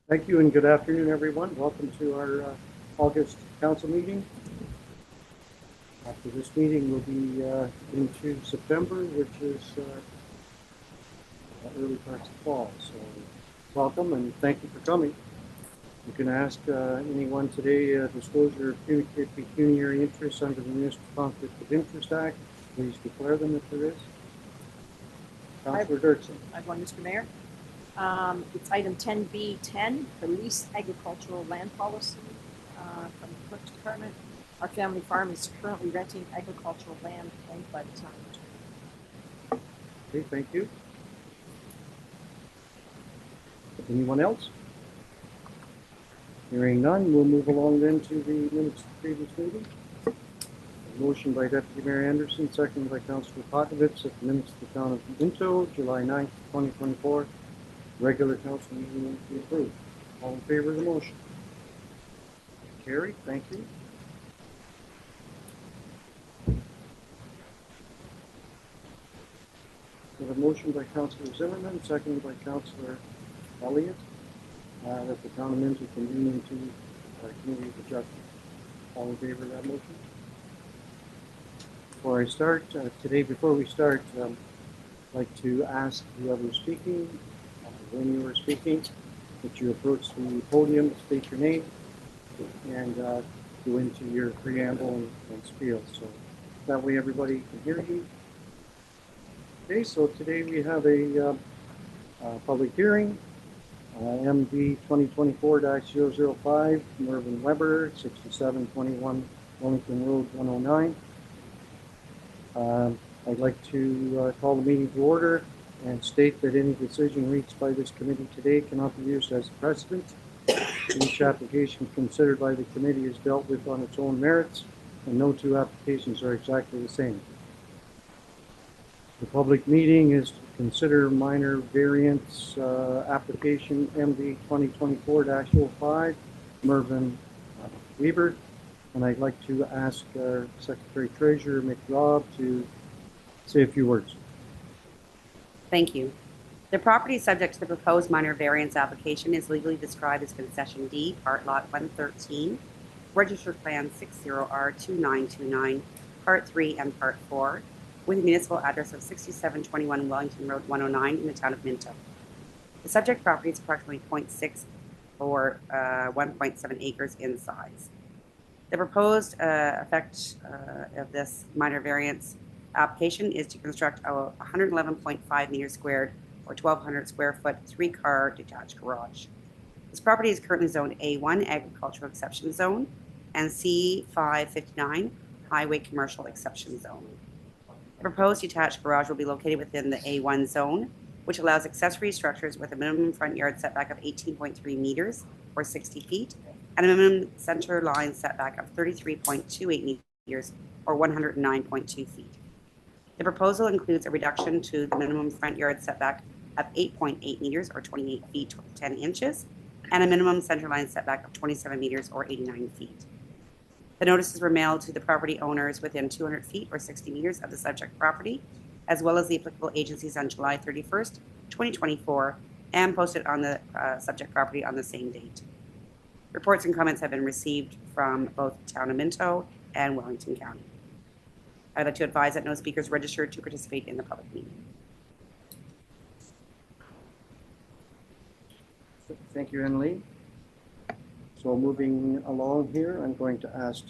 Thank you and good afternoon, everyone. Welcome to our August council meeting. After this meeting, we'll be into September, which is early parts of fall. So welcome and thank you for coming. You can ask anyone today disclosure of pecuniary interests under the Municipal Conflict of Interest Act. Please declare them if there is. Councillor Dirksen. I have one, Mr. Mayor. It's item 10B10, police agricultural land policy from the Clerk's Department. Our family farm is currently renting agricultural land owned by the town. Okay, thank you. Anyone else? Hearing none, we'll move along then to the minutes of the previous meeting. A motion by Deputy Mayor Anderson, seconded by Councillor Potovitz, that the minutes of the town of Minto, July 9th, 2024, regular council meeting be approved. All in favor of the motion? Carried, thank you. We have a motion by Councillor Zimmerman, seconded by Councillor Elliott, that the town of Minto convene into committee of adjustment. All in favor of that motion? Before I start, before we start, I'd like to ask whoever's speaking, when you are speaking, that you approach the podium, state your name, and go into your preamble and spiel. So that way everybody can hear you. Okay, so today we have a public hearing, MV 2024-005, Mervyn Weber, 6721 Wellington Road, 109. I'd like to call the meeting to order and state that any decision reached by this committee today cannot be used as a precedent. Each application considered by the committee is dealt with on its own merits, and no two applications are exactly the same. The public meeting is to consider minor variance application MV 2024-05, Mervyn Weber, and I'd like to ask Secretary Treasurer McRobb to say a few words. Thank you. The property subject to the proposed minor variance application is legally described as Concession D, Part Lot 113, Registered Plan 60R2929, Part 3 and Part 4, with a municipal address of 6721 Wellington Road 109 in the town of Minto. The subject property is approximately 0.6 or 1.7 acres in size. The proposed effect of this minor variance application is to construct a 111.5 meters squared or 1,200 square foot 3-car detached garage. This property is currently zoned A1 Agricultural Exception Zone and C559 Highway Commercial Exception Zone. The proposed detached garage will be located within the A1 zone, which allows accessory structures with a minimum front yard setback of 18.3 meters or 60 feet and a minimum center line setback of 33.28 meters or 109.2 feet. The proposal includes a reduction to the minimum front yard setback of 8.8 meters or 28 feet 10 inches and a minimum centerline setback of 27 meters or 89 feet. The notices were mailed to the property owners within 200 feet or 60 meters of the subject property, as well as the applicable agencies on July 31st, 2024, and posted on the subject property on the same date. Reports and comments have been received from both the town of Minto and Wellington County. I'd like to advise that no speakers registered to participate in the public meeting. Thank you, Annalee. So moving along here, I'm going to ask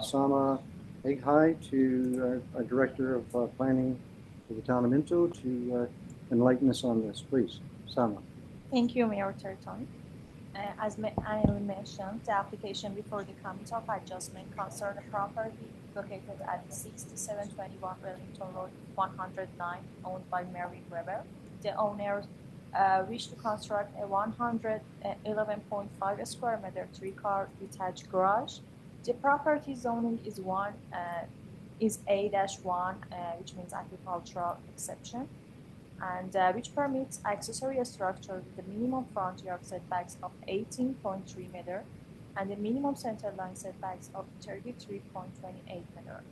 Sama Eghai, a Director of Planning for the town of Minto, to enlighten us on this. Please, Sama. Thank you, Mayor Turton. As I mentioned, the application before the Committee of Adjustment concerns a property located at 6721 Wellington Road 109, owned by Mervyn Weber. The owners wish to construct a 111.5 square meter 3-car detached garage. The property zoning is A-1, which means agricultural exception, and which permits accessory structure with the minimum front yard setbacks of 18.3 meter and the minimum center line setbacks of 33.28 meter.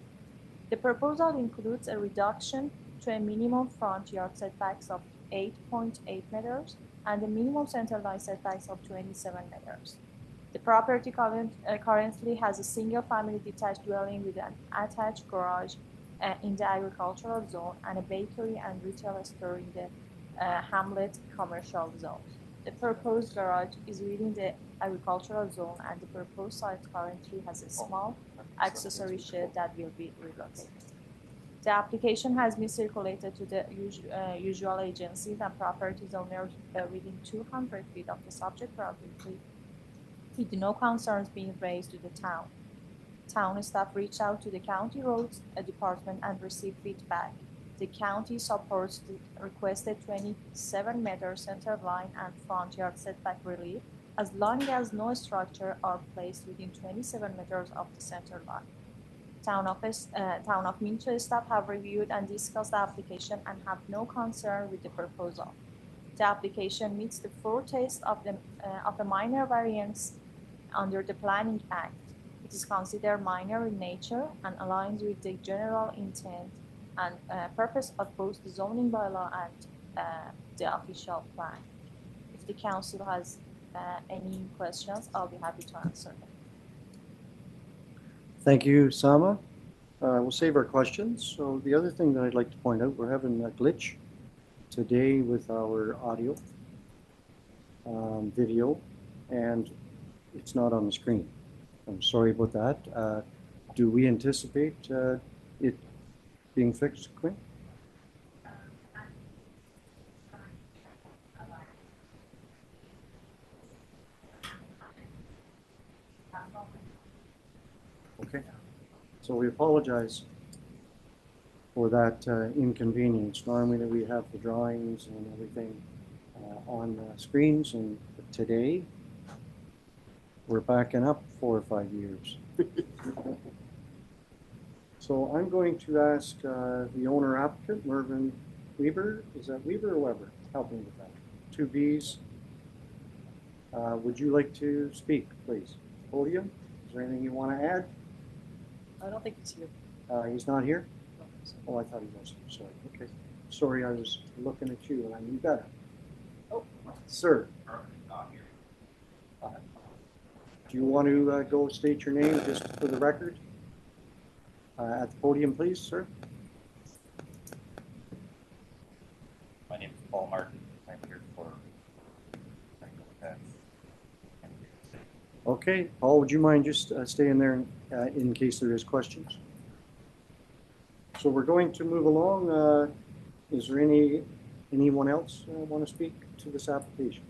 The proposal includes a reduction to a minimum front yard setbacks of 8.8 meters, and the minimum center line setbacks of 27 meters. The property currently has a single-family detached dwelling with an attached garage in the agricultural zone and a bakery and retail store in the hamlet commercial zone. The proposed garage is within the agricultural zone, and the proposed site currently has a small accessory shed that will be relocated. The application has been circulated to the usual agencies and properties owners within 200 feet of the subject property, with no concerns being raised to the town. Town staff reached out to the county roads department and received feedback. The county supports the requested 27-meter center line and front yard setback relief as long as no structure are placed within 27 meters of the center line. Town of Minto staff have reviewed and discussed the application and have no concern with the proposal. The application meets the four tests of a minor variance under the Planning Act. It is considered minor in nature and aligns with the general intent and purpose of both the zoning bylaw and the official plan. If the council has any questions, I'll be happy to answer them. Thank you, Sama. We'll save our questions. So the other thing that I'd like to point out, we're having a glitch today with our audio, video, and it's not on the screen. I'm sorry about that. Do we anticipate it being fixed, Quinn? Okay. So we apologize for that inconvenience. Normally we have the drawings and everything on the screens, and today we're backing up 4 or 5 years. So I'm going to ask the owner applicant, Mervyn Weber. Is that Weber or Weber? Help me with that. 2 Bs. Would you like to speak, please? Podium. Is there anything you want to add? I don't think he's here. He's not here? Oh, I thought he was. Sorry. Okay. Sorry, I was looking at you and I knew better. Oh, sir. Do you want to go state your name just for the record? At the podium, please, sir. My name is Paul Martin. I'm here for. Okay, Paul, would you mind just staying there in case there is questions? So we're going to move along. Is there anyone else want to speak to this application?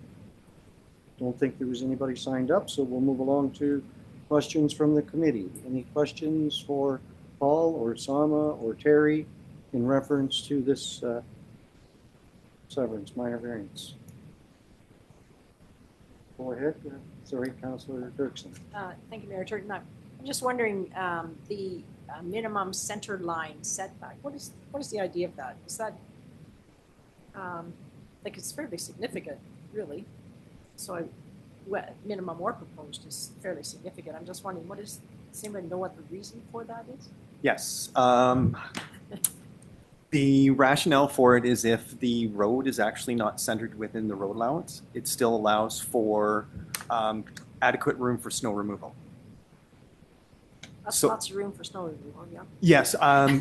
Don't think there was anybody signed up, so we'll move along to questions from the committee. Any questions for Paul or Sama or Terry in reference to this severance, minor variance? Go ahead. Sorry, Councillor Dirksen. Thank you, Mayor Turton. I'm just wondering the minimum center line setback. What is the idea of that? Is that like it's fairly significant, really? So minimum or proposed is fairly significant. I'm just wondering, does anybody know what the reason for that is? Yes. The rationale for it is if the road is actually not centered within the road allowance, it still allows for adequate room for snow removal. That's lots of room for snow removal, yeah. Yes.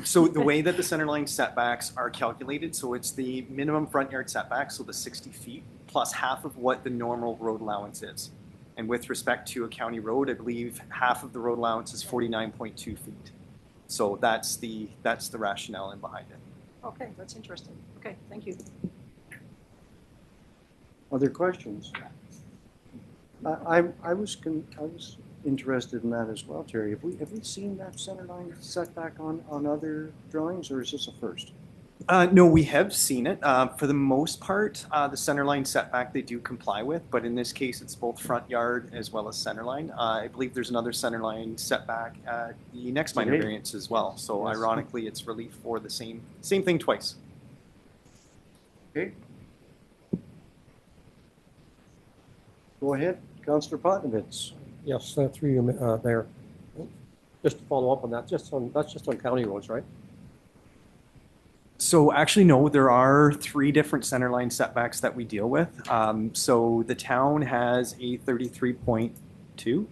So the way that the center line setbacks are calculated, so it's the minimum front yard setback, so the 60 feet, plus half of what the normal road allowance is. And with respect to a county road, I believe half of the road allowance is 49.2 feet. So that's the rationale in behind it. Okay, that's interesting. Okay, thank you. Other questions? I was interested in that as well, Terry. Have we seen that center line setback on other drawings, or is this a first? No, we have seen it. For the most part, the center line setback they do comply with, but in this case, it's both front yard as well as center line. I believe there's another center line setback at the next minor variance as well. So yes. Ironically, it's relief for the same thing twice. Okay. Go ahead, Councillor Potnovitz. Yes, through you, Mayor. Just to follow up on that, that's just on county roads, right? So actually, no, there are three different centerline setbacks that we deal with. So the town has a 33.2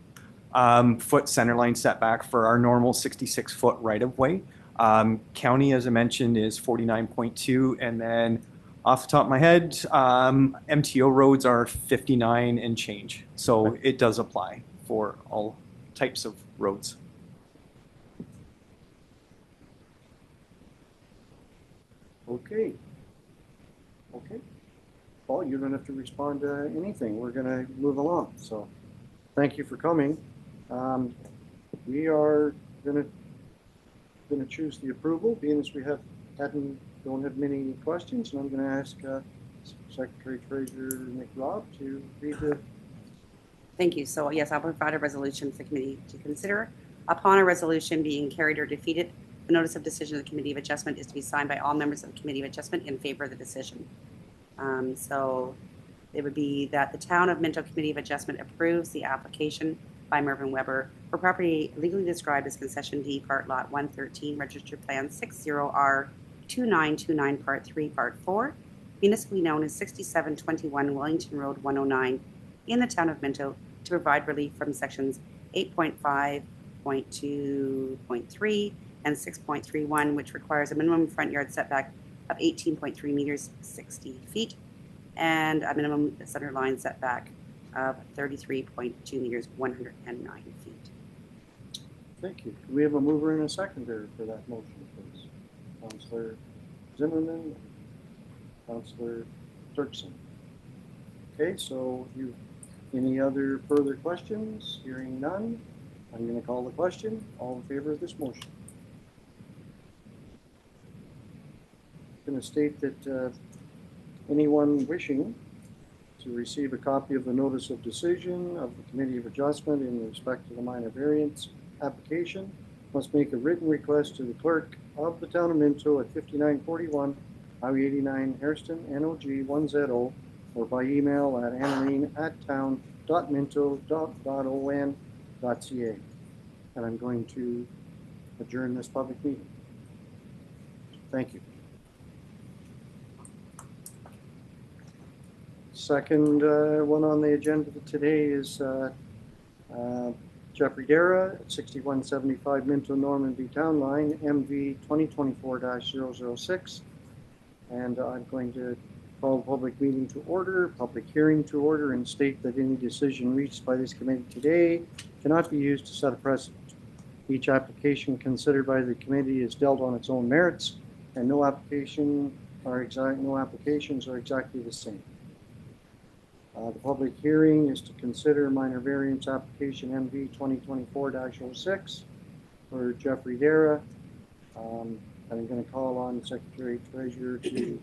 foot centerline setback for our normal 66-foot right-of-way. County, as I mentioned, is 49.2, and then off the top of my head, MTO roads are 59 and change. So it does apply for all types of roads. Okay. Okay. Paul, you don't have to respond to anything. We're going to move along. So thank you for coming. We are going to choose the approval, being as we don't have many questions, and I'm going to ask Secretary Treasurer Nick Robb to read the. Thank you. So yes, I'll provide a resolution for the committee to consider. Upon a resolution being carried or defeated, the notice of decision of the Committee of Adjustment is to be signed by all members of the Committee of Adjustment in favor of the decision. So it would be that the Town of Minto Committee of Adjustment approves the application by Mervyn Weber for property legally described as Concession D, Part Lot 113, Registered Plan 60R2929, Part 3, Part 4, municipally known as 6721 Wellington Road 109 in the Town of Minto to provide relief from Sections 8.5.2.3 and 6.31, which requires a minimum front yard setback of 18.3 meters, 60 feet, and a minimum centerline setback of 33.2 meters, 109 feet. Thank you. Do we have a mover and a seconder for that motion, please? Councillor Zimmerman, Councillor Dirksen. Okay, so any other further questions? Hearing none, I'm going to call the question. All in favor of this motion? I'm going to state that anyone wishing to receive a copy of the notice of decision of the Committee of Adjustment in respect to the minor variance application must make a written request to the clerk of the Town of Minto at 5941 Highway 89 Hairston, NOG 1ZO, or by email at anneline@town.minto.on.ca. And I'm going to adjourn this public meeting. Thank you. Second one on the agenda today is Jeffrey Dara at 6175 Minto Normandy Town Line, MV 2024-006. And I'm going to call the public meeting to order, public hearing to order, and state that any decision reached by this committee today cannot be used to set a precedent. Each application considered by the committee is dealt on its own merits, and no applications are exactly the same. The public hearing is to consider minor variance application MV 2024-06 for Jeffrey Dara. I'm going to call on the Secretary Treasurer to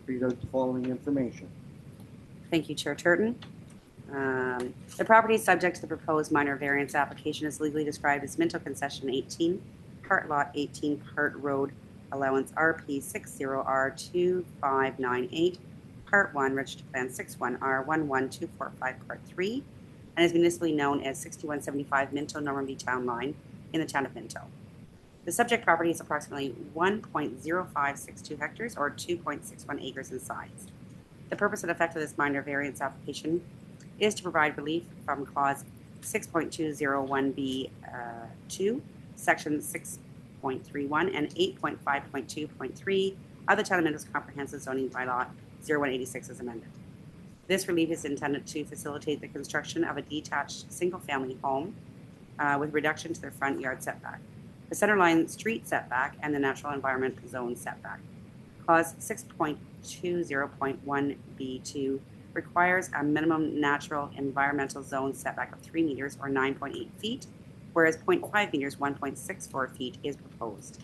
read out the following information. Thank you, Chair Turton. The property subject to the proposed minor variance application is legally described as Minto Concession 18, Part Lot 18, Part Road Allowance RP 60R2598, Part 1, Registered Plan 61R11245, Part 3, and is municipally known as 6175 Minto Normandy Town Line in the Town of Minto. The subject property is approximately 1.0562 hectares or 2.61 acres in size. The purpose and effect of this minor variance application is to provide relief from Clause 6.201B2, Section 6.31, and 8.5.2.3 of the Town of Minto's Comprehensive Zoning Bylaw 0186 as amended. This relief is intended to facilitate the construction of a detached single-family home with reduction to their front yard setback, the centerline street setback, and the natural environment zone setback. Clause 6.20.1B2 requires a minimum natural environmental zone setback of 3 meters or 9.8 feet, whereas 0.5 meters, 1.64 feet is proposed.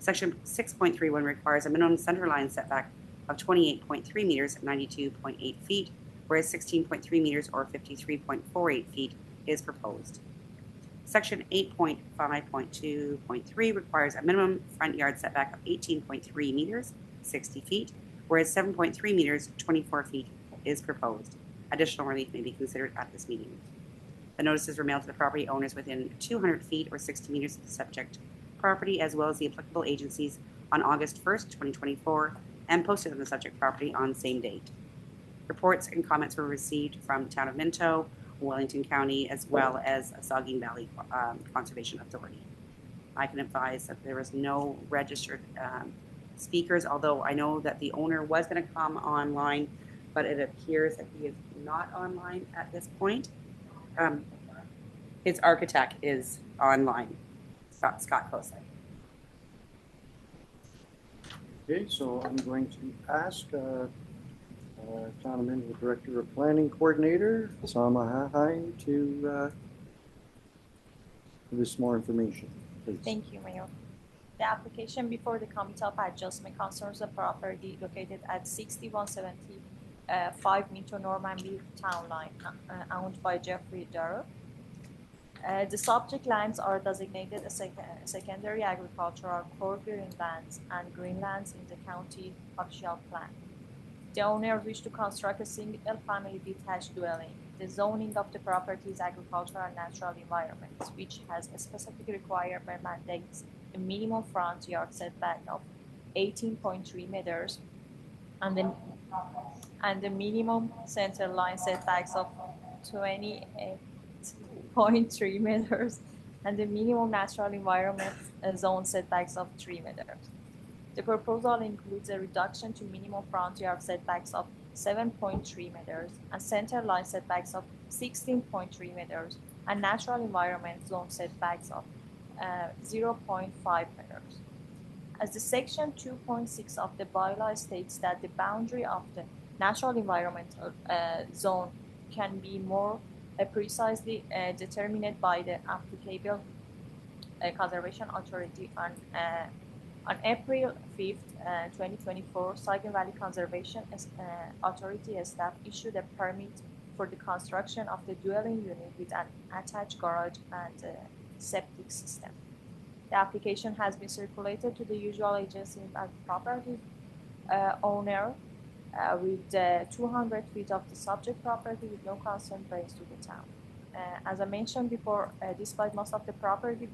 Section 6.31 requires a minimum centerline setback of 28.3 meters, 92.8 feet, whereas 16.3 meters or 53.48 feet is proposed. Section 8.5.2.3 requires a minimum front yard setback of 18.3 meters, 60 feet, whereas 7.3 meters, 24 feet is proposed. Additional relief may be considered at this meeting. The notices were mailed to the property owners within 200 feet or 60 meters of the subject property, as well as the applicable agencies on August 1st, 2024, and posted on the subject property on same date. Reports and comments were received from the town of Minto, Wellington County, as well as Saugeen Valley Conservation Authority. I can advise that there is no registered speakers, although I know that the owner was going to come online, but it appears that he is not online at this point. His architect is online, Scott Closely. Okay, so I'm going to ask Town of Minto Director of Planning Coordinator, Sama Hahai, to give us more information, please. Thank you, Mayor. The application before the Committee of Adjustment concerns a property located at 6175 Minto Normanby Town Line, owned by Jeffrey Darrow. The subject lands are designated as secondary agricultural core greenlands and greenlands in the county official plan. The owner wished to construct a single-family detached dwelling. The zoning of the property is agricultural and natural environments, which has a specific requirement mandates a minimum front yard setback of 18.3 meters and the minimum center line setbacks of 28.3 meters and the minimum natural environment zone setbacks of 3 meters. The proposal includes a reduction to minimum front yard setbacks of 7.3 meters and center line setbacks of 16.3 meters and natural environment zone setbacks of 0.5 meters. As the section 2.6 of the bylaw states that the boundary of the natural environmental zone can be more precisely determined by the applicable conservation authority on April 5th, 2024, Saugeen Valley Conservation Authority staff issued a permit for the construction of the dwelling unit with an attached garage and septic system. The application has been circulated to the usual agency and property owner with 200 feet of the subject property with no concern raised to the town. As I mentioned before, despite most of the property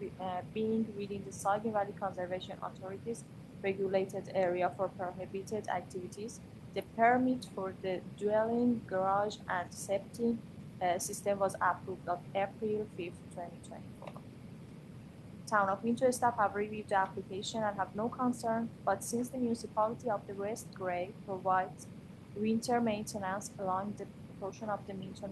being within the Saugeen Valley Conservation Authority's regulated area for prohibited activities, the permit for the dwelling, garage, and septic system was approved on April 5th, 2024. Town of Minto staff have reviewed the application and have no concern, but since the municipality of the West Gray provides winter maintenance along the portion of the Minto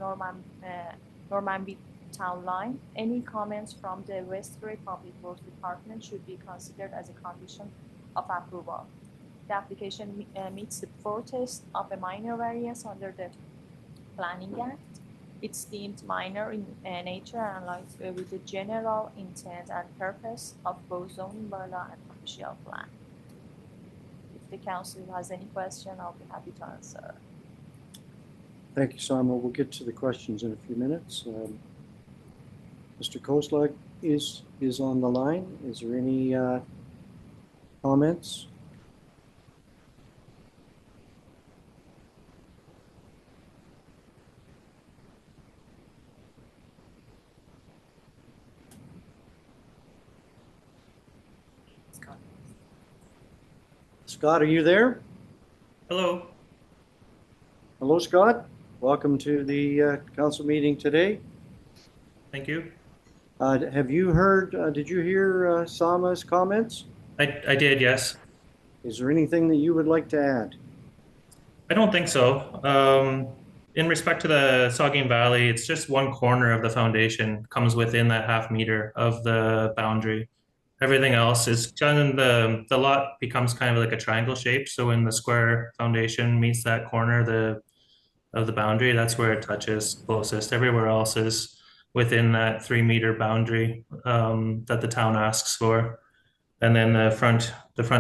Normanby Town Line, any comments from the West Gray Public Works Department should be considered as a condition of approval. The application meets the four tests of a minor variance under the Planning Act. It's deemed minor in nature and aligns with the general intent and purpose of both zoning bylaw and official plan. If the council has any question, I'll be happy to answer. Thank you, Sama. We'll get to the questions in a few minutes. Mr. Koslag is on the line. Is there any comments? Scott, are you there? Hello. Hello, Scott. Welcome to the council meeting today. Thank you. Have you heard, did you hear Sama's comments? I did, yes. Is there anything that you would like to add? I don't think so. In respect to the Saugeen Valley, it's just one corner of the foundation comes within that half meter of the boundary. Everything else is kind of the lot becomes kind of like a triangle shape. So when the square foundation meets that corner of the boundary, that's where it touches closest. Everywhere else is within that 3 meter boundary that the town asks for. And then the front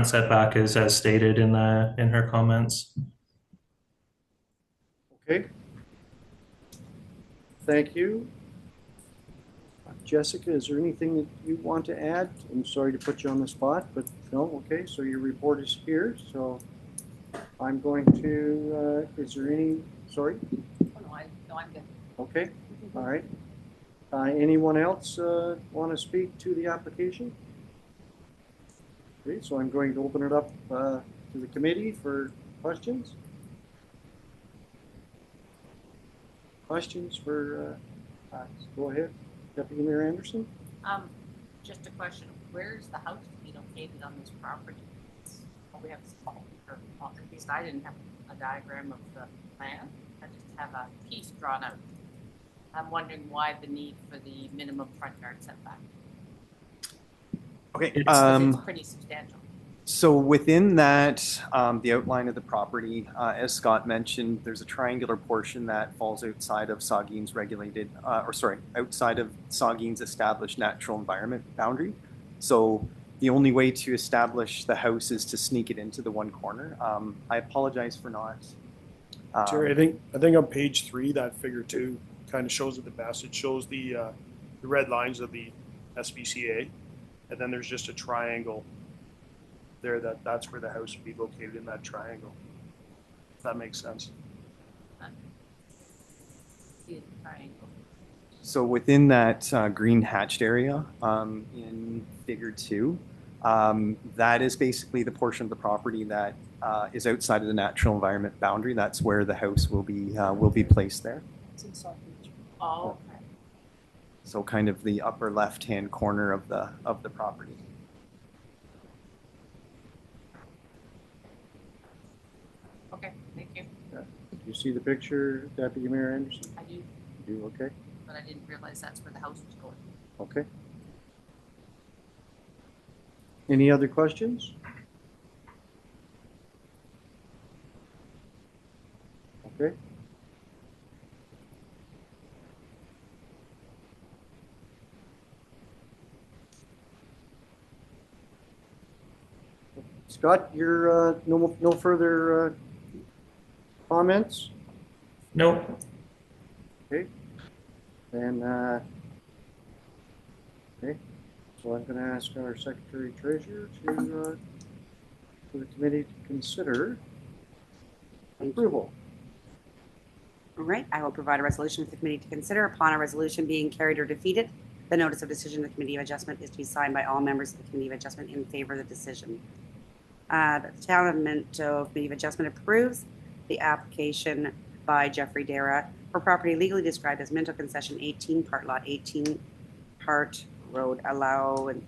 setback is as stated in her comments. Okay. Thank you. Jessica, is there anything that you want to add? I'm sorry to put you on the spot, but no, okay, so your report is here, so I'm going to, is there any, sorry? Oh, no, I'm good. Okay, all right. Anyone else want to speak to the application? Okay, so I'm going to open it up to the committee for questions. Questions for, go ahead, Deputy Mayor Anderson. Just a question, where is the house to be located on this property? We have, or at least I didn't have a diagram of the plan, I just have a piece drawn out. I'm wondering why the need for the minimum front yard setback. Okay. It's pretty substantial. So within that, the outline of the property, as Scott mentioned, there's a triangular portion that falls outside of Saugene's regulated, outside of Saugene's established natural environment boundary. So the only way to establish the house is to sneak it into the one corner. I apologize for not. Terry, I think on page 3, that figure 2 kind of shows it the best. It shows the red lines of the SPCA, and then there's just a triangle there that's where the house would be located in that triangle. If that makes sense. See the triangle. So within that green hatched area in figure 2, that is basically the portion of the property that is outside of the natural environment boundary. That's where the house will be placed there. It's in South Beach. Oh, okay. So kind of the upper left-hand corner of the property. Okay, thank you. Do you see the picture, Deputy Mayor Anderson? I do, You do, okay? but I didn't realize that's where the house was going. Okay. Any other questions? Okay. Scott, your no further comments? Nope. Okay. And okay. So I'm going to ask our Secretary Treasurer to for the committee to consider approval. All right, I will provide a resolution for the committee to consider. Upon a resolution being carried or defeated, the notice of decision of the Committee of Adjustment is to be signed by all members of the Committee of Adjustment in favor of the decision. The Town of Minto Committee of Adjustment approves the application by Jeffrey Dara for property legally described as Minto Concession 18, Part Lot 18, Part Road Allowance,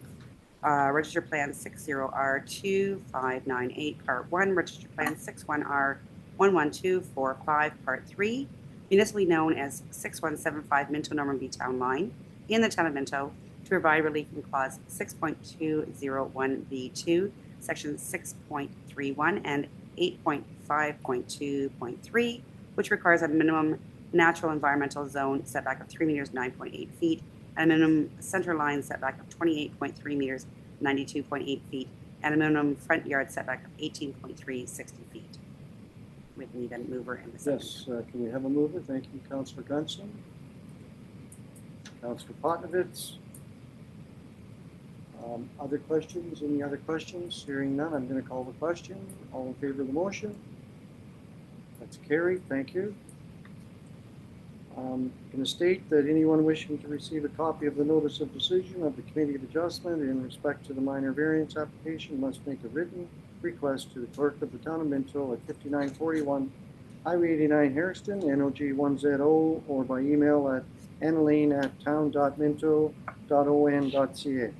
Register Plan 60R2598, Part 1, Register Plan 61R11245, Part 3, municipally known as 6175 Minto Norman B Town Line, in the Town of Minto, to provide relief from Clause 6.201B2, Section 6.31, and 8.5.2.3, which requires a minimum natural environmental zone setback of 3 meters, 9.8 feet, and a minimum center line setback of 28.3 meters, 92.8 feet, and a minimum front yard setback of 18.3, 60 feet. We need a mover and a second. Yes, can we have a mover? Thank you, Councillor Gunson. Councillor Potnovitz. Other questions? Any other questions? Hearing none, I'm going to call the question. All in favor of the motion? That's carried. Thank you. Going to state that anyone wishing to receive a copy of the notice of decision of the Committee of Adjustment in respect to the minor variance application must make a written request to the clerk of the Town of Minto at 5941 Highway 89 Harriston, NOG1ZO, or by email at annalene@town.minto.on.ca.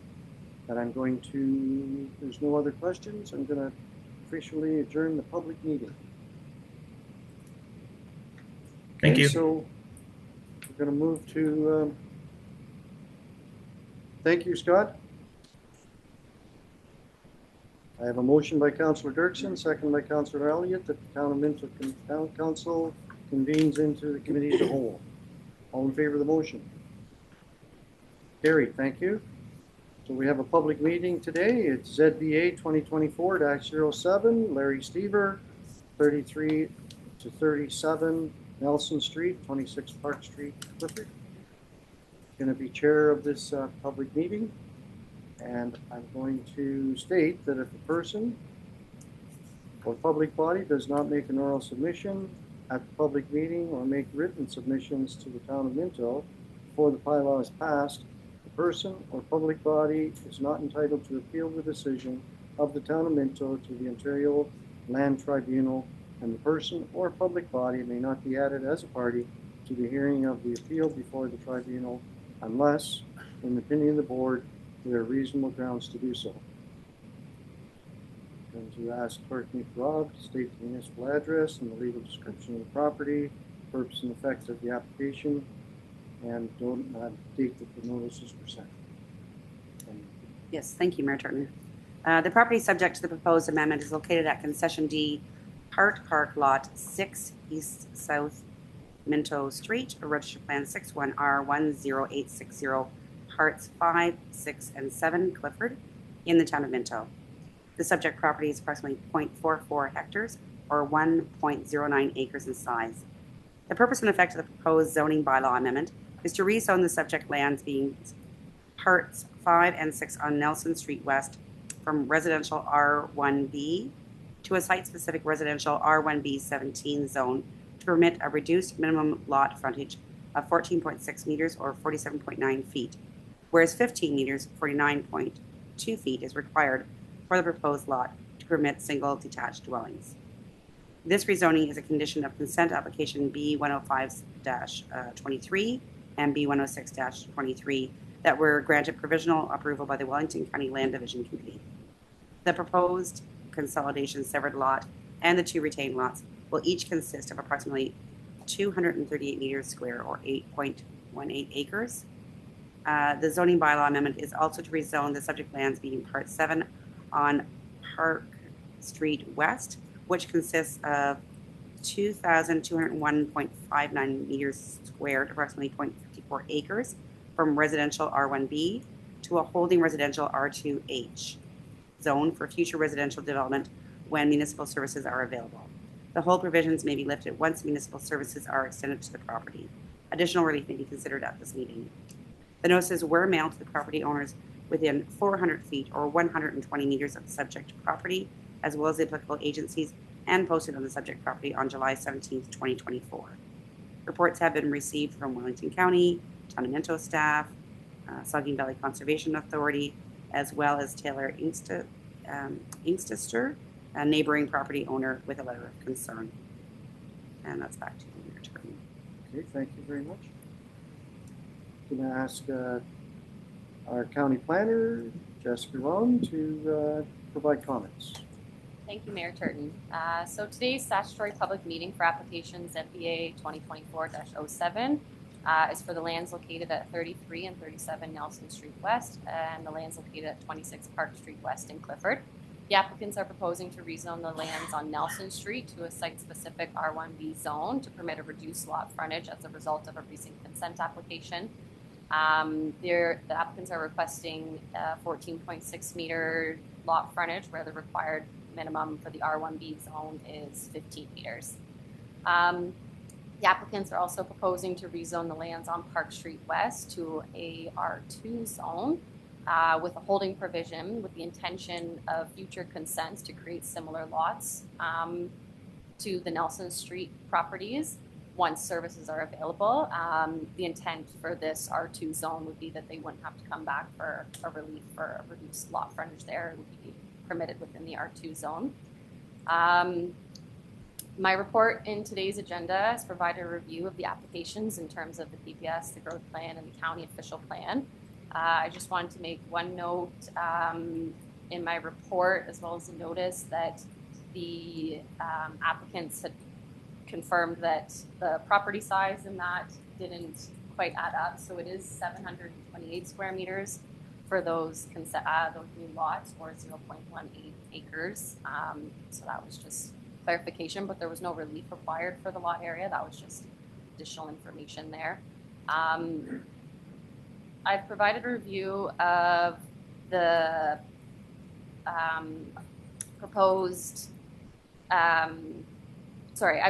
And I'm going to, if there's no other questions, I'm going to officially adjourn the public meeting. Thank you. So we're going to move to, thank you, Scott. I have a motion by Councillor Dirksen, second by Councillor Elliott, that the Town of Minto Town Council convenes into the committee as a whole. All in favor of the motion? Carried, thank you. So we have a public meeting today. It's ZBA 2024-07, Larry Stever, 33 to 37 Nelson Street, 26 Park Street, Clifford. Going to be chair of this public meeting. And I'm going to state that if a person or public body does not make an oral submission at the public meeting or make written submissions to the Town of Minto before the bylaw is passed, the person or public body is not entitled to appeal the decision of the town of Minto to the Ontario Land Tribunal, and the person or public body may not be added as a party to the hearing of the appeal before the tribunal unless, in the opinion of the board, there are reasonable grounds to do so. And to ask Clerk Nick Robb to state the municipal address and the legal description of the property, purpose and effects of the application, and date that the notices were sent. Yes, thank you, Mayor Turner. The property subject to the proposed amendment is located at Concession D, Hart Park Lot 6, East South Minto Street, Registered Plan 61R10860, Parts 5, 6, and 7, Clifford, in the town of Minto. The subject property is approximately 0.44 hectares, or 1.09 acres in size. The purpose and effect of the proposed zoning bylaw amendment is to rezone the subject lands being Parts 5 and 6 on Nelson Street West from residential R1B to a site-specific residential R1B 17 zone to permit a reduced minimum lot frontage of 14.6 meters or 47.9 feet, whereas 15 meters, 49.2 feet is required for the proposed lot to permit single detached dwellings. This rezoning is a condition of consent application B105-23 and B106-23 that were granted provisional approval by the Wellington County Land Division Committee. The proposed consolidation severed lot and the two retained lots will each consist of approximately 238 meters square or 8.18 acres. The zoning bylaw amendment is also to rezone the subject lands being Part 7 on Park Street West, which consists of 2,201.59 meters squared, approximately 0.54 acres, from residential R1B to a holding residential R2H zone for future residential development when municipal services are available. The whole provisions may be lifted once municipal services are extended to the property. Additional relief may be considered at this meeting. The notices were mailed to the property owners within 400 feet or 120 meters of the subject property, as well as the applicable agencies, and posted on the subject property on July 17, 2024. Reports have been received from Wellington County, Town of Minto staff, Saugeen Valley Conservation Authority, as well as Taylor Inkster, a neighboring property owner, with a letter of concern. And that's back to you, Mayor Turner. Okay, thank you very much. I'm going to ask our county planner, Jessica Rohn, to provide comments. Thank you, Mayor Turton. So today's statutory public meeting for applications FBA 2024-07 is for the lands located at 33 and 37 Nelson Street West and the lands located at 26 Park Street West in Clifford. The applicants are proposing to rezone the lands on Nelson Street to a site-specific R1B zone to permit a reduced lot frontage as a result of a recent consent application. The applicants are requesting 14.6 meter lot frontage where the required minimum for the R1B zone is 15 meters. The applicants are also proposing to rezone the lands on Park Street West to a R2 zone with a holding provision with the intention of future consents to create similar lots to the Nelson Street properties once services are available. The intent for this R2 zone would be that they wouldn't have to come back for a relief for a reduced lot frontage there. It would be permitted within the R2 zone. My report in today's agenda has provided a review of the applications in terms of the PPS, the growth plan, and the county official plan. I just wanted to make one note in my report, as well as a notice, that the applicants had confirmed that the property size in that didn't quite add up. So it is 728 square meters for those new lots, or 0.18 acres. So that was just clarification, but there was no relief required for the lot area. That was just additional information there. I've provided a review of the proposed, I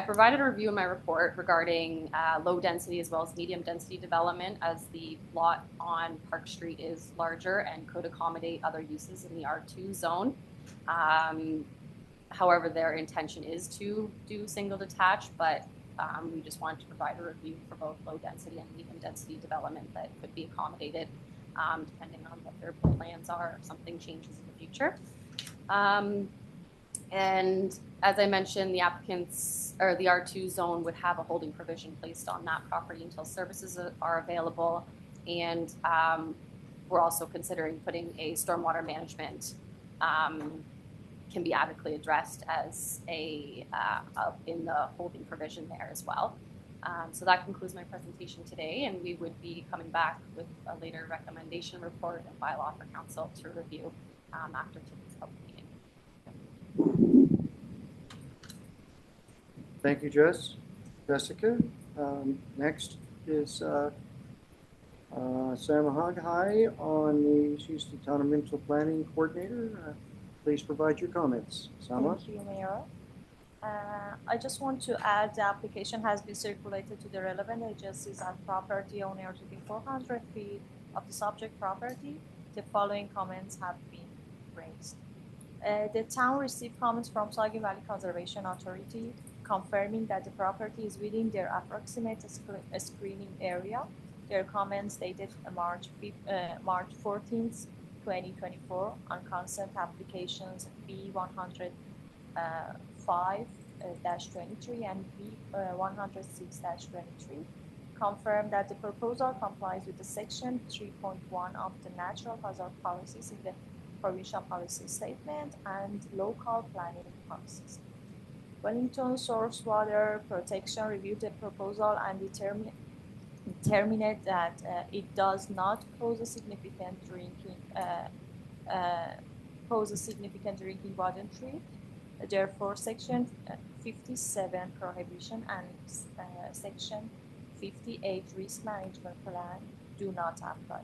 provided a review in my report regarding low density as well as medium density development, as the lot on Park Street is larger and could accommodate other uses in the R2 zone. However, their intention is to do single detached, but we just wanted to provide a review for both low density and medium density development that could be accommodated depending on what their plans are if something changes in the future. And as I mentioned, the applicants or the R2 zone would have a holding provision placed on that property until services are available. And we're also considering putting a stormwater management can be adequately addressed as in the holding provision there as well. So that concludes my presentation today, and we would be coming back with a later recommendation report and bylaw for council to review after today's public meeting. Thank you, Jessica. Next is Sam Hoghai she's the Town of Minto Planning Coordinator. Please provide your comments. Sama? Thank you, Mayor. I just want to add the application has been circulated to the relevant agencies and property owners within 400 feet of the subject property. The following comments have been raised. The town received comments from Saugeen Valley Conservation Authority confirming that the property is within their approximate screening area. Their comments dated March 14th, 2024 on consent applications B105-23 and B106-23 confirm that the proposal complies with the section 3.1 of the natural hazard policies in the provincial policy statement and local planning policies. Wellington Source Water Protection reviewed the proposal and determined that it does not pose a significant drinking water threat. Therefore, Section 57 prohibition and Section 58 risk management plan do not apply.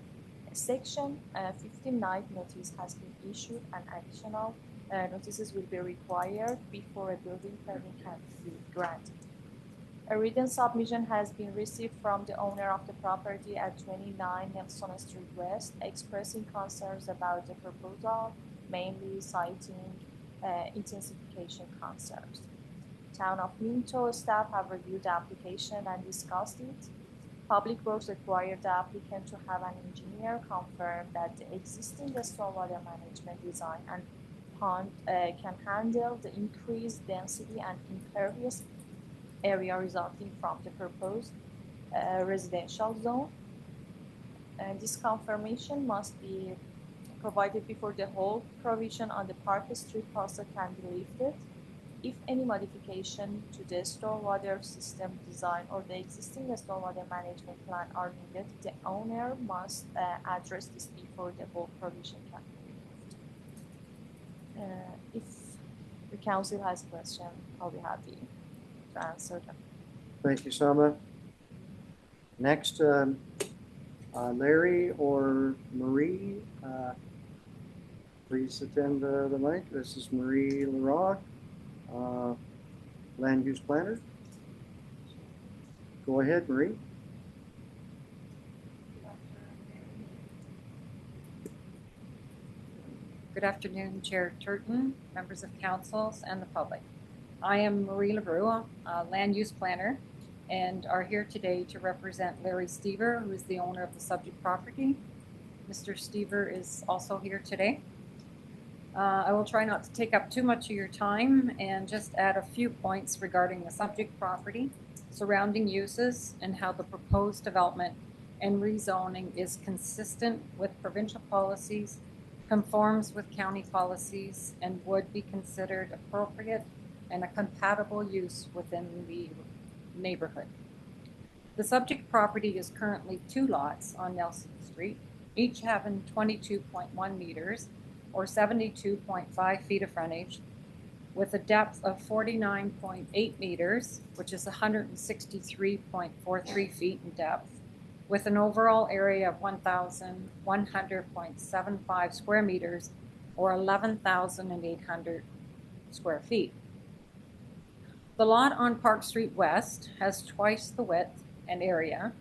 Section 59 notice has been issued and additional notices will be required before a building permit can be granted. A written submission has been received from the owner of the property at 29 Nelson Street West, expressing concerns about the proposal, mainly citing intensification concerns. Town of Minto staff have reviewed the application and discussed it. Public Works required the applicant to have an engineer confirm that the existing stormwater management design and pond can handle the increased density and impervious area resulting from the proposed residential zone. This confirmation must be provided before the whole provision on the Park Street parcel can be lifted. If any modification to the stormwater system design or the existing stormwater management plan are needed, the owner must address this before the whole provision can be removed. If the council has questions, I'll be happy to answer them. Thank you, Sama. Next, Larry or Marie, please attend the mic. This is Marie Leroy, land use planner. Go ahead, Marie. Good afternoon, Chair Turton, members of councils, and the public. I am Marie LeBrew, a land use planner, and are here today to represent Larry Stever, who is the owner of the subject property. Mr. Stever is also here today. I will try not to take up too much of your time and just add a few points regarding the subject property, surrounding uses, and how the proposed development and rezoning is consistent with provincial policies, conforms with county policies, and would be considered appropriate and a compatible use within the neighborhood. The subject property is currently 2 lots on Nelson Street, each having 22.1 meters or 72.5 feet of frontage, with a depth of 49.8 meters, which is 163.43 feet in depth, with an overall area of 1,100.75 square meters or 11,800 square feet. The lot on Park Street West has twice the width and area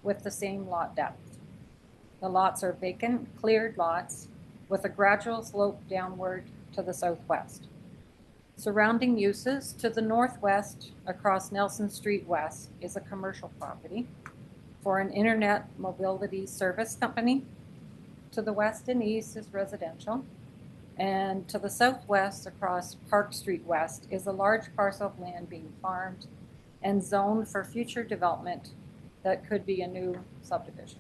with the same lot depth. The lots are vacant, cleared lots with a gradual slope downward to the southwest. Surrounding uses to the northwest across Nelson Street West is a commercial property for an internet mobility service company. To the west and east is residential, And to the southwest, across Park Street West, is a large parcel of land being farmed and zoned for future development that could be a new subdivision.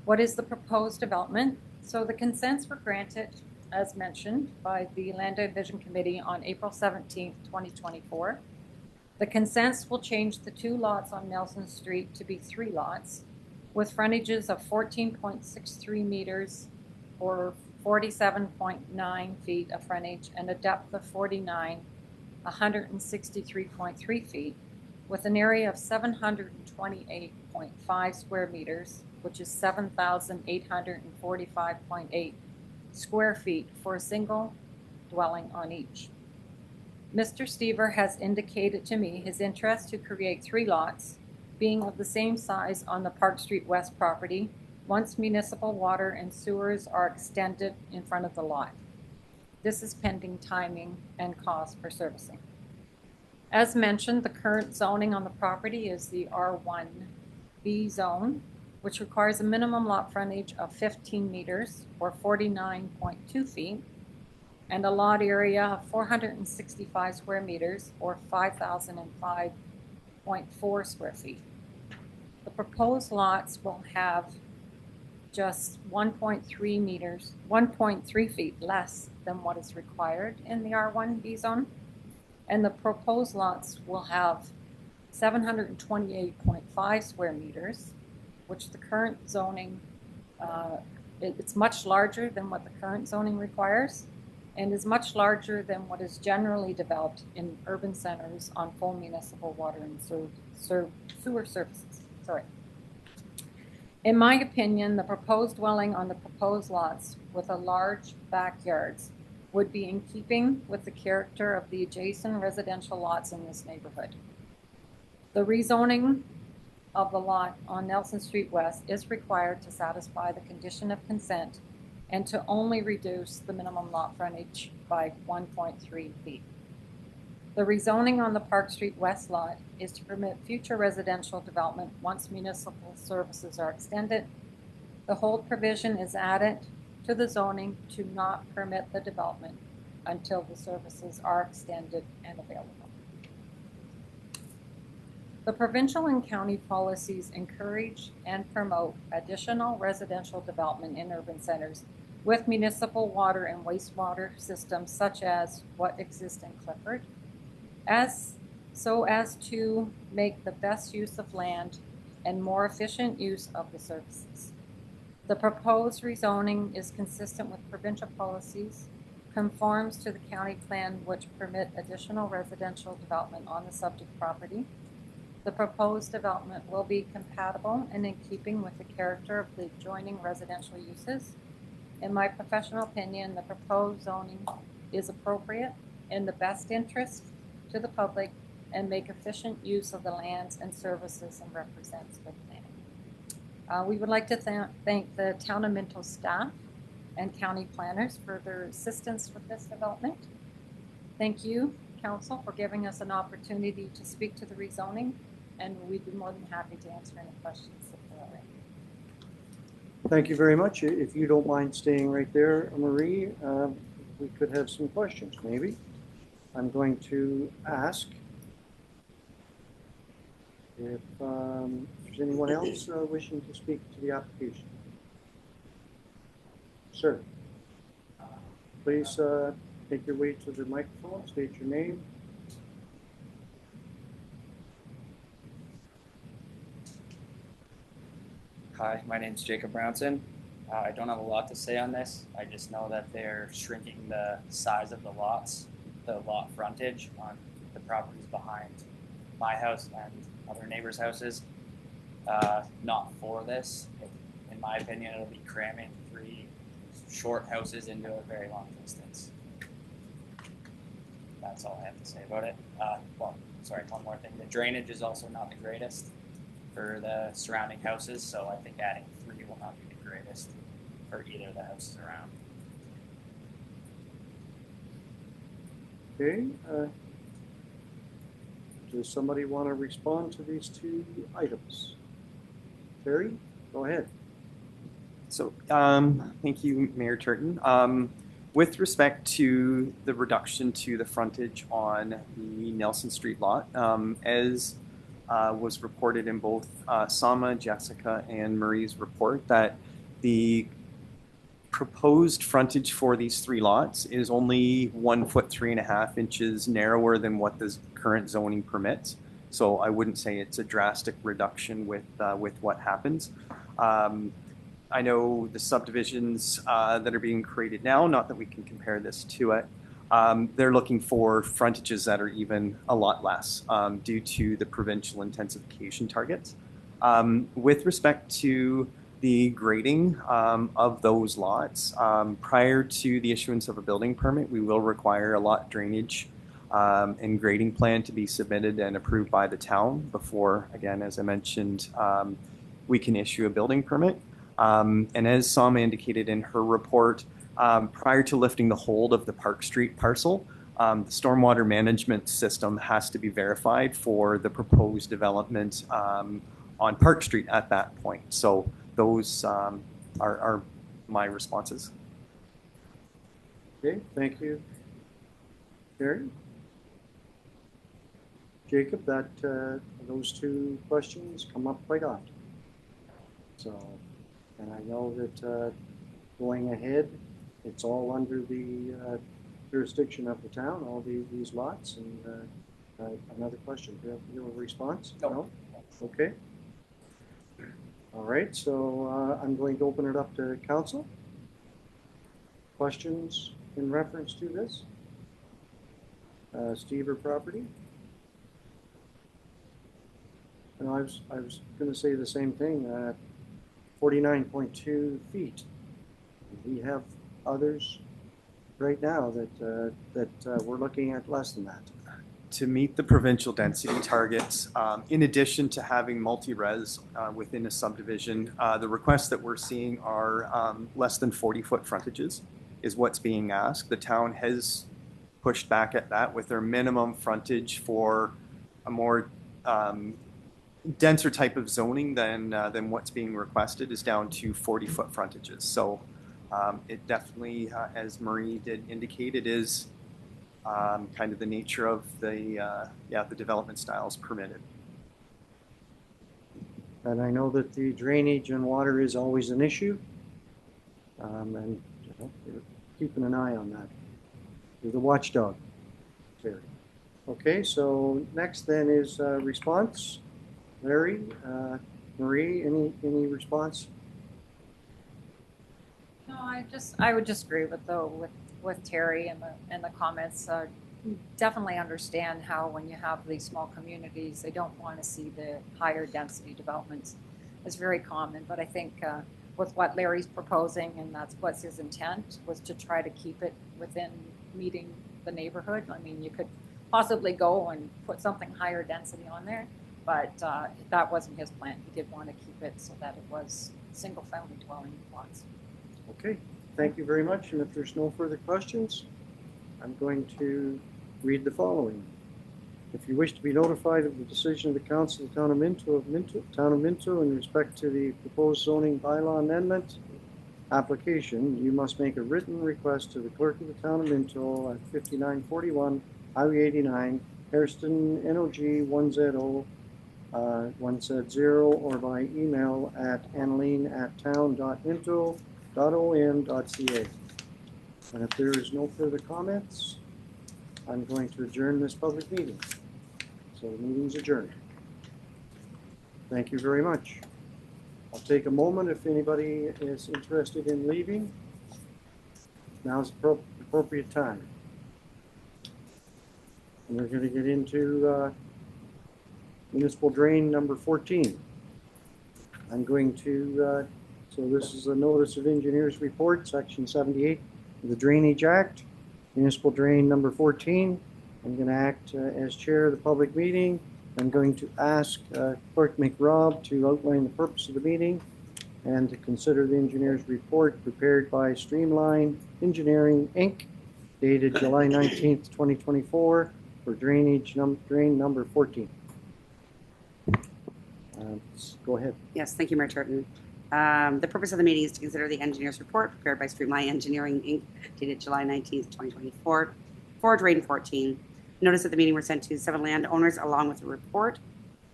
What is the proposed development? So the consents were granted, as mentioned, by the Land Division Committee on April 17th, 2024. The consents will change the 2 lots on Nelson Street to be 3 lots with frontages of 14.63 meters or 47.9 feet of frontage and a depth of 163.3 feet with an area of 728.5 square meters, which is 7,845.8 square feet for a single dwelling on each. Mr. Stever has indicated to me his interest to create 3 lots, being of the same size on the Park Street West property, once municipal water and sewers are extended in front of the lot. This is pending timing and cost for servicing. As mentioned, the current zoning on the property is the R1B zone, which requires a minimum lot frontage of 15 meters or 49.2 feet and a lot area of 465 square meters or 5,005.4 square feet. The proposed lots will have just 1.3 feet less than what is required in the R1B zone. And the proposed lots will have 728.5 square meters, which the current zoning, it's much larger than what the current zoning requires and is much larger than what is generally developed in urban centers on full municipal water and sewer services. In my opinion, the proposed dwelling on the proposed lots with a large backyards would be in keeping with the character of the adjacent residential lots in this neighborhood. The rezoning of the lot on Nelson Street West is required to satisfy the condition of consent and to only reduce the minimum lot frontage by 1.3 feet. The rezoning on the Park Street West lot is to permit future residential development once municipal services are extended. The hold provision is added to the zoning to not permit the development until the services are extended and available. The provincial and county policies encourage and promote additional residential development in urban centers with municipal water and wastewater systems such as what exist in Clifford, so as to make the best use of land and more efficient use of the services. The proposed rezoning is consistent with provincial policies, conforms to the county plan which permit additional residential development on the subject property. The proposed development will be compatible and in keeping with the character of the adjoining residential uses. In my professional opinion, the proposed zoning is appropriate in the best interest to the public and make efficient use of the lands and services and represents good planning. We would like to thank the Town of Minto staff and county planners for their assistance with this development. Thank you, Council, for giving us an opportunity to speak to the rezoning, and we'd be more than happy to answer any questions if there are any. Thank you very much. If you don't mind staying right there, Marie, we could have some questions, maybe. I'm going to ask if there's anyone else wishing to speak to the application. Sir, please make your way to the microphone, state your name. Hi, my name's Jacob Brownson. I don't have a lot to say on this. I just know that they're shrinking the size of the lots, the lot frontage on the properties behind my house and other neighbors' houses. Not for this. In my opinion, it'll be cramming 3 short houses into a very long distance. That's all I have to say about it. One more thing. The drainage is also not the greatest for the surrounding houses, so I think adding 3 will not be the greatest for either of the houses around. Okay. Does somebody want to respond to these 2 items? Terry, go ahead. So, thank you, Mayor Turton. With respect to the reduction to the frontage on the Nelson Street lot, as was reported in both Sama, Jessica, and Marie's report, that the proposed frontage for these three lots is only 1 foot 3.5 inches narrower than what the current zoning permits. So I wouldn't say it's a drastic reduction with what happens. I know the subdivisions that are being created now, not that we can compare this to it, they're looking for frontages that are even a lot less due to the provincial intensification targets. With respect to the grading of those lots, prior to the issuance of a building permit, we will require a lot drainage and grading plan to be submitted and approved by the town before, again, as I mentioned, we can issue a building permit. And as Sama indicated in her report, prior to lifting the hold of the Park Street parcel, the stormwater management system has to be verified for the proposed development on Park Street at that point. So those are my responses. Okay, thank you. Gary? Jacob, those two questions come up quite often. So, and I know that going ahead, it's all under the jurisdiction of the town, all these lots. And another question, do you have a response? No? Okay. All right, so I'm going to open it up to council. Questions in reference to this? Steve or property? And I was going to say the same thing. 49.2 feet. We have others right now that we're looking at less than that. To meet the provincial density targets, in addition to having multi-res within a subdivision, the requests that we're seeing are less than 40-foot frontages is what's being asked. The town has pushed back at that with their minimum frontage for a more denser type of zoning than what's being requested is down to 40-foot frontages. So it definitely, as Marie did indicate, it is kind of the nature of the development styles permitted. And I know that the drainage and water is always an issue, and you know, you're keeping an eye on that. You're the watchdog, Terry. Okay, so next then is response. Larry, Marie, any response? No, I would just agree with Terry and the comments. Definitely understand how when you have these small communities, they don't want to see the higher density developments. It's very common, but I think with what Larry's proposing, and that's what's his intent, was to try to keep it within meeting the neighborhood. I mean, you could possibly go and put something higher density on there, but that wasn't his plan. He did want to keep it so that it was single family dwelling lots. Okay, thank you very much. And if there's no further questions, I'm going to read the following. If you wish to be notified of the decision of the Council of the Town of Minto in respect to the proposed zoning bylaw amendment application, you must make a written request to the Clerk of the Town of Minto at 5941 Highway 89, Hairston, NOG 1Z0 1Z0, or by email at annaline@town.minto.on.ca. And if there is no further comments, I'm going to adjourn this public meeting. So the meeting's adjourned. Thank you very much. I'll take a moment if anybody is interested in leaving. Now's the appropriate time. And we're going to get into municipal drain number 14. I'm going to, so this is a notice of engineers report, section 78 of the Drainage Act, municipal drain number 14. I'm going to act as chair of the public meeting. I'm going to ask Clerk McRobb to outline the purpose of the meeting and to consider the engineer's report prepared by Streamline Engineering, Inc., dated July 19th, 2024, for drain number 14. Go ahead. Yes, thank you, Mayor Turton. The purpose of the meeting is to consider the engineer's report prepared by Streamline Engineering Inc., dated July 19th, 2024, for Drain 14. Notice of the meeting were sent to 7 landowners along with the report.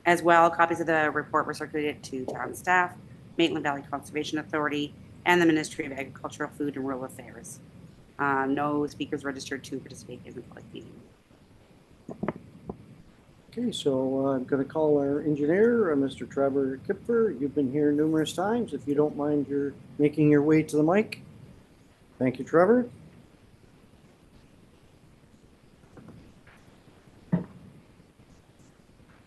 As well, copies of the report were circulated to town staff, Maitland Valley Conservation Authority, and the Ministry of Agricultural, Food, and Rural Affairs. No speakers registered to participate in the public meeting. Okay, so I'm going to call our engineer, Mr. Trevor Kipfer. You've been here numerous times. If you don't mind your making your way to the mic. Thank you, Trevor.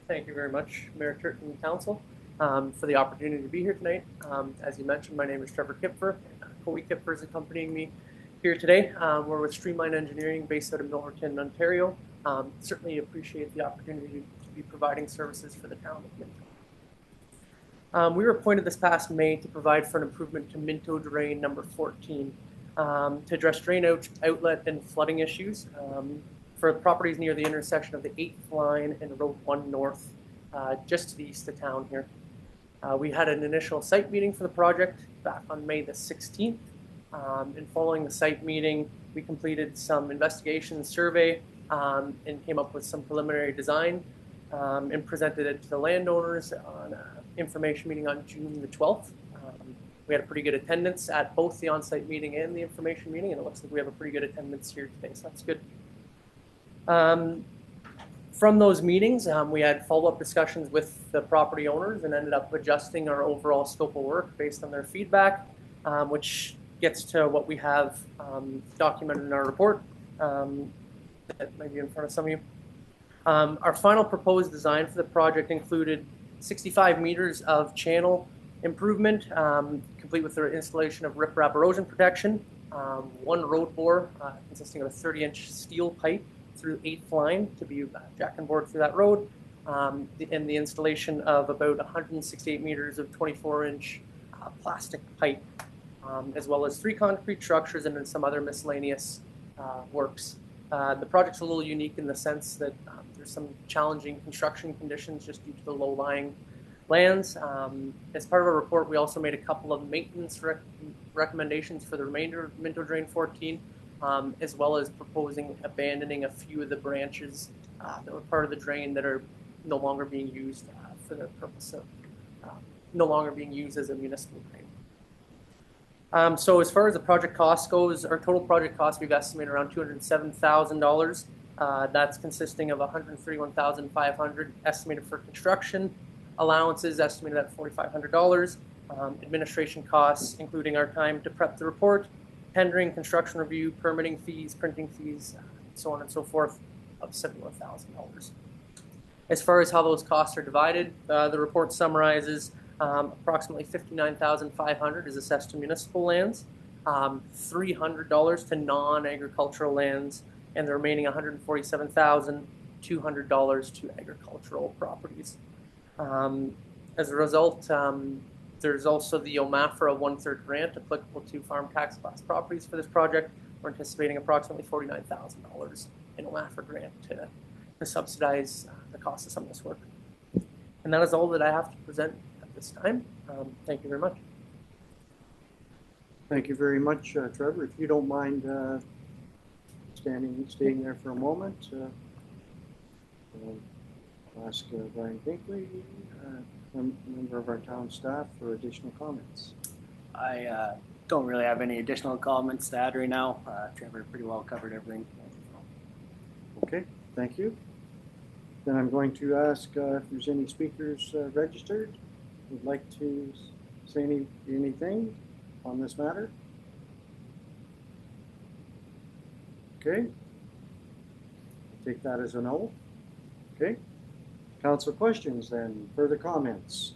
Thank you very much, Mayor Turton and Council, for the opportunity to be here tonight. As you mentioned, my name is Trevor Kipfer. Cody Kipfer is accompanying me here today. We're with Streamline Engineering based out of Millerton, Ontario. Certainly appreciate the opportunity to be providing services for the town of Minto. We were appointed this past May to provide for an improvement to Minto Drain number 14 to address drain outlet and flooding issues for properties near the intersection of the 8th line and Road 1 North, just to the east of town here. We had an initial site meeting for the project back on May the 16th. And following the site meeting, we completed some investigation survey and came up with some preliminary design and presented it to the landowners on an information meeting on June the 12th. We had a pretty good attendance at both the on-site meeting and the information meeting, and it looks like we have a pretty good attendance here today, so that's good. From those meetings, we had follow-up discussions with the property owners and ended up adjusting our overall scope of work based on their feedback, which gets to what we have documented in our report that might be in front of some of you. Our final proposed design for the project included 65 meters of channel improvement, complete with the installation of riprap erosion protection, 1 road bore consisting of a 30-inch steel pipe through 8th line to be jack and bored through that road, and the installation of about 168 meters of 24-inch plastic pipe, as well as 3 concrete structures and then some other miscellaneous works. The project's a little unique in the sense that there's some challenging construction conditions just due to the low-lying lands. As part of our report, we also made a couple of maintenance recommendations for the remainder of Minto Drain 14, as well as proposing abandoning a few of the branches that were part of the drain that are no longer being used for the purpose of no longer being used as a municipal drain. So as far as the project cost goes, our total project cost we've estimated around $207,000. That's consisting of $131,500 estimated for construction, allowances estimated at $4,500, administration costs, including our time to prep the report, tendering, construction review, permitting fees, printing fees, so on and so forth, of $71,000. As far as how those costs are divided, the report summarizes approximately $59,500 is assessed to municipal lands, $300 to non-agricultural lands, and the remaining $147,200 to agricultural properties. As a result, there's also the OMAFRA 1/3 grant applicable to farm tax class properties for this project. We're anticipating approximately $49,000 in OMAFRA grant to subsidize the cost of some of this work. And that is all that I have to present at this time. Thank you very much. Thank you very much, Trevor. If you don't mind staying there for a moment, I'll ask Brian Binkley, member of our town staff, for additional comments. I don't really have any additional comments to add right now. Trevor pretty well covered everything. Okay, thank you. Then I'm going to ask if there's any speakers registered who'd like to say anything on this matter. Okay. I'll take that as a no. Okay. Council questions then, further comments?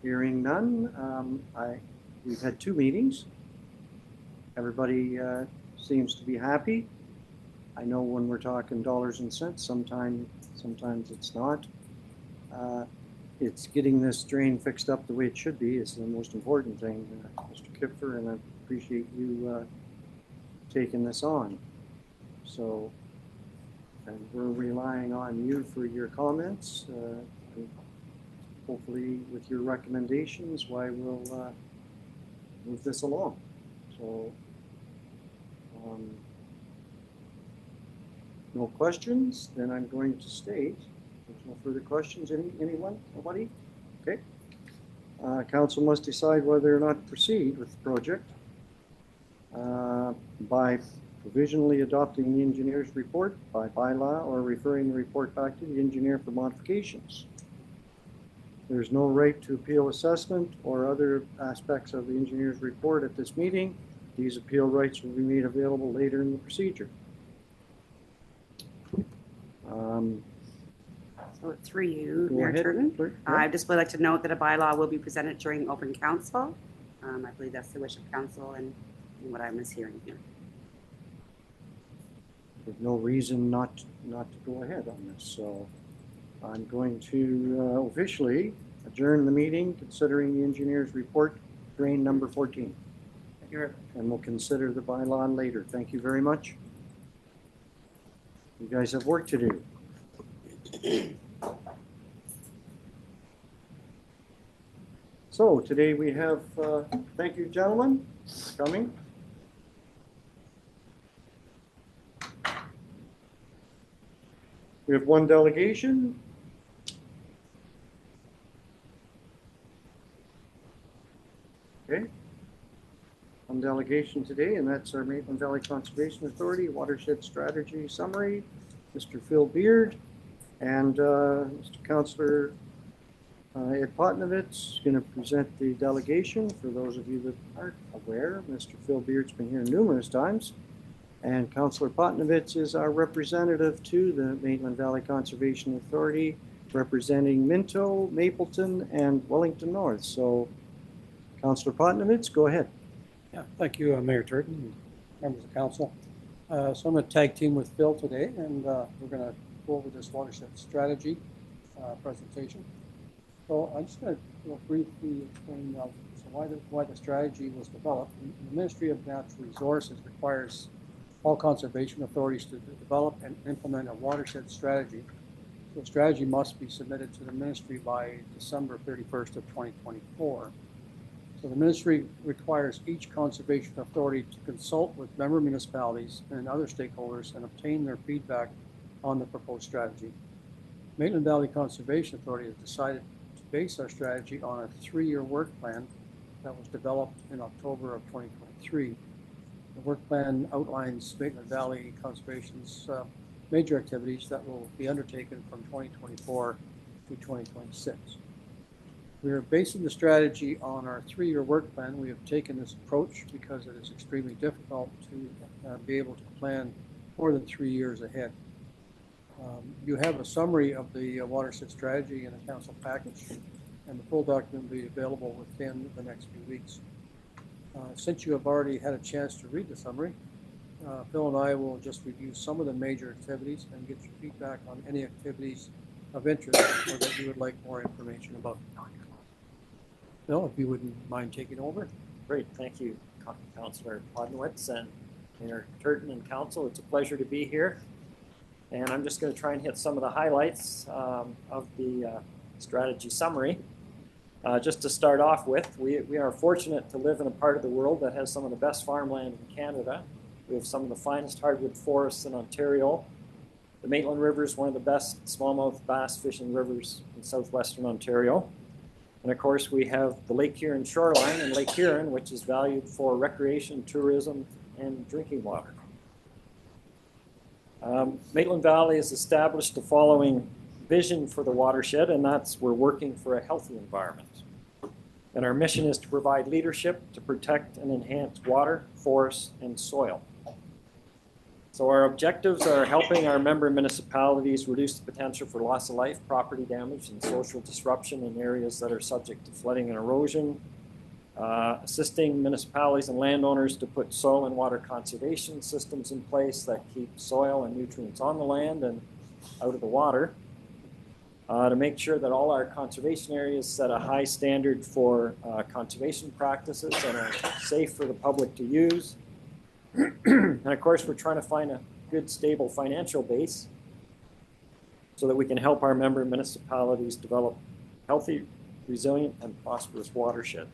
Hearing none, we've had 2 meetings. Everybody seems to be happy. I know when we're talking dollars and cents, sometimes it's not. It's getting this drain fixed up the way it should be is the most important thing, Mr. Kipfer, and I appreciate you taking this on. So and we're relying on you for your comments. And hopefully, with your recommendations, why we'll move this along. So, no questions, then I'm going to state, there's no further questions. Anyone? Nobody? Okay. Council must decide whether or not to proceed with the project by provisionally adopting the engineer's report by bylaw or referring the report back to the engineer for modifications. There's no right to appeal assessment or other aspects of the engineer's report at this meeting. These appeal rights will be made available later in the procedure. So through you, Go Mayor ahead, Turton. clerk. I just would like to note that a bylaw will be presented during open council. I believe that's the wish of council and what I'm mishearing here. There's no reason not to go ahead on this. So I'm going to officially adjourn the meeting considering the engineer's report, drain number 14. And we'll consider the bylaw later. Thank you very much. You guys have work to do. So today we have, thank you gentlemen for coming. We have one delegation. Okay. One delegation today, and that's our Maitland Valley Conservation Authority Watershed Strategy Summary, Mr. Phil Beard, and Mr. Councillor Ed Potnovitz is going to present the delegation. For those of you that aren't aware, Mr. Phil Beard's been here numerous times, and Councillor Potnovitz is our representative to the Maitland Valley Conservation Authority, representing Minto, Mapleton, and Wellington North. So, Councillor Potnovitz, go ahead. Yeah, thank you, Mayor Turton, and members of council. So I'm going to tag team with Phil today, and we're going to go over this watershed strategy presentation. So I'm just going to briefly explain why the strategy was developed. The Ministry of Natural Resources requires all conservation authorities to develop and implement a watershed strategy. So the strategy must be submitted to the ministry by December 31st of 2024. So the ministry requires each conservation authority to consult with member municipalities and other stakeholders and obtain their feedback on the proposed strategy. Maitland Valley Conservation Authority has decided to base our strategy on a 3-year work plan that was developed in October of 2023. The work plan outlines Maitland Valley Conservation's major activities that will be undertaken from 2024 to 2026. We are basing the strategy on our 3-year work plan. We have taken this approach because it is extremely difficult to be able to plan more than 3 years ahead. You have a summary of the watershed strategy in a council package, and the full document will be available within the next few weeks. Since you have already had a chance to read the summary, Phil and I will just review some of the major activities and get your feedback on any activities of interest or that you would like more information about. Phil, if you wouldn't mind taking over. Great, thank you, Councillor Podnowitz and Mayor Turton and Council. It's a pleasure to be here. And I'm just going to try and hit some of the highlights of the strategy summary. Just to start off with, we are fortunate to live in a part of the world that has some of the best farmland in Canada. We have some of the finest hardwood forests in Ontario. The Maitland River is one of the best smallmouth bass fishing rivers in southwestern Ontario. And of course, we have the Lake Huron shoreline and Lake Huron, which is valued for recreation, tourism, and drinking water. Maitland Valley has established the following vision for the watershed, and that's we're working for a healthy environment. And our mission is to provide leadership to protect and enhance water, forests, and soil. So our objectives are helping our member municipalities reduce the potential for loss of life, property damage, and social disruption in areas that are subject to flooding and erosion, assisting municipalities and landowners to put soil and water conservation systems in place that keep soil and nutrients on the land and out of the water, to make sure that all our conservation areas set a high standard for conservation practices and are safe for the public to use. And of course, we're trying to find a good, stable financial base so that we can help our member municipalities develop healthy, resilient, and prosperous watershed.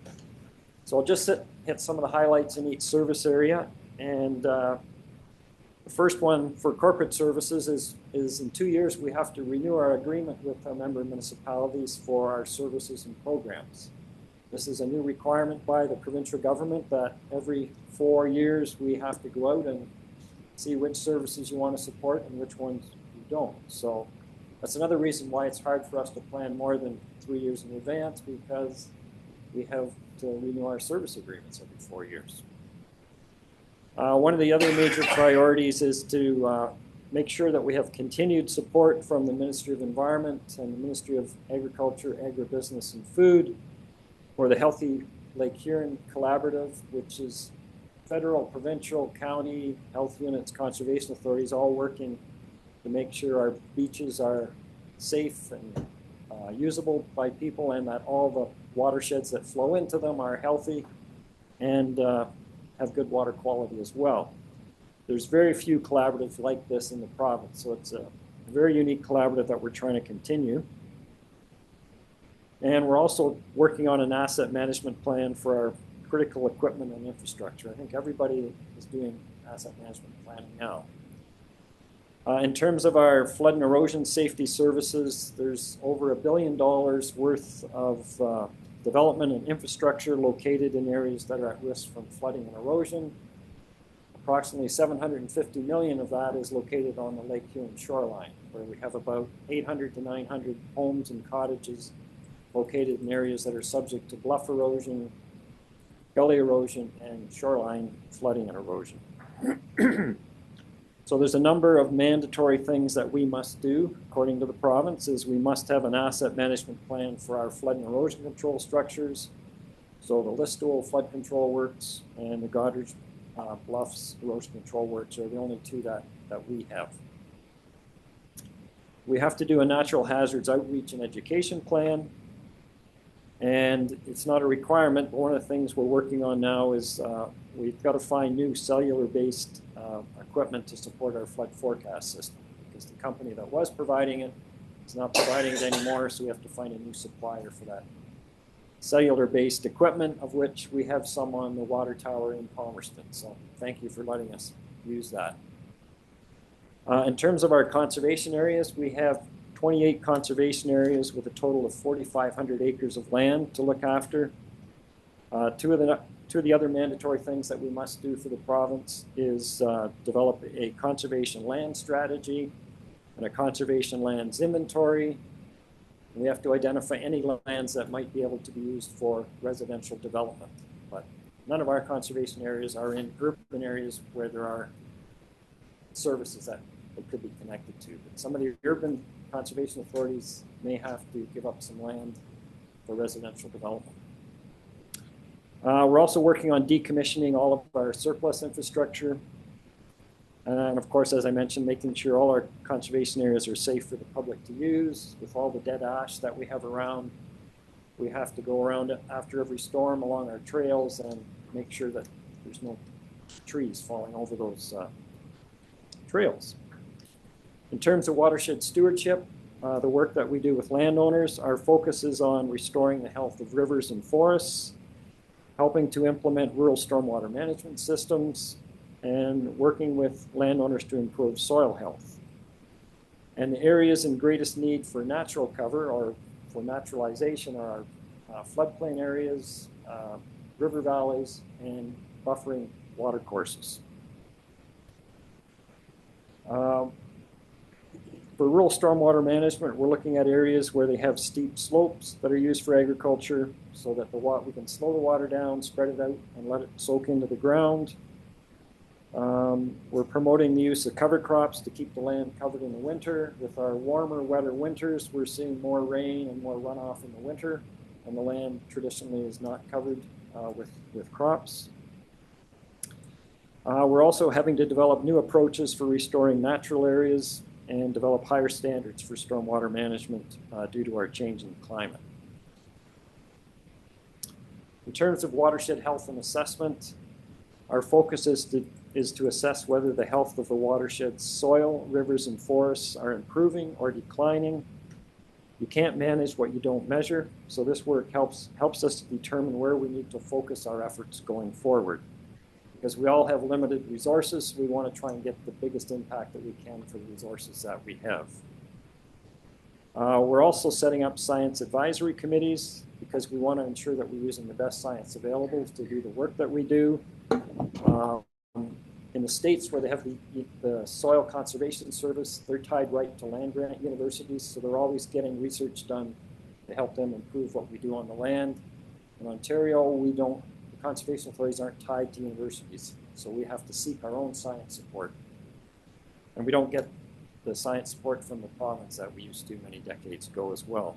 So I'll just hit some of the highlights in each service area. And the first one for corporate services is in 2 years, we have to renew our agreement with our member municipalities for our services and programs. This is a new requirement by the provincial government that every 4 years we have to go out and see which services you want to support and which ones you don't. So that's another reason why it's hard for us to plan more than 3 years in advance, because we have to renew our service agreements every 4 years. One of the other major priorities is to make sure that we have continued support from the Ministry of Environment and the Ministry of Agriculture, Agribusiness and Food for the Healthy Lake Huron Collaborative, which is federal, provincial, county, health units, conservation authorities all working to make sure our beaches are safe and usable by people, and that all the watersheds that flow into them are healthy and have good water quality as well. There's very few collaboratives like this in the province, so it's a very unique collaborative that we're trying to continue. And we're also working on an asset management plan for our critical equipment and infrastructure. I think everybody is doing asset management planning now. In terms of our flood and erosion safety services, there's over $1 billion worth of development and infrastructure located in areas that are at risk from flooding and erosion. Approximately $750 million of that is located on the Lake Huron shoreline, where we have about 800 to 900 homes and cottages located in areas that are subject to bluff erosion, gully erosion, and shoreline flooding and erosion. So there's a number of mandatory things that we must do according to the province. Is we must have an asset management plan for our flood and erosion control structures. So the Listowel flood control works and the Goddard Bluffs erosion control works are the only two that we have. We have to do a natural hazards outreach and education plan. And it's not a requirement, but one of the things we're working on now is we've got to find new cellular-based equipment to support our flood forecast system, because the company that was providing it is not providing it anymore, so we have to find a new supplier for that cellular-based equipment, of which we have some on the water tower in Palmerston. So thank you for letting us use that. In terms of our conservation areas, we have 28 conservation areas with a total of 4,500 acres of land to look after. Two of the other mandatory things that we must do for the province is develop a conservation land strategy and a conservation lands inventory. We have to identify any lands that might be able to be used for residential development. But none of our conservation areas are in urban areas where there are services that it could be connected to. But some of the urban conservation authorities may have to give up some land for residential development. We're also working on decommissioning all of our surplus infrastructure. And of course, as I mentioned, making sure all our conservation areas are safe for the public to use. With all the dead ash that we have around, we have to go around after every storm along our trails and make sure that there's no trees falling over those trails. In terms of watershed stewardship, the work that we do with landowners, our focus is on restoring the health of rivers and forests, helping to implement rural stormwater management systems, and working with landowners to improve soil health. And the areas in greatest need for natural cover or for naturalization are our floodplain areas, river valleys, and buffering watercourses. For rural stormwater management, we're looking at areas where they have steep slopes that are used for agriculture, so that we can slow the water down, spread it out, and let it soak into the ground. We're promoting the use of cover crops to keep the land covered in the winter. With our warmer, wetter winters, we're seeing more rain and more runoff in the winter, and the land traditionally is not covered with crops. We're also having to develop new approaches for restoring natural areas and develop higher standards for stormwater management due to our changing climate. In terms of watershed health and assessment, our focus is to is to assess whether the health of the watershed's soil, rivers, and forests are improving or declining. You can't manage what you don't measure, so this work helps us to determine where we need to focus our efforts going forward. Because we all have limited resources, we want to try and get the biggest impact that we can for the resources that we have. We're also setting up science advisory committees because we want to ensure that we're using the best science available to do the work that we do. In the states where they have the Soil Conservation Service, they're tied right to land-grant universities, so they're always getting research done to help them improve what we do on the land. In Ontario, we don't, the conservation authorities aren't tied to universities, so we have to seek our own science support. And we don't get the science support from the province that we used to many decades ago as well.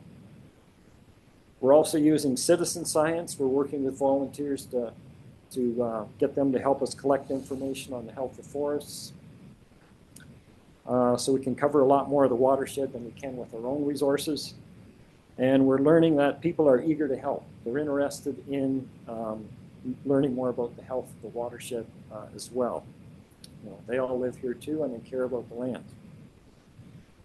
We're also using citizen science. We're working with volunteers to get them to help us collect information on the health of forests. So we can cover a lot more of the watershed than we can with our own resources. And we're learning that people are eager to help. They're interested in learning more about the health of the watershed as well. You know, they all live here too, and they care about the land.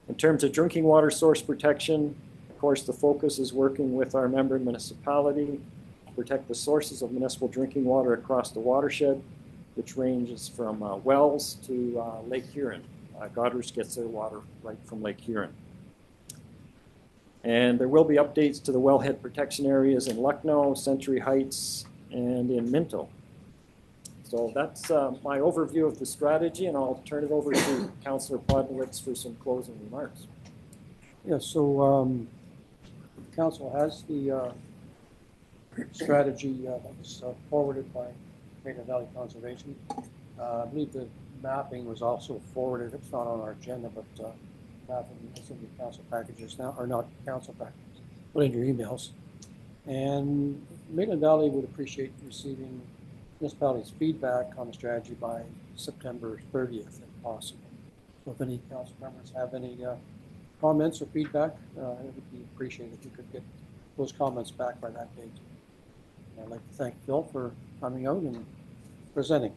In terms of drinking water source protection, of course, the focus is working with our member municipality to protect the sources of municipal drinking water across the watershed, which ranges from wells to Lake Huron. Goderich gets their water right from Lake Huron. And there will be updates to the wellhead protection areas in Lucknow, Century Heights, and in Minto. So that's my overview of the strategy, and I'll turn it over to Councillor Podnowitz for some closing remarks. Yeah, so Council has the strategy that was forwarded by Maitland Valley Conservation. I believe the mapping was also forwarded. It's not on our agenda, but mapping is in the council packages now, or not council packages, but in your emails. And Maitland Valley would appreciate receiving municipalities' feedback on the strategy by September 30th, if possible. So if any council members have any comments or feedback, it would be appreciated if you could get those comments back by that date. And I'd like to thank Phil for coming out and presenting.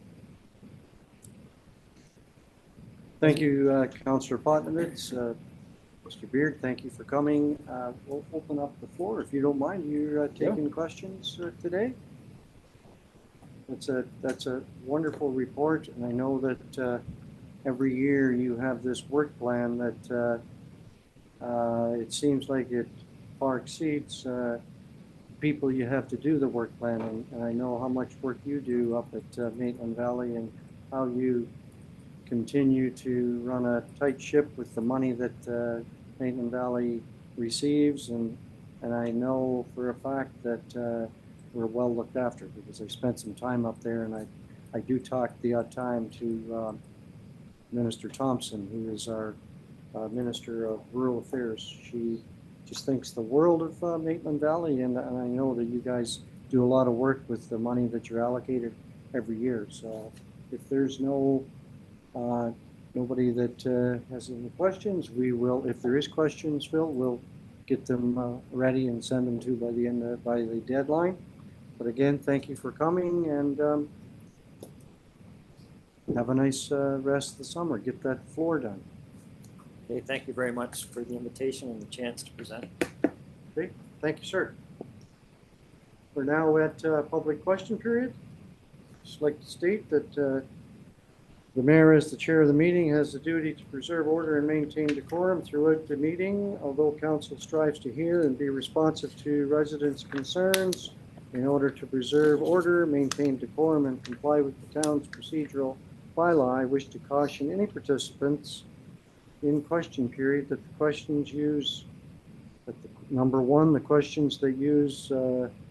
Thank you, Councillor Potnowitz. Mr. Beard, thank you for coming. We'll open up the floor, if you don't mind. You're taking questions today. That's a wonderful report, and I know that every year you have this work plan that it seems like it far exceeds people you have to do the work plan, and I know how much work you do up at Maitland Valley and how you continue to run a tight ship with the money that Maitland Valley receives, and I know for a fact that we're well looked after because I spent some time up there, and I do talk the odd time to Minister Thompson, who is our Minister of Rural Affairs. She just thinks the world of Maitland Valley, and I know that you guys do a lot of work with the money that you're allocated every year. So if there's nobody that has any questions, we will, if there is questions, Phil, we'll get them ready and send them to by the deadline. But again, thank you for coming, and have a nice rest of the summer. Get that floor done. Okay, thank you very much for the invitation and the chance to present. Okay, thank you, sir. We're now at public question period. Just like to state that the mayor, as the chair of the meeting, has the duty to preserve order and maintain decorum throughout the meeting. Although council strives to hear and be responsive to residents' concerns, in order to preserve order, maintain decorum, and comply with the town's procedural bylaw, I wish to caution any participants in question period that the questions use, number one, the questions that use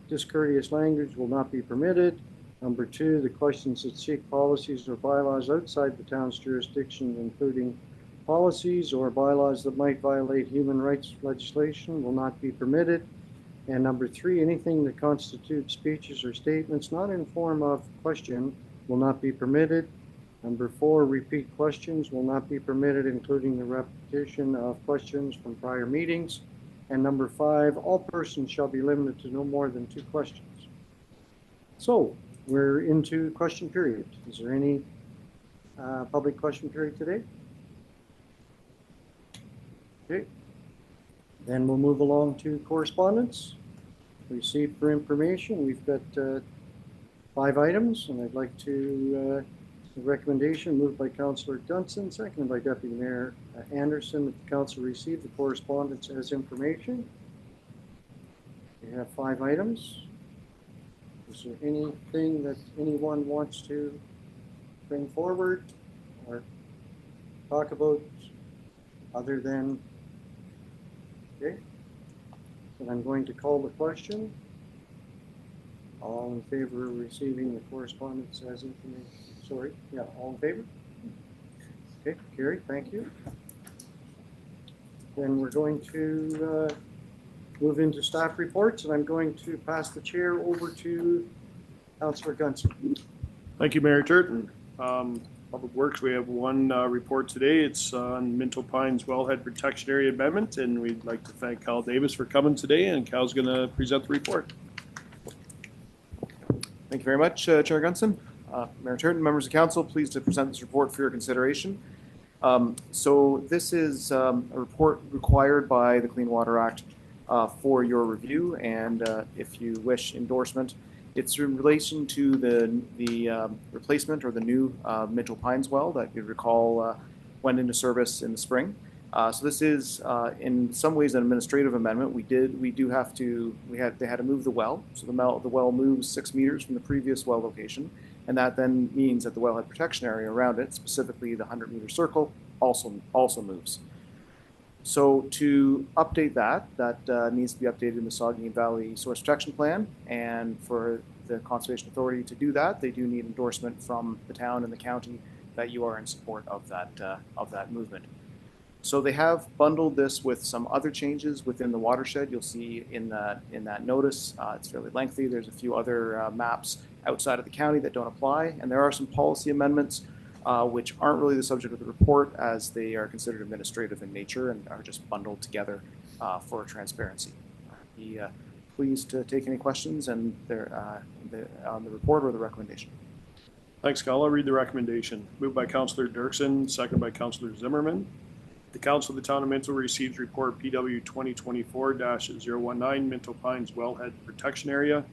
discourteous language will not be permitted. Number two, the questions that seek policies or bylaws outside the town's jurisdiction, including policies or bylaws that might violate human rights legislation, will not be permitted. And number three, anything that constitutes speeches or statements not in form of question will not be permitted. Number four, repeat questions will not be permitted, including the repetition of questions from prior meetings. And number five, all persons shall be limited to no more than 2 questions. So we're into question period. Is there any public question period today? Okay. Then we'll move along to correspondence. Received for information, we've got 5 items, and I'd like to, the recommendation moved by Councillor Dunson, seconded by Deputy Mayor Anderson, that the council receive the correspondence as information. We have 5 items. Is there anything that anyone wants to bring forward or talk about other than, okay? Then I'm going to call the question. All in favor of receiving the correspondence as information? Sorry, yeah, all in favor? Okay, carried, thank you. Then we're going to move into staff reports, and I'm going to pass the chair over to Councillor Gunson. Thank you, Mayor Turton. Public Works, we have one report today. It's on Minto Pines Wellhead Protection Area Amendment, and we'd like to thank Cal Davis for coming today, and Cal's going to present the report. Thank you very much, Chair Gunson. Mayor Turton, members of council, pleased to present this report for your consideration. So this is a report required by the Clean Water Act for your review, and if you wish endorsement. It's in relation to the replacement or the new Minto Pines well that you recall went into service in the spring. So this is in some ways an administrative amendment. They had to move the well. So the well moves 6 meters from the previous well location, and that then means that the wellhead protection area around it, specifically the 100-meter circle, also moves. So to update that needs to be updated in the Saugeen Valley Source Protection Plan, and for the Conservation Authority to do that, they do need endorsement from the town and the county that you are in support of that movement. So they have bundled this with some other changes within the watershed. You'll see in that notice, it's fairly lengthy. There's a few other maps outside of the county that don't apply, and there are some policy amendments which aren't really the subject of the report, as they are considered administrative in nature and are just bundled together for transparency. Be pleased to take any questions on the report or the recommendation. Thanks, Cal. I'll read the recommendation. Moved by Councillor Dirksen, seconded by Councillor Zimmerman. The Council of the Town of Minto receives report PW 2024-019 Minto Pines Wellhead Protection Area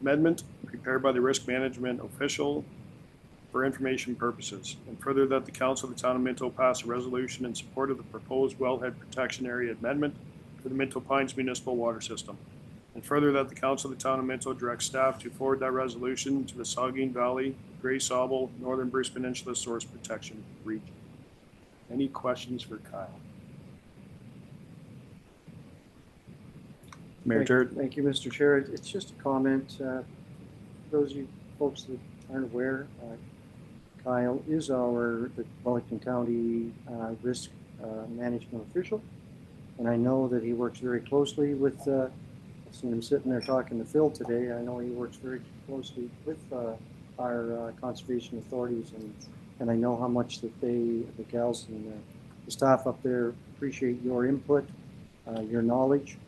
Amendment prepared by the Risk Management Official for information purposes, and further that the Council of the Town of Minto pass a resolution in support of the proposed Wellhead Protection Area Amendment for the Minto Pines Municipal Water System, and further that the Council of the Town of Minto directs staff to forward that resolution to the Saugeen Valley, Grey Sauble, Northern Bruce Peninsula Source Protection Region. Any questions for Kyle? Mayor Turton. Thank you, Mr. Chair. It's just a comment. For those of you folks that aren't aware, Kyle is the Wellington County risk management official, and I know that he works very closely with, I've seen him sitting there talking to Phil today. I know he works very closely with our conservation authorities, and I know how much that the gals and the staff up there appreciate your input, your knowledge,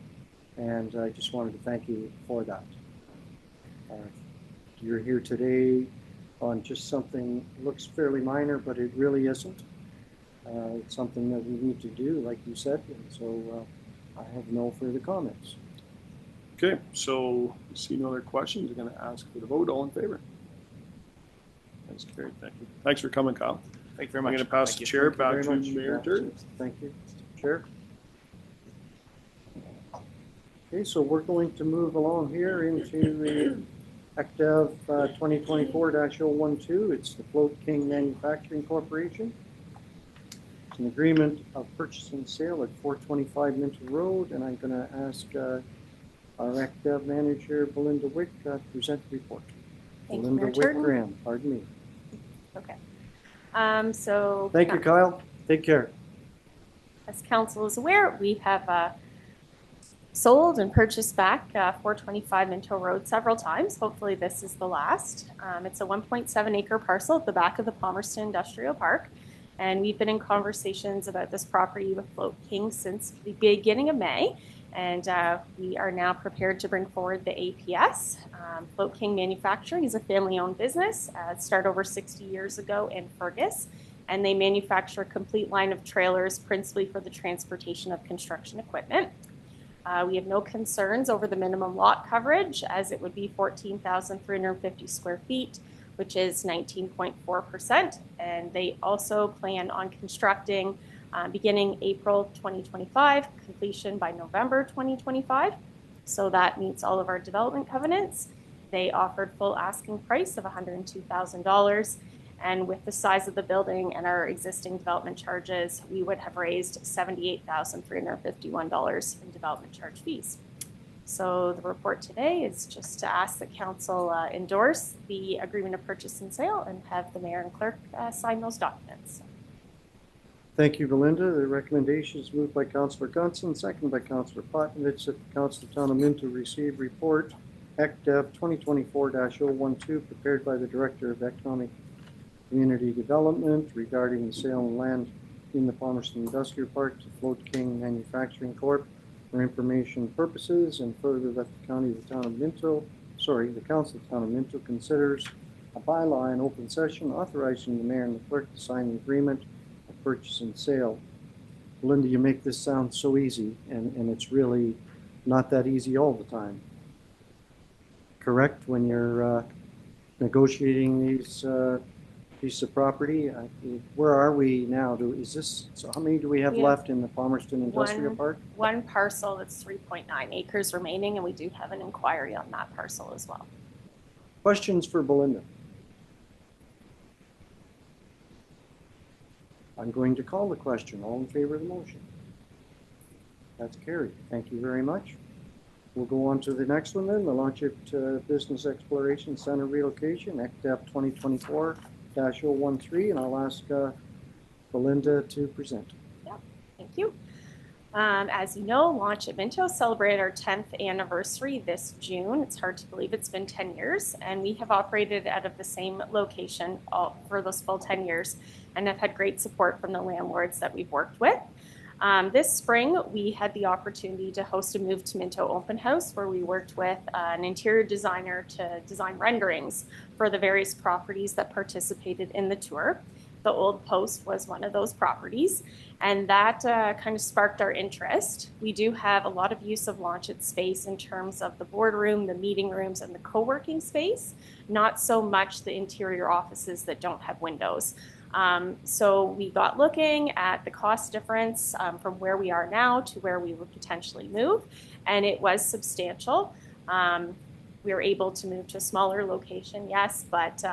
and I just wanted to thank you for that. You're here today on just something that looks fairly minor, but it really isn't. It's something that we need to do, like you said, and so I have no further comments. Okay, so I see no other questions. I'm going to ask for the vote. All in favor? That's carried. Thank you. Thanks for coming, Kyle. Thank you very much. I'm going to pass the chair back to Mayor Turton. Thank you, Chair. Okay, so we're going to move along here into the ACTEV 2024-012. It's the Float King Manufacturing Corporation. It's an agreement of purchase and sale at 425 Minto Road, and I'm going to ask our ACTEV manager, Belinda Wick, to present the report. Thank Belinda you, Mayor Turton. Graham, pardon me. Okay. So Thank you, Kyle. Take care. As council is aware, we have sold and purchased back 425 Minto Road several times. Hopefully this is the last. It's a 1.7 acre parcel at the back of the Palmerston Industrial Park. And we've been in conversations about this property with Float King since the beginning of May. And we are now prepared to bring forward the APS. Float King Manufacturing is a family-owned business. It started over 60 years ago in Fergus. and they manufacture a complete line of trailers, principally for the transportation of construction equipment. We have no concerns over the minimum lot coverage, as it would be 14,350 square feet, which is 19.4%. And they also plan on constructing beginning April 2025, completion by November 2025. So that meets all of our development covenants. They offered full asking price of $102,000. And with the size of the building and our existing development charges, we would have raised $78,351 in development charge fees. So the report today is just to ask the council endorse the agreement of purchase and sale and have the mayor and clerk sign those documents. Thank you, Belinda. The recommendation is moved by Councillor Gunson, seconded by Councillor Potnovich, that the Council of Town of Minto receive report ECDEV 2024-012 prepared by the Director of Economic Community Development regarding the sale of land in the Palmerston Industrial Park to Float King Manufacturing Corp. For information purposes, and further that the Council of the Town of Minto considers a bylaw in open session authorizing the mayor and the clerk to sign the agreement of purchase and sale. Linda, you make this sound so easy, and it's really not that easy all the time. Correct? When you're negotiating these piece of property. Where are we now? So how many do we have left in the Palmerston Industrial Park? One parcel that's 3.9 acres remaining, and we do have an inquiry on that parcel as well. Questions for Belinda? I'm going to call the question. All in favor of the motion? That's carried. Thank you very much. We'll go on to the next one then, the Launchit Business Exploration Center relocation, ECDEV 2024-013, and I'll ask Belinda to present. Yeah, thank you. As you know, Launch at Minto celebrated our 10th anniversary this June. It's hard to believe it's been 10 years, and we have operated out of the same location for those full 10 years and have had great support from the landlords that we've worked with. This spring, we had the opportunity to host a Move to Minto open house where we worked with an interior designer to design renderings for the various properties that participated in the tour. The Old Post was one of those properties, and that kind of sparked our interest. We do have a lot of use of Launchit space in terms of the boardroom, the meeting rooms, and the co-working space, not so much the interior offices that don't have windows. So we got looking at the cost difference from where we are now to where we would potentially move, and it was substantial. We were able to move to a smaller location, yes, but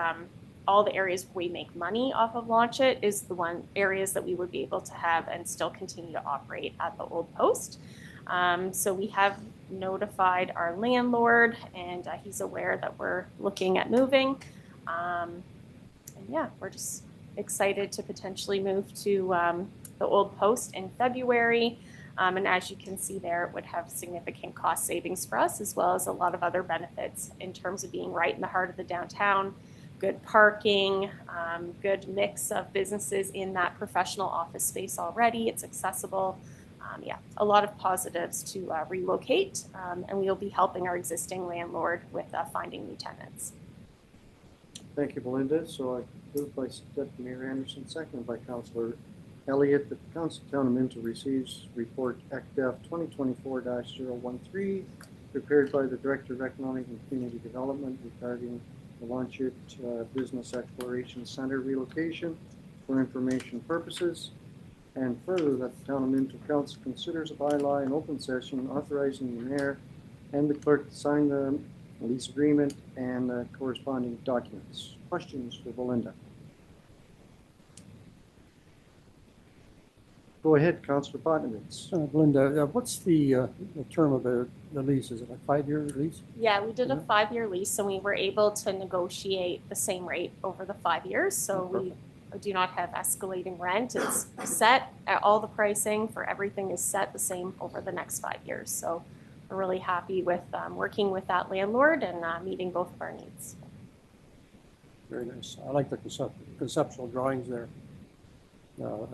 all the areas where we make money off of Launchit is the areas that we would be able to have and still continue to operate at the Old Post. So we have notified our landlord, and he's aware that we're looking at moving. And yeah, we're just excited to potentially move to the Old Post in February. And as you can see there, it would have significant cost savings for us, as well as a lot of other benefits in terms of being right in the heart of the downtown, good parking, good mix of businesses in that professional office space already. It's accessible. Yeah, a lot of positives to relocate, and we'll be helping our existing landlord with finding new tenants. Thank you, Belinda. So I moved by Deputy Mayor Anderson, seconded by Councillor Elliott, that the Council of Town of Minto receives report ECDEV 2024-013, prepared by the Director of Economic and Community Development regarding the Launchit Business Exploration Center relocation for information purposes, and further that the Town of Minto Council considers a bylaw in open session authorizing the mayor and the clerk to sign the lease agreement and corresponding documents. Questions for Belinda? Go ahead, Councillor Potnovich. Belinda, what's the term of the lease? Is it a 5-year lease? Yeah, we did a 5-year lease, and we were able to negotiate the same rate over the 5 years. So we do not have escalating rent. It's set, all the pricing for everything is set the same over the next 5 years. So we're really happy with working with that landlord and meeting both of our needs. Very nice. I like the conceptual drawings there.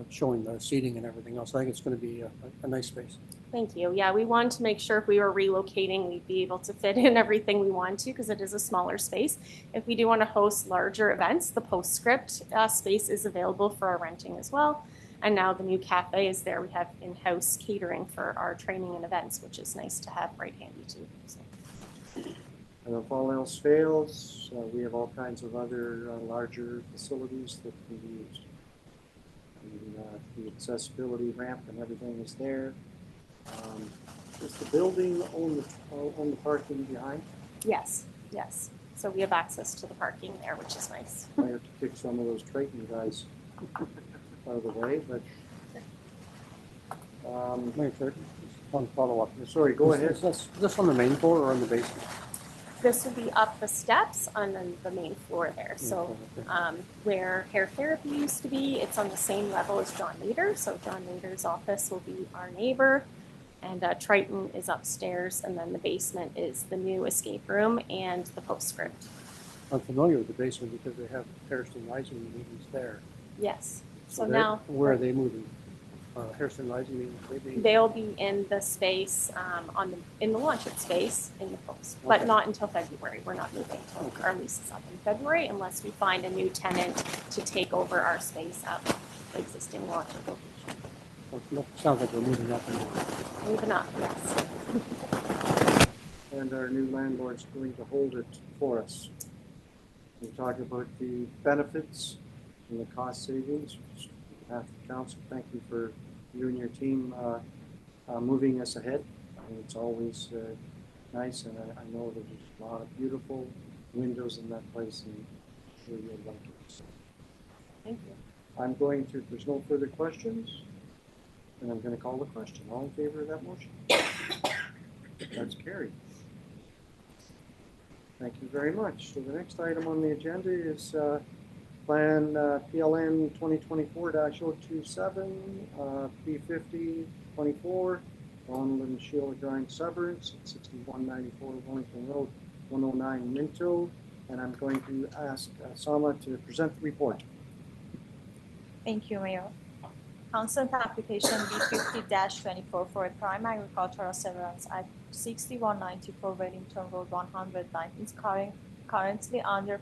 showing the seating and everything else. I think it's going to be a nice space. Thank you. Yeah, we wanted to make sure if we were relocating, we'd be able to fit in everything we want to because it is a smaller space. If we do want to host larger events, the postscript space is available for our renting as well. And now the new cafe is there. We have in-house catering for our training and events, which is nice to have right handy too. So. And if all else fails, we have all kinds of other larger facilities that can be used. And, the accessibility ramp and everything is there. Does the building own the parking behind? Yes, yes. So we have access to the parking there, which is nice. I have to kick some of those Triton guys out of the way, but Mayor Turton, one follow-up. Sorry, go ahead. Is this on the main floor or on the basement? This would be up the steps on the main floor there. So where hair therapy used to be, it's on the same level as John Nader. So John Nader's office will be our neighbor, and Triton is upstairs, and then the basement is the new escape room and the postscript. I'm familiar with the basement because they have Harrison Rising meetings there. Yes. So now, where are they they moving? Harrison Rising meetings. They'll be in the space in the launch-it space in the post, but not until February. We're not moving until our lease is up in February unless we find a new tenant to take over our space at the existing launch-it location. Well, sounds like we're moving up. Moving up, yes. And our new landlord's going to hold it for us. We talk about the benefits and the cost savings. Half the council, thank you for you and your team moving us ahead. It's always nice, and I know that there's a lot of beautiful windows in that place, and really like it. So, thank you. I'm going to, if there's no further questions, then I'm going to call the question. All in favor of that motion? That's carried. Thank you very much. So the next item on the agenda is Plan PLN 2024-027, P5024, Donald and Sheila Grind Severance at 6194 Wellington Road, 109 Minto. And I'm going to ask Sama to present the report. Thank you, Mayor. Consent application B50-24 for a prime agricultural severance at 6194 Wellington Road 109 is currently under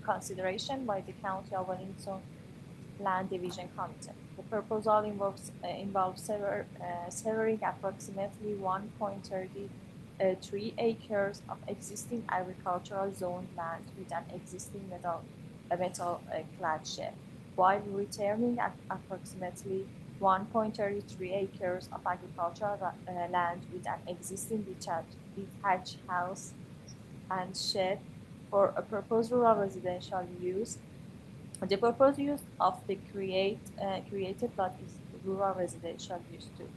consideration by the County of Wellington Land Division Committee. The proposal involves severing approximately 1.33 acres of existing agricultural zone land with an existing metal clad shed, while returning approximately 1.33 acres of agricultural land with an existing detached house and shed for a proposed rural residential use. The proposed use of the created lot is rural residential use too.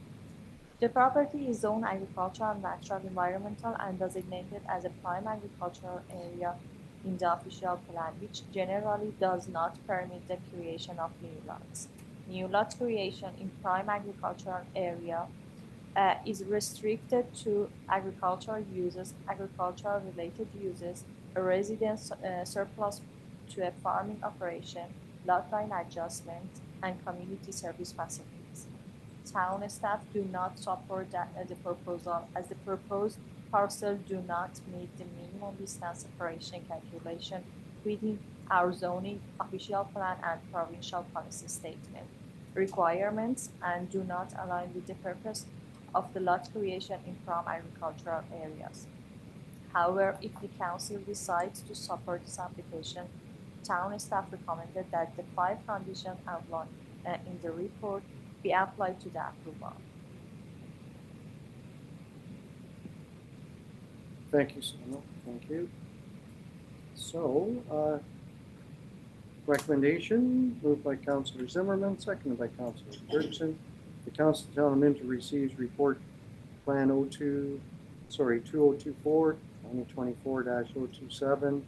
The property is zoned agricultural, natural, environmental, and designated as a prime agricultural area in the official plan, which generally does not permit the creation of new lots. New lot creation in prime agricultural area is restricted to agricultural uses, agricultural related uses, a residence surplus to a farming operation, lot line adjustment, and community service facilities. Town staff do not support the proposal, as the proposed parcel do not meet the minimum distance separation calculation within our zoning official plan and provincial policy statement requirements, and do not align with the purpose of the lot creation in prime agricultural areas. However, if the council decides to support this application, town staff recommended that the 5 conditions outlined in the report be applied to the approval. Thank you, Sana. Thank you. So, recommendation moved by Councillor Zimmerman, seconded by Councillor Dirksen. The Council of Town of Minto receives report Plan 2024, 2024-027,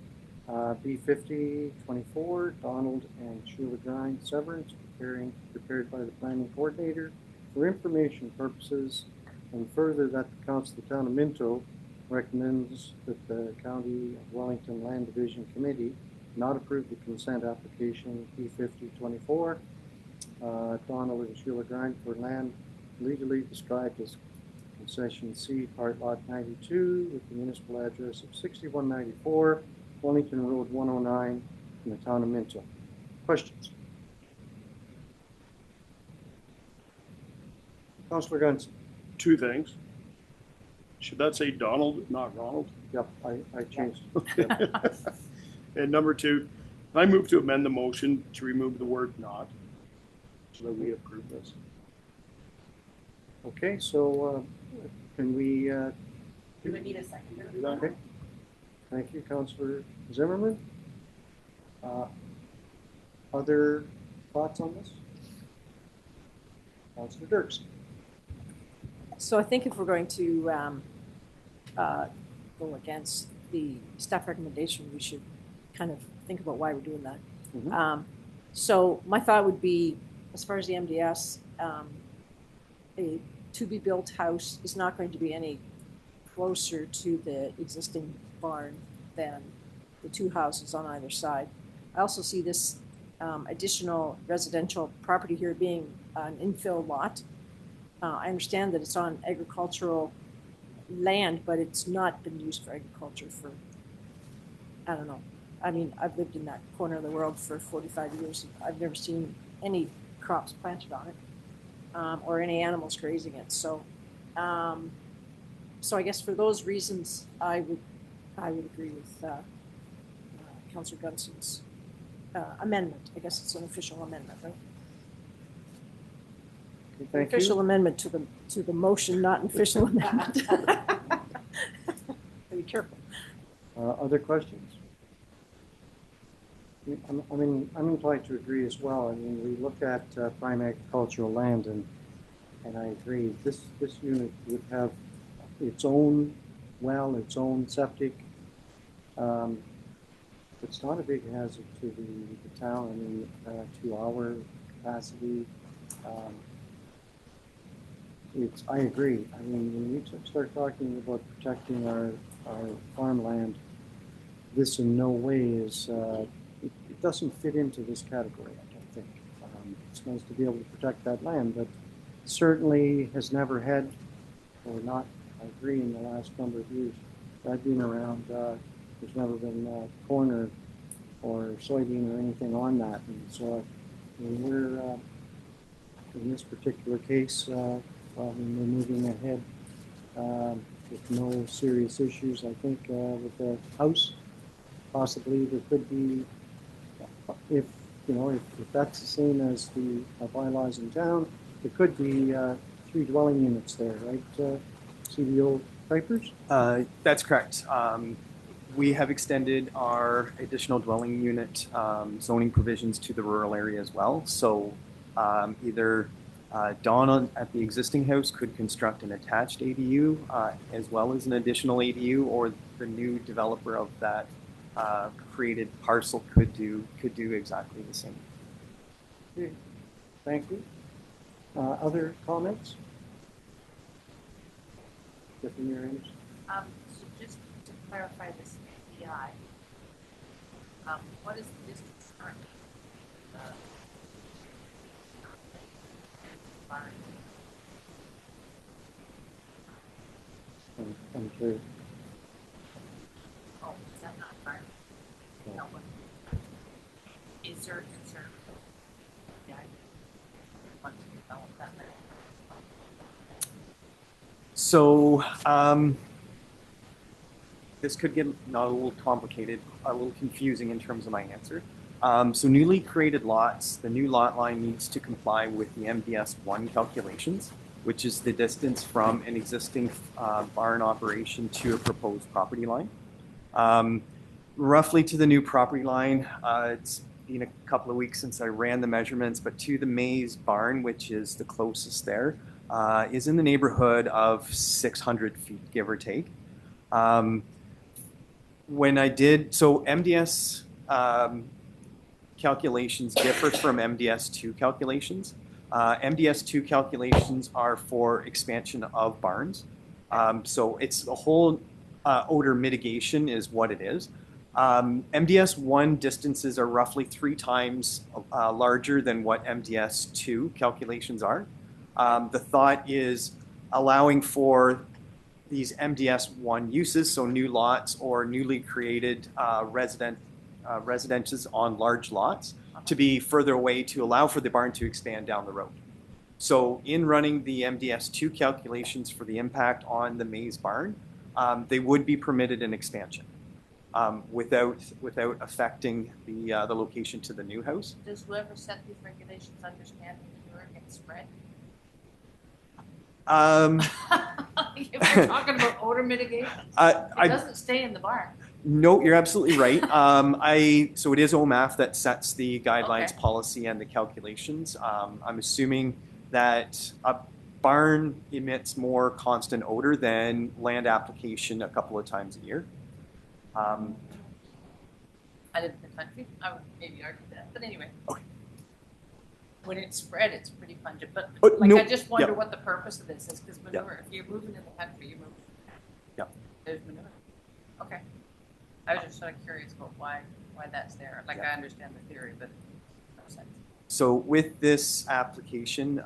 B5024, Donald and Sheila Grind Severance, prepared by the Planning Coordinator for information purposes, and further that the Council of the Town of Minto recommends that the County of Wellington Land Division Committee not approve the consent application P5024 Donald and Sheila Grind for land legally described as Concession C, Part Lot 92, with the municipal address of 6194 Wellington Road 109 in the town of Minto. Questions? Councillor Gunson. Two things. Should that say Donald, not Ronald? Yep, I changed. And number two, I move to amend the motion to remove the word not so that we approve this. Okay, so can we Do we need a seconder? do that? Okay. Thank you, Councillor Zimmerman. Other thoughts on this? Councillor Dirks. So I think if we're going to go against the staff recommendation, we should kind of think about why we're doing that. Mhm. So my thought would be, as far as the MDS, a to-be-built house is not going to be any closer to the existing barn than the two houses on either side. I also see this additional residential property here being an infill lot. I understand that it's on agricultural land, but it's not been used for agriculture for, I don't know. I mean, I've lived in that corner of the world for 45 years. I've never seen any crops planted on it or any animals grazing it. So, so I guess for those reasons, I would agree with Councillor Gunson's amendment. I guess it's an official amendment, right? Thank Official you. amendment to the motion, not an official amendment. Be careful. Other questions? I mean, I'm inclined to agree as well. I mean, we look at prime agricultural land, and I agree. This unit would have its own well, its own septic. It's not a big hazard to the town. I mean, to our capacity. I agree. I mean, when we start talking about protecting our farmland, this in no way is, it doesn't fit into this category, I don't think. It's nice to be able to protect that land, but certainly has never had, or not, I agree, in the last number of years I've been around, there's never been corn or soybean or anything on that. And so I mean, we're, in this particular case, we're moving ahead with no serious issues. I think with the house, possibly there could be, if that's the same as the bylaws in town, there could be 3 dwelling units there, right? CBO Pipers? That's correct. We have extended our additional dwelling unit zoning provisions to the rural area as well. So either Dawn at the existing house could construct an attached ADU as well as an additional ADU, or the new developer of that created parcel could do exactly the same. Okay. Thank you. Other comments? Tiffany or Anderson? So just to clarify this API, what is the distance currently? I'm sure. Oh, is that not far? No. Is there a concern? Yeah, I want to develop that. So this could get not a little complicated, a little confusing in terms of my answer. So newly created lots, the new lot line needs to comply with the MDS1 calculations, which is the distance from an existing barn operation to a proposed property line. Roughly to the new property line, it's been a couple of weeks since I ran the measurements, but to the maize barn, which is the closest there, is in the neighborhood of 600 feet, give or take. When I did, so MDS calculations differ from MDS2 calculations. MDS2 calculations are for expansion of barns. So it's a whole odor mitigation is what it is. MDS 1 distances are roughly 3 times larger than what MDS 2 calculations are. The thought is allowing for these MDS 1 uses, so new lots or newly created residences on large lots, to be further away to allow for the barn to expand down the road. So in running the MDS 2 calculations for the impact on the maize barn, they would be permitted an expansion without affecting the location to the new house. Does whoever set these regulations understand that manure gets spread? If we're talking about odor mitigation, it doesn't stay in the barn. No, you're absolutely right. So it is OMAF that sets the guidelines, Okay. policy, and the calculations. I'm assuming that a barn emits more constant odor than land application a couple of times a year. I live in the country. I would maybe argue that, but anyway. Okay. When it's spread, it's pretty pungent. But no, I just wonder yeah. what the purpose of this is, because manure. If you're moving in the country, you're moving. Yeah. There's manure. Okay. I was just sort of curious about why that's there. Like, I understand the theory, but no sense. So with this application,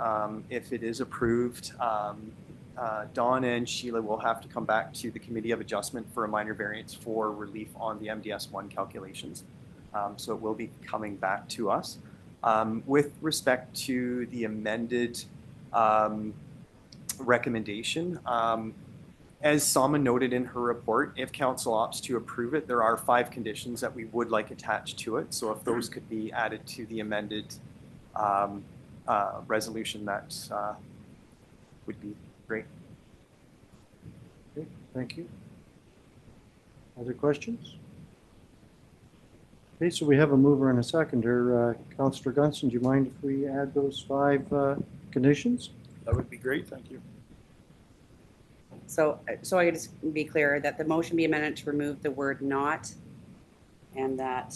if it is approved, Dawn and Sheila will have to come back to the Committee of Adjustment for a minor variance for relief on the MDS 1 calculations. So it will be coming back to us. With respect to the amended recommendation, as Sama noted in her report, if council opts to approve it, there are 5 conditions that we would like attached to it. So if those could be added to the amended resolution, that would be great. Okay, thank you. Other questions? Okay, so we have a mover and a seconder. Councillor Gunston, do you mind if we add those 5 conditions? That would be great, thank you. So I just be clear that the motion be amended to remove the word not, and that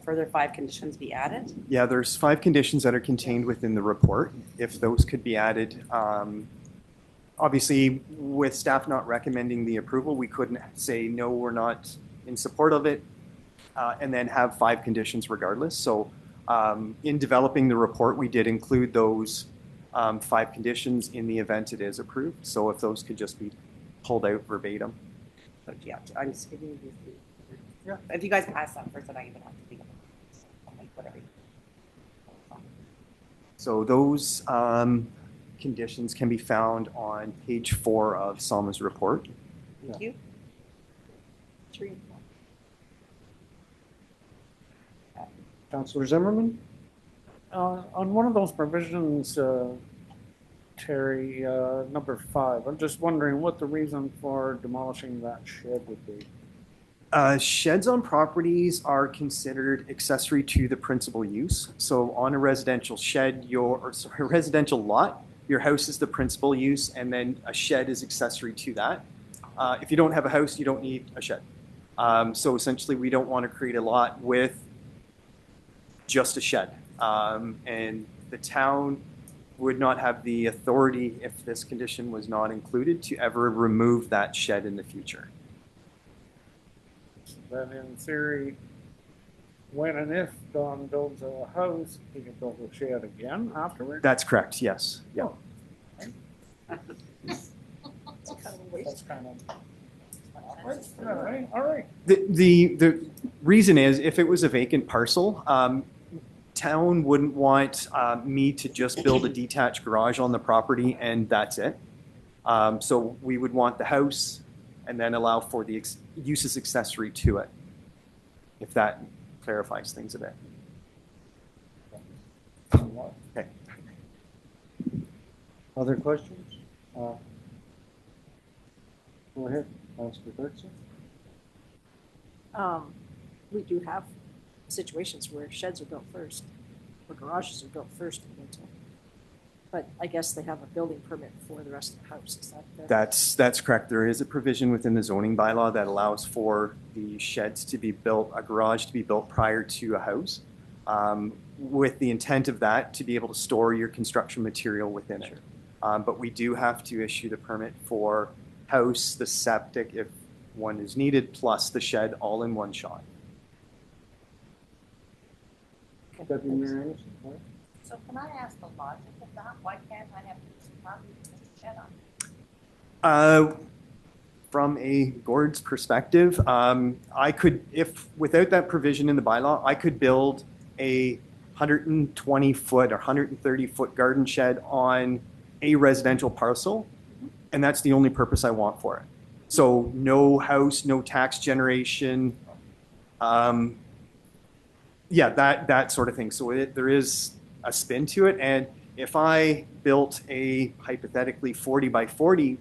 further 5 conditions be added. Yeah, there's 5 conditions that are contained within the report. If those could be added, obviously with staff not recommending the approval, we couldn't say, no, we're not in support of it, and then have 5 conditions regardless. So in developing the report, we did include those 5 conditions in the event it is approved. So if those could just be pulled out verbatim. So yeah, I'm just giving you the, yeah. If you guys pass that first, then I even have to think about it. So, like, whatever. So those conditions can be found on page 4 of Salma's report. Thank you. 3 and 4. Councillor Zimmerman? On one of those provisions, Terry, number 5, I'm just wondering what the reason for demolishing that shed would be. Sheds on properties are considered accessory to the principal use. So on a residential shed, a residential lot, your house is the principal use, and then a shed is accessory to that. If you don't have a house, you don't need a shed. So essentially, we don't want to create a lot with just a shed. And the town would not have the authority, if this condition was not included, to ever remove that shed in the future. Then in theory, when and if Don builds a house, he can build a shed again afterwards? That's correct, yes. Yeah. That's kind of... All right, all right. The reason is, if it was a vacant parcel, town wouldn't want me to just build a detached garage on the property and that's it. So we would want the house and then allow for the uses accessory to it, if that clarifies things a bit. Okay. Other questions? Go ahead, Councillor Bertson. We do have situations where sheds are built first, or garages are built first in Minto. But I guess they have a building permit for the rest of the house. Is that fair? That's correct. There is a provision within the zoning bylaw that allows for the sheds to be built, a garage to be built prior to a house, with the intent of that to be able to store your construction material within it. But we do have to issue the permit for house, the septic, if one is needed, plus the shed all in one shot. Deputy Mayor Anderson, what? So can I ask the logic of that? Why can't I have this property with a shed on? From a Gord's perspective, I could, if without that provision in the bylaw, I could build a 120 foot or 130 foot garden shed on a residential parcel, and that's the only purpose I want for it. So no house, no tax generation, yeah, that sort of thing. So there is a spin to it, and if I built a hypothetically 40 by 40,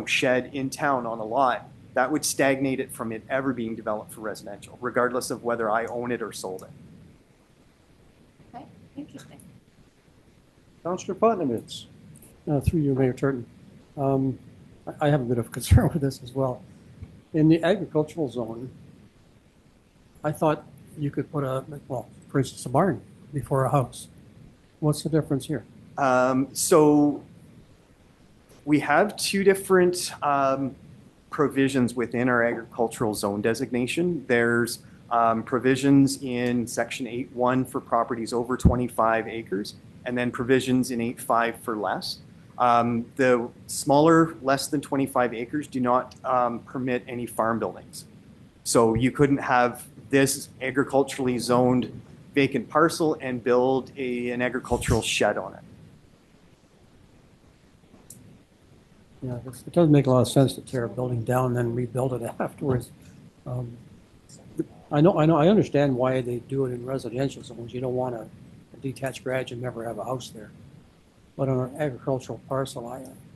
shed in town on a lot, that would stagnate it from it ever being developed for residential, regardless of whether I own it or sold it. Okay, interesting. Councillor Potnowitz. Through you, Mayor Turton. I have a bit of concern with this as well. In the agricultural zone, I thought you could put for instance, a barn before a house. What's the difference here? So we have two different provisions within our agricultural zone designation. There's provisions in section 8.1 for properties over 25 acres, and then provisions in 8.5 for less. The smaller, less than 25 acres do not permit any farm buildings. So you couldn't have this agriculturally zoned vacant parcel and build an agricultural shed on it. Yeah, it doesn't make a lot of sense to tear a building down and then rebuild it afterwards. I understand why they do it in residential zones. You don't want a detached garage and never have a house there. But on an agricultural parcel,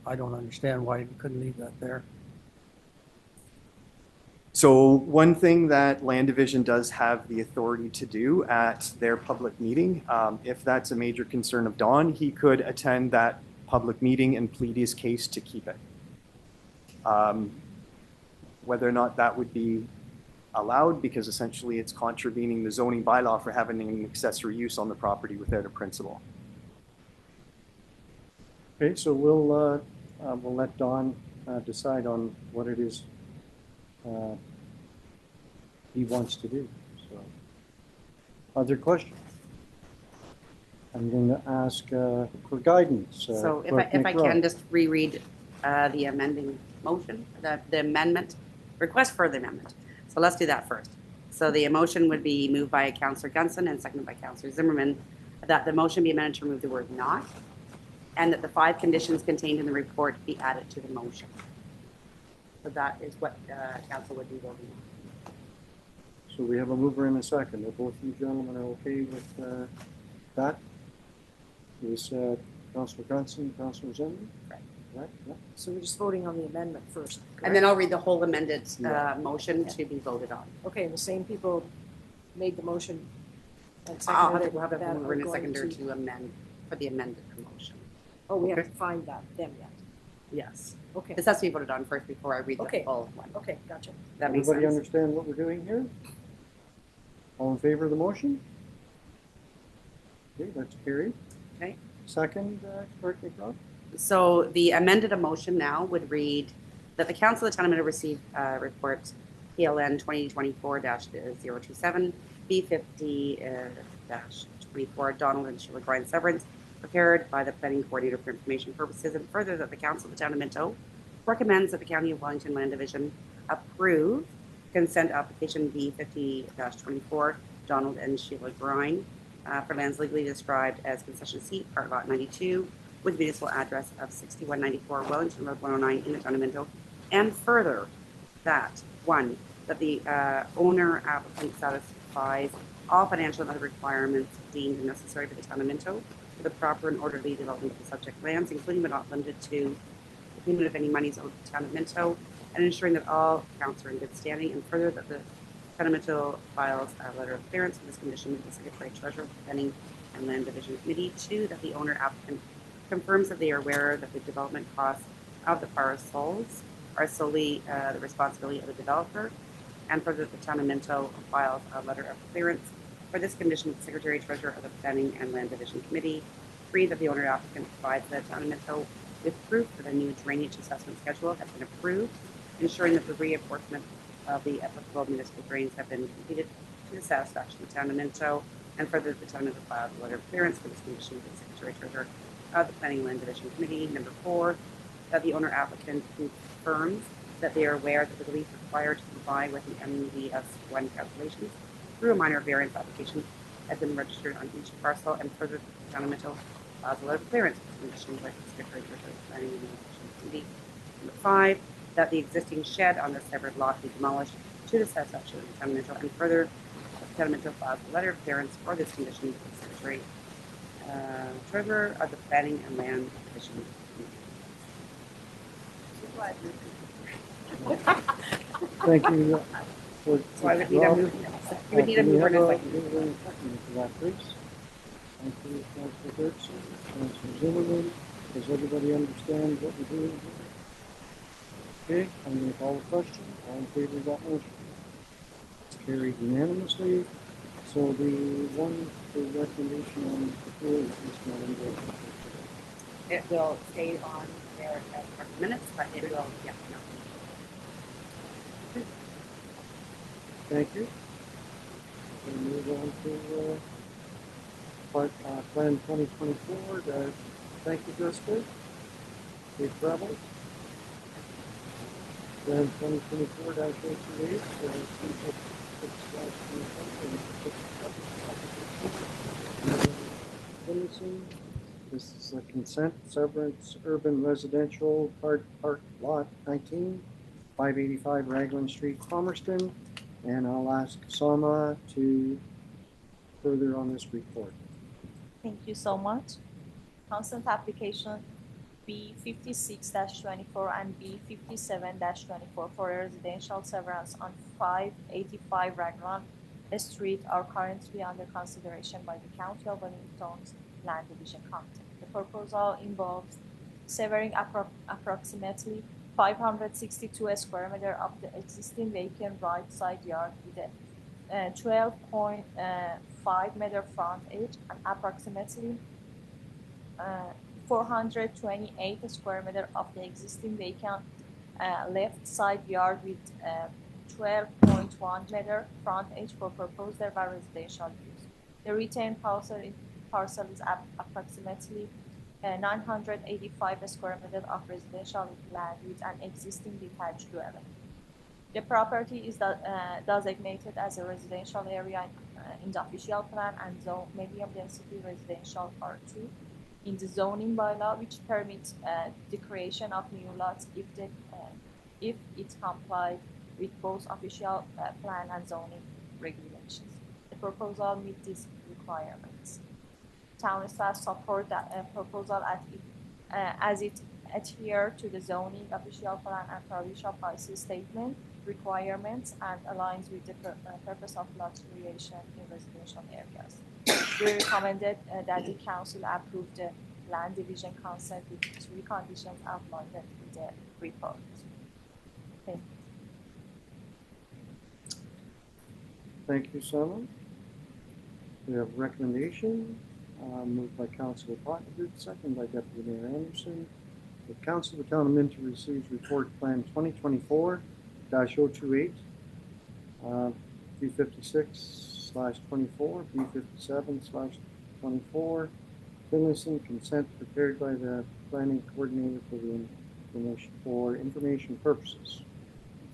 I don't understand why you couldn't leave that there. So one thing that Land Division does have the authority to do at their public meeting, if that's a major concern of Don, he could attend that public meeting and plead his case to keep it. Whether or not that would be allowed, because essentially it's contravening the zoning bylaw for having an accessory use on the property without a principal. Okay, so we'll let Don decide on what it is he wants to do. So, other questions? I'm going to ask for guidance. So if I can just reread the amending motion, the amendment, request for the amendment. So let's do that first. So the motion would be moved by Councillor Gunson and seconded by Councillor Zimmerman, that the motion be amended to remove the word not, and that the 5 conditions contained in the report be added to the motion. So that is what council would be voting on. So we have a mover and a second. Are both you gentlemen are okay with that? Is Councillor Gunson, Councillor Zimmerman? Right. Yeah. So we're just voting on the amendment first. Correct? And then I'll read the whole amended motion to be voted on. Okay, and the same people made the motion and I'll seconded have that a mover and a are going seconder to amend for the amended motion. Oh, we have to find them yet. Yes. Okay. This has to be voted on first before I read the full one. Okay, gotcha. That makes Everybody sense. understand what we're doing here? All in favor of the motion? Okay, that's carried. Okay. Second, correct me, Rob? So the amended motion now would read that the Council of the Town of Minto received report PLN 2024-027 B50-24 Donald and Sheila Grind severance prepared by the planning coordinator for information purposes, and further that the Council of the Town of Minto recommends that the County of Wellington Land Division approve consent application B50-24 Donald and Sheila Grind for lands legally described as concession C, part lot 92, with municipal address of 6194 Wellington Road 109 in the Town of Minto, and further that, 1, that the owner applicant satisfies all financial and other requirements deemed necessary for the Town of Minto for the proper and orderly development of the subject lands, including but not limited to the payment of any monies owed to the Town of Minto, and ensuring that all accounts are in good standing, and further that the Town of Minto files a letter of clearance for this condition with the Secretary Treasurer of the Planning and Land Division Committee. 2, that the owner applicant confirms that they are aware that the development costs of the parcels are solely the responsibility of the developer, and further that the Town of Minto files a letter of clearance for this condition with the Secretary Treasurer of the Planning and Land Division Committee. 3, that the owner applicant provides the Town of Minto with proof that a new drainage assessment schedule has been approved ensuring that the reapportionment of the applicable municipal drains have been completed to the satisfaction of the town of Minto, and further the town of Minto filed a letter of clearance for this condition with the Secretary Treasurer of the Planning and Land Division Committee. Number 4, that the owner applicant confirms that they are aware that the relief required to comply with the MVS1 calculations through a minor variance application has been registered on each parcel, and further the town of Minto files a letter of clearance for this condition with the Secretary Treasurer of the Planning and Land Division Committee. Number 5, that the existing shed on the severed lot be demolished to the satisfaction of the town of Minto, and further the town of Minto files a letter of clearance for this condition with the Secretary Treasurer of the Planning and Land Division. Thank you. For So I would need a job. move. You would need a Can we mover have and a a second. mover and a second for that, please? Thank you, Councilor Dirksen, Councilor Zimmerman. Does everybody understand what we're doing here? Okay, I'm going to call the question. All in favor of that motion? It's carried unanimously. So the recommendation on the floor is not in there. It will stay on there as part of the minutes, but it will, yeah, no. Thank you. We'll move on to Plan 2024. Thank you, Jessica. Safe travels. Plan 2024-028. This is a consent severance urban residential park lot 19, 585 Raglan Street, Palmerston. And I'll ask Sama to further on this report. Thank you so much. Consent application B56-24 and B57-24 for a residential severance on 585 Raglan Street are currently under consideration by the County of Wellington's Land Division Committee. The proposal involves severing approximately 562 square meter of the existing vacant right side yard with a 12.5 meter frontage and approximately 428 square meter of the existing vacant left side yard with 12.1 meter frontage for proposed urban residential use. The retained parcel is approximately 985 square meter of residential land with an existing detached dwelling. The property is designated as a residential area in the official plan and zone medium density residential R2 in the zoning bylaw, which permits the creation of new lots if it complies with both official plan and zoning regulations. The proposal meets these requirements. Town staff support that proposal as it adheres to the zoning, official plan, and provincial policy statement requirements and aligns with the purpose of lot creation in residential areas. We recommended that the council approve the land division consent with 3 conditions outlined in the report. Thank you. Thank you, Sama. We have a recommendation moved by Councilor Potterbridge, second by Deputy Mayor Anderson. The Council of the Town of Minto receives report plan 2024-028, B56/24, B57/24, Finlayson consent prepared by the planning coordinator for information purposes.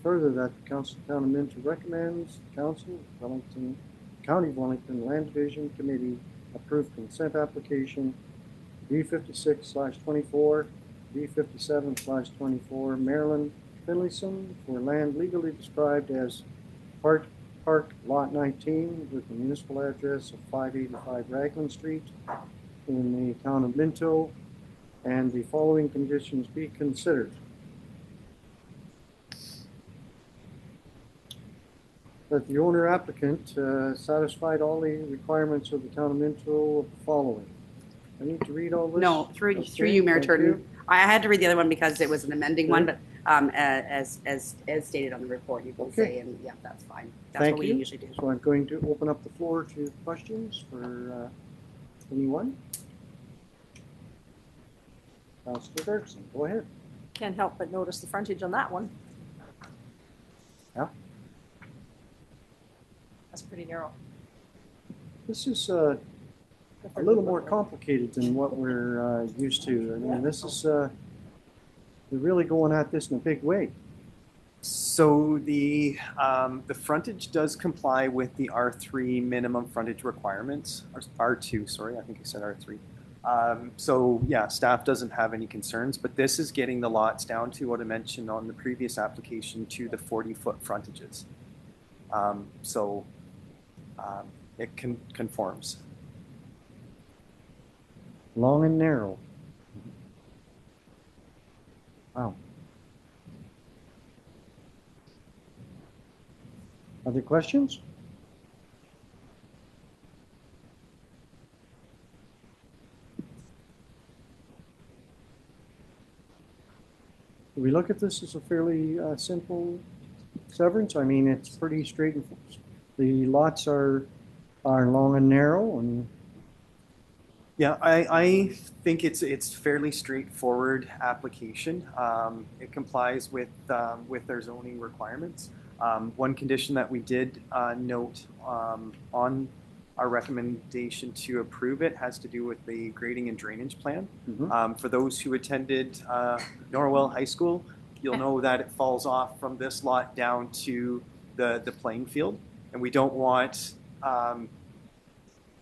Further, that the Council of the Town of Minto recommends the Council of Wellington, County of Wellington Land Division Committee approve consent application B56/24, B57/24, Marilyn Finlayson for land legally described as Park Lot 19 with the municipal address of 585 Raglan Street in the town of Minto, and the following conditions be considered. That the owner applicant satisfied all the requirements of the town of Minto of the following. I need to read all this? No, through you, Mayor Turton. I had to read the other one because it was an amending one, but as stated on the report, you can say, and yeah, that's fine. That's what we usually do. So I'm going to open up the floor to questions for anyone. Councilor Dirksen, go ahead. Can't help but notice the frontage on that one. Yeah. That's pretty narrow. This is a little more complicated than what we're used to. I mean, this is, we're really going at this in a big way. So the frontage does comply with the R3 minimum frontage requirements, or R2, sorry, I think you said R3. So yeah, staff doesn't have any concerns, but this is getting the lots down to what I mentioned on the previous application to the 40-foot frontages. It conforms. Long and narrow. Wow. Other questions? Do we look at this as a fairly simple severance? I mean, it's pretty straightforward. The lots are long and narrow, and Yeah, I think it's fairly straightforward application. It complies with their zoning requirements. One condition that we did note on our recommendation to approve it has to do with the grading and drainage plan. For those who attended Norwell High School, you'll know that it falls off from this lot down to the playing field, and we don't want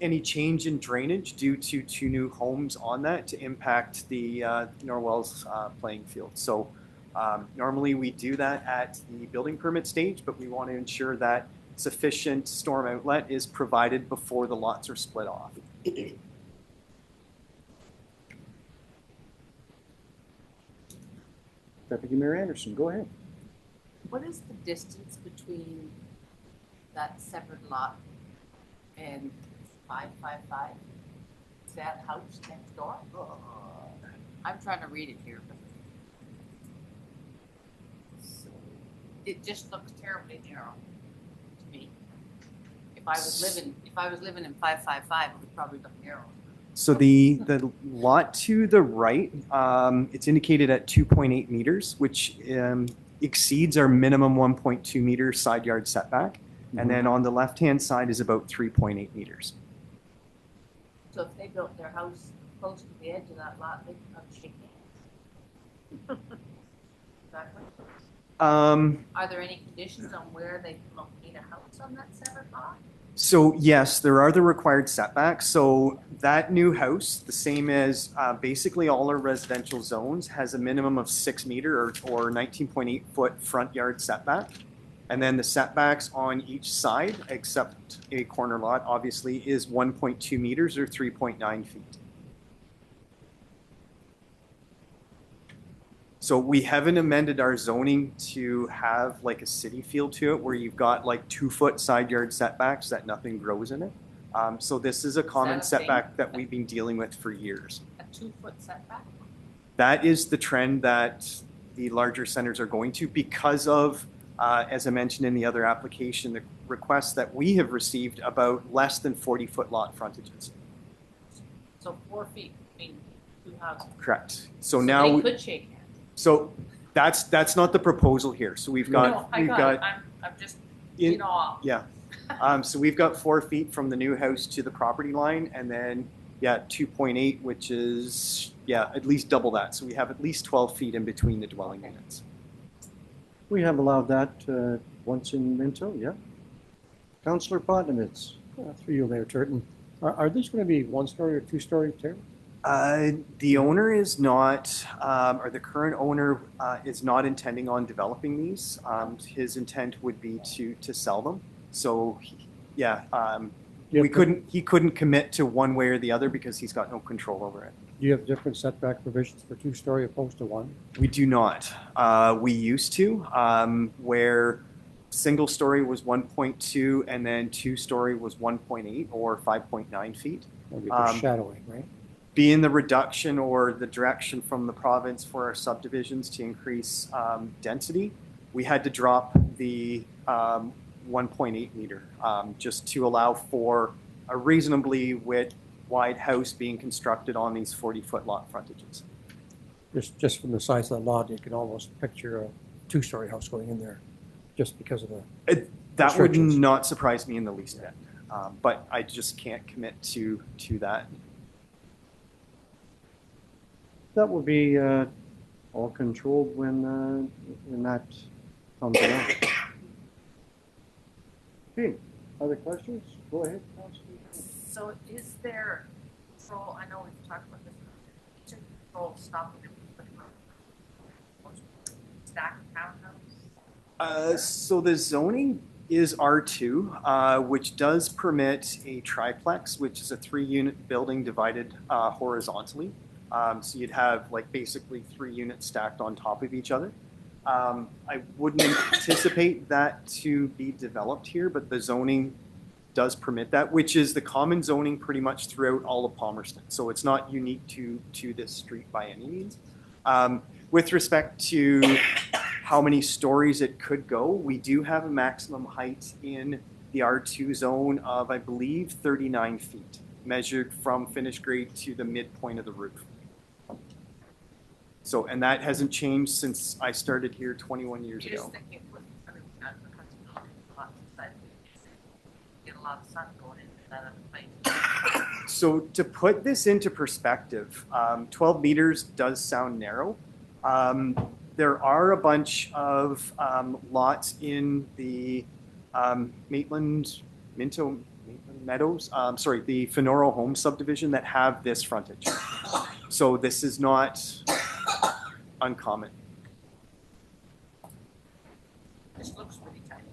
any change in drainage due to 2 new homes on that to impact the Norwell's playing field. So normally we do that at the building permit stage, but we want to ensure that sufficient storm outlet is provided before the lots are split off. Deputy Mayor Anderson, go ahead. What is the distance between that separate lot and 555? Is that house next door? I'm trying to read it here, but it just looks terribly narrow to me. If I was living in 555, it would probably look narrow. So the lot to the right, it's indicated at 2.8 meters, which exceeds our minimum 1.2 meter side yard setback. And then on the left-hand side is about 3.8 meters. So if they built their house close to the edge of that lot, they could probably shake hands. Exactly. Are there any conditions on where they can locate a house on that separate lot? So yes, there are the required setbacks. So that new house, the same as basically all our residential zones, has a minimum of 6 meter or 19.8 foot front yard setback. And then the setbacks on each side, except a corner lot, obviously, is 1.2 meters or 3.9 feet. So we haven't amended our zoning to have like a city feel to it, where you've got like 2 foot side yard setbacks that nothing grows in it. So this is a common setback that we've been dealing with for years. A 2 foot setback? That is the trend that the larger centers are going to because of as I mentioned in the other application, the requests that we have received about less than 40-foot lot frontages. So 4 feet between 2 houses. Correct. So now they could shake hands. So that's not the proposal here. So we've got I'm just in awe. Yeah. So we've got 4 feet from the new house to the property line, and then 2.8, which is at least double that. So we have at least 12 feet in between the dwelling units. We have allowed that once in Minto, yeah. Councillor Potnowitz. Through you, Mayor Turton. Are these going to be 1-story or 2-story, Terry? The owner is not, or the current owner is not intending on developing these. His intent would be to sell them. So, he couldn't commit to one way or the other because he's got no control over it. Do you have different setback provisions for 2-story opposed to 1? We do not. We used to, where single story was 1.2 and then 2-story was 1.8 or 5.9 feet. Shadowing, right? Being the reduction or the direction from the province for our subdivisions to increase density, we had to drop the 1.8 meter just to allow for a reasonably wide house being constructed on these 40-foot lot frontages. Just from the size of the lot, you can almost picture a 2-story house going in there. just because of the That would restrictions. not surprise me in the least bit, but I just can't commit to that. That will be all controlled when that comes along. Okay, other questions? Go ahead, Councilor. So is there control, I know we've talked about this, is there control stopping them from putting on stack townhouse? So the zoning is R2, which does permit a triplex, which is a 3-unit building divided horizontally. So you'd have like basically 3 units stacked on top of each other. I wouldn't anticipate that to be developed here, but the zoning does permit that, which is the common zoning pretty much throughout all of Palmerston. So it's not unique to this street by any means. With respect to how many stories it could go, we do have a maximum height in the R2 zone of, I believe, 39 feet, measured from finished grade to the midpoint of the roof. So, and that hasn't changed since I started here 21 years ago. Get a lot of sun going into that other place. So to put this into perspective, 12 meters does sound narrow. There are a bunch of lots in the Minto Meadows, the Fenoro Home subdivision that have this frontage. So this is not uncommon. This looks pretty tiny.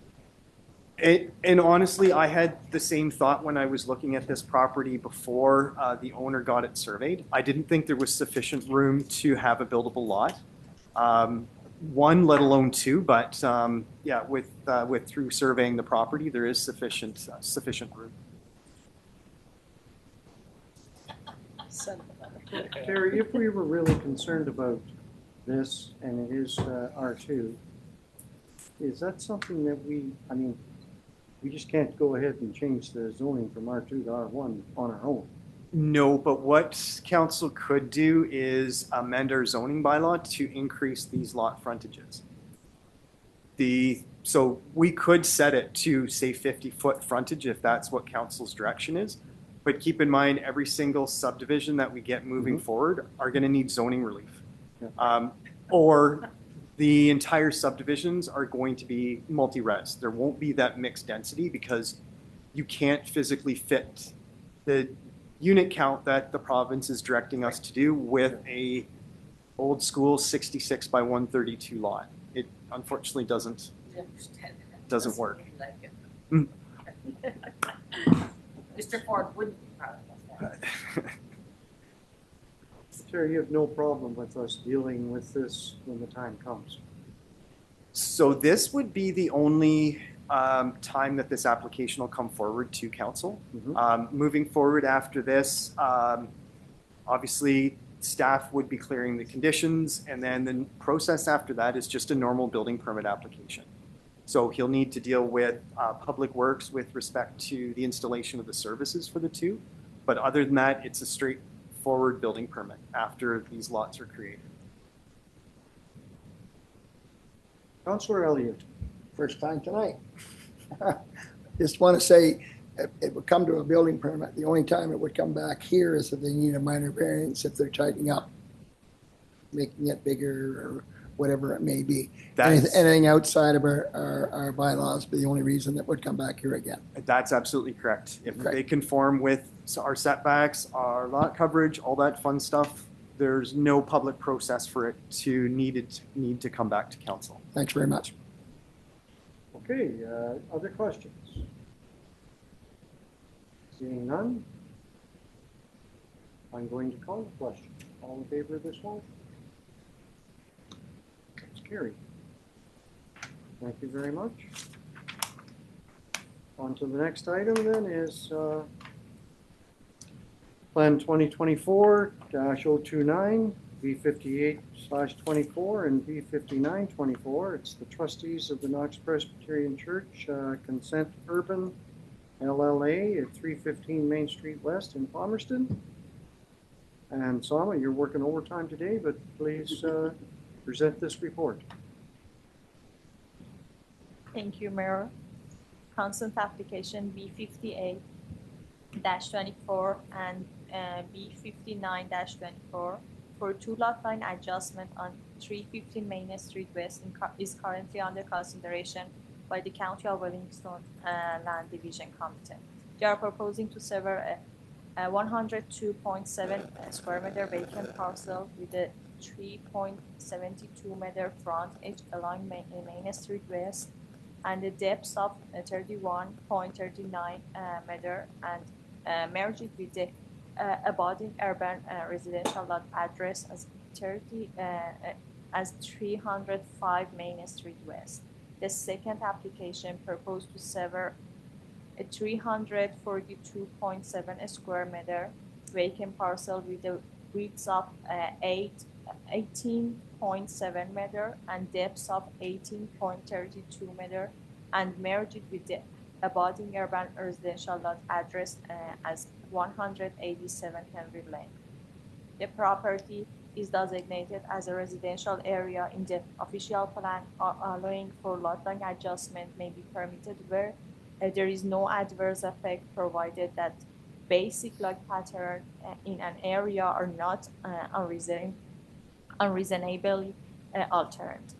And honestly, I had the same thought when I was looking at this property before the owner got it surveyed. I didn't think there was sufficient room to have a buildable lot. One, let alone two, but yeah, with through surveying the property, there is sufficient room. Terry, if we were really concerned about this, and it is R2, is that something that we just can't go ahead and change the zoning from R2 to R1 on our own? No, but what council could do is amend our zoning bylaw to increase these lot frontages. So we could set it to, say, 50-foot frontage if that's what council's direction is. But keep in mind, every single subdivision that we get moving forward are going to need zoning relief. Yeah. Or the entire subdivisions are going to be multi-res. There won't be that mixed density because you can't physically fit the unit count that the province is directing us to do with a old school 66 by 132 lot. It unfortunately doesn't work. Mr. Ford wouldn't be proud of that. Terry, you have no problem with us dealing with this when the time comes? So this would be the only time that this application will come forward to council. Moving forward after this, obviously staff would be clearing the conditions, and then the process after that is just a normal building permit application. So he'll need to deal with Public Works with respect to the installation of the services for the two. But other than that, it's a straightforward building permit after these lots are created. Councillor Elliott. First time tonight. Just want to say it would come to a building permit. The only time it would come back here is if they need a minor variance, if they're tightening up, making it bigger or whatever it may be. Anything outside of our bylaws be the only reason that would come back here again. That's absolutely correct. If they conform with our setbacks, our lot coverage, all that fun stuff, there's no public process for it to need to come back to council. Thanks very much. Okay, other questions? Seeing none, I'm going to call the question. All in favor of this one? It's carried. Thank you very much. On to the next item then is Plan 2024-029, B58/24 and B59/24. It's the trustees of the Knox Presbyterian Church Consent Urban LLA at 315 Main Street West in Palmerston. And Sama, you're working overtime today, but please present this report. Thank you, Mayor. Consent application B58-24 and B59-24 for two lot line adjustment on 315 Main Street West is currently under consideration by the County of Wellington Land Division Committee. They are proposing to sever a 102.7 square meter vacant parcel with a 3.72 meter frontage along Main Street West and a depth of 31.39 meter and merge it with the abutting urban residential lot address as 305 Main Street West. The second application proposed to sever a 342.7 square meter vacant parcel with a width of 18.7 meter and depth of 18.32 meter and merge it with the abutting urban residential lot address as 187 Henry Lane. The property is designated as a residential area in the official plan, allowing for lot line adjustment may be permitted where there is no adverse effect, provided that basic lot pattern in an area are not unreasonably altered.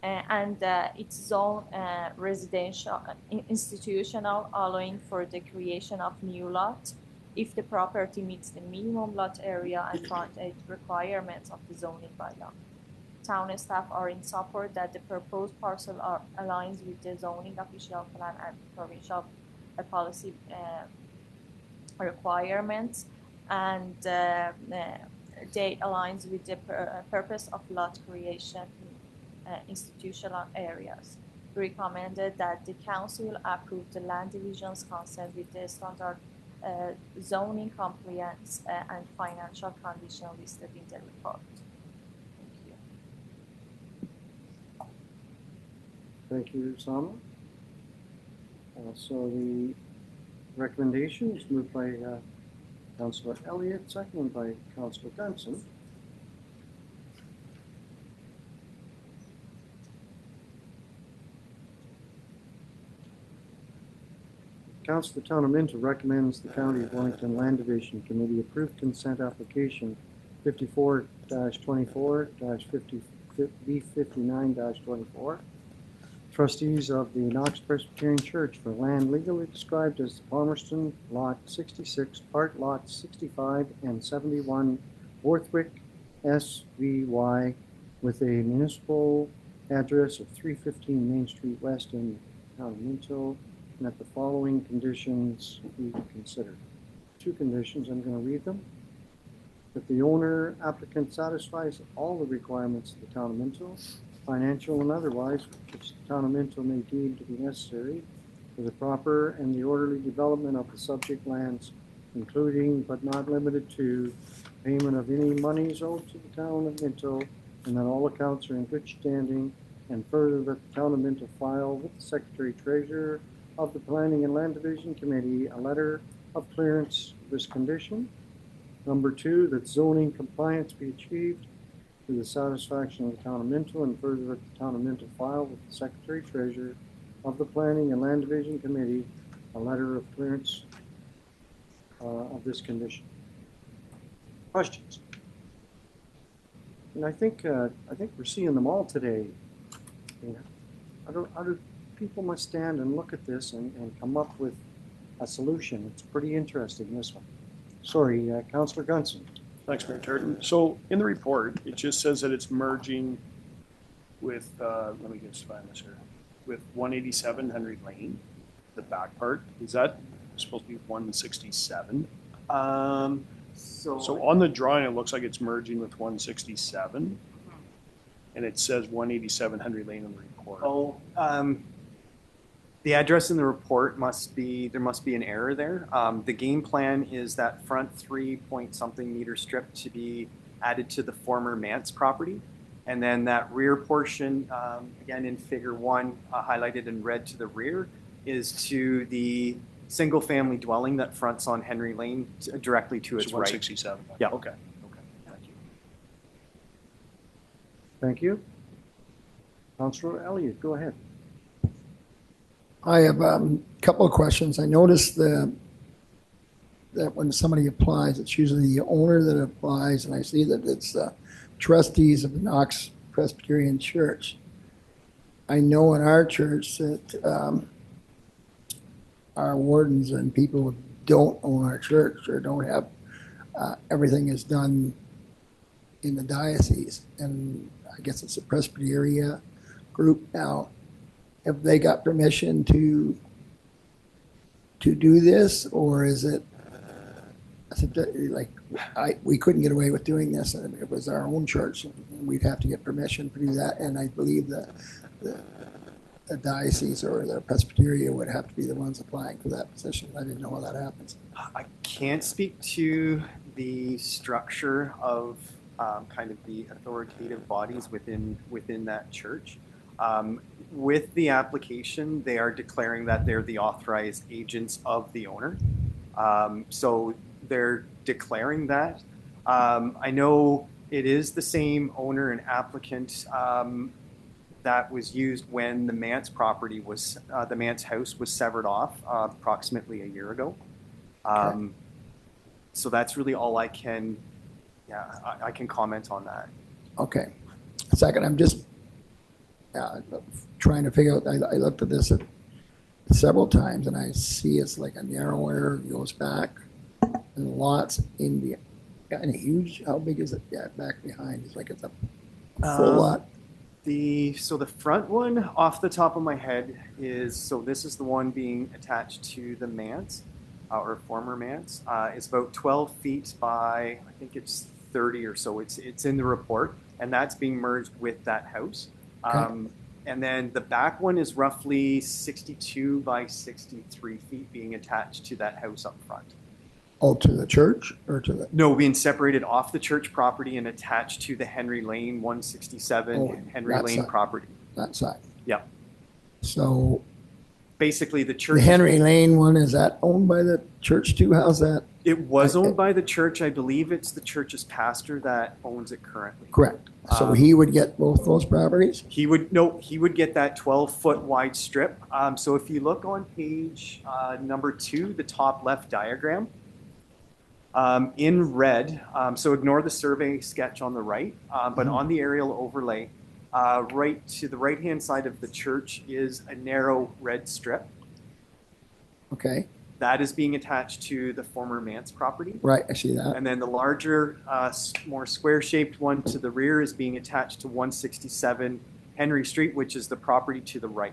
And its zone residential institutional, allowing for the creation of new lot if the property meets the minimum lot area and frontage requirements of the zoning bylaw. Town staff are in support that the proposed parcel aligns with the zoning official plan and provincial policy requirements, and they aligns with the purpose of lot creation in institutional areas. We recommended that the council approve the land division's consent with the standard zoning compliance and financial condition listed in the report. Thank you, Sama. So the recommendation is moved by Councillor Elliott, seconded by Councillor Gunson. Council of the Town of Minto recommends the County of Wellington Land Division Committee approve consent application 54-24-B59-24. Trustees of the Knox Presbyterian Church for land legally described as Palmerston Lot 66, Part Lots 65 and 71, Borthwick, SVY, with a municipal address of 315 Main Street West in the Town of Minto, and that the following conditions be considered. Two conditions, I'm going to read them. That the owner applicant satisfies all the requirements of the Town of Minto, financial and otherwise, which the Town of Minto may deem to be necessary for the proper and the orderly development of the subject lands, including but not limited to payment of any monies owed to the Town of Minto, and that all accounts are in good standing, and further that the Town of Minto file with the Secretary Treasurer of the Planning and Land Division Committee a letter of clearance of this condition. Number two, that zoning compliance be achieved to the satisfaction of the Town of Minto, and further that the Town of Minto file with the Secretary Treasurer of the Planning and Land Division Committee a letter of clearance of this condition. Questions? And I think we're seeing them all today. Other people must stand and look at this and come up with a solution. It's pretty interesting, this one. Sorry, Councillor Gunson. Thanks, Mayor Turton. So in the report, it just says that it's merging with, let me just find this here, with 187 Henry Lane, the back part. Is that supposed to be 167? So on the drawing, it looks like it's merging with 167. And it says 187 Henry Lane in the report. Oh, the address in the report must be, there must be an error there. The game plan is that front 3-point-something meter strip to be added to the former Mance property. And then that rear portion, again in figure 1, highlighted in red to the rear, is to the single family dwelling that fronts on Henry Lane directly to its right. 167. Yeah. Okay. Thank you. Thank you. Councillor Elliott, go ahead. I have a couple of questions. I noticed that when somebody applies, it's usually the owner that applies, and I see that it's trustees of the Knox Presbyterian Church. I know in our church that our wardens and people who don't own our church or don't have everything is done in the diocese, and I guess it's a Presbyteria group now. Have they got permission to do this, or is it like we couldn't get away with doing this, and it was our own church, and we'd have to get permission to do that? And I believe the diocese or the Presbyteria would have to be the ones applying for that position. I didn't know how that happens. I can't speak to the structure of kind of the authoritative bodies within that church. With the application, they are declaring that they're the authorized agents of the owner. So they're declaring that. I know it is the same owner and applicant that was used when the Mance property was, the Mance house was severed off approximately a year ago. So that's really all I can, I can comment on that. Okay. Second, I'm just trying to figure out, I looked at this several times, and I see it's like a narrow area, goes back, and lots in the, kind of huge, how big is it? Yeah, back behind, it's like it's a full lot. So the front one off the top of my head is, so this is the one being attached to the Mance, or former Mance. It's about 12 feet by, I think it's 30 or so. It's in the report, and that's being merged with that house. Okay. And then the back one is roughly 62 by 63 feet being attached to that house up front. Oh, to the church or to the? No, being separated off the church property and attached to the Henry Lane 167 Henry Lane side. property. That side. Yeah. So basically the church. the Henry Lane one, is that owned by the church too? How's that? It was owned by the church. I believe it's the church's pastor that owns it currently. Correct. So he would get both those properties? He would get that 12-foot wide strip. So if you look on page number 2, the top left diagram, in red, so ignore the survey sketch on the right, but on the aerial overlay, right to the right-hand side of the church is a narrow red strip. Okay. That is being attached to the former Mance property. Right, I see that. And then the larger, more square-shaped one to the rear is being attached to 167 Henry Street, which is the property to the right.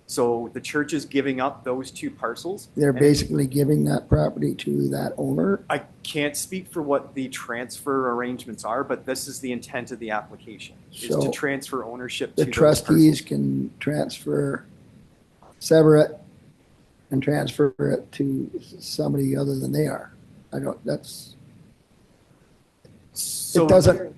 So the church is giving up those two parcels. They're basically giving that property to that owner? I can't speak for what the transfer arrangements are, but this is the intent of the application, is to transfer ownership to the trustees can transfer, sever it, and transfer it to somebody other than they are. I don't, that's, so it doesn't,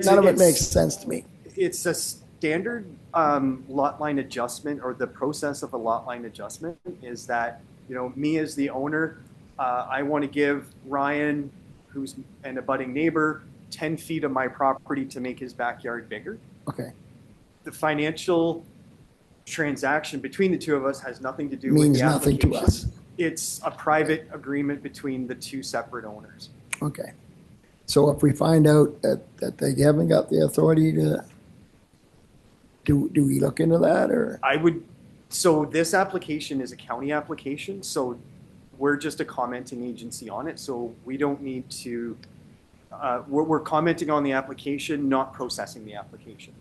none of it makes sense to me. It's a standard lot line adjustment, or the process of a lot line adjustment is that, you know, me as the owner, I want to give Ryan, who's an abutting neighbor, 10 feet of my property to make his backyard bigger. Okay. The financial transaction between the two of us has nothing to do Means with the nothing to application. us. It's a private agreement between the two separate owners. Okay. So if we find out that they haven't got the authority to, do we look into that, or? I would, so this application is a county application, so we're just a commenting agency on it, so we don't need to, we're commenting on the application, not processing the application.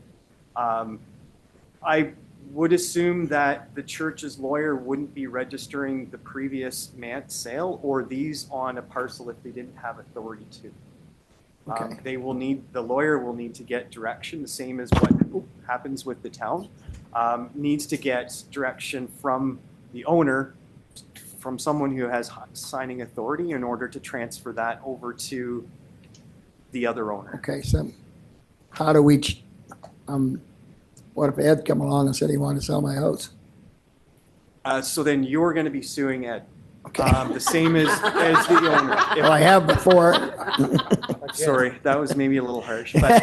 I would assume that the church's lawyer wouldn't be registering the previous Mance sale or these on a parcel if they didn't have authority to. Okay. They will need, the lawyer will need to get direction, the same as what happens with the town. Needs to get direction from the owner, from someone who has signing authority in order to transfer that over to the other owner. Okay, so how do we, what if Ed come along and said he wanted to sell my house? So then you're going to be suing Ed. Okay. The same as the owner. Well, I have before. Sorry, that was maybe a little harsh. But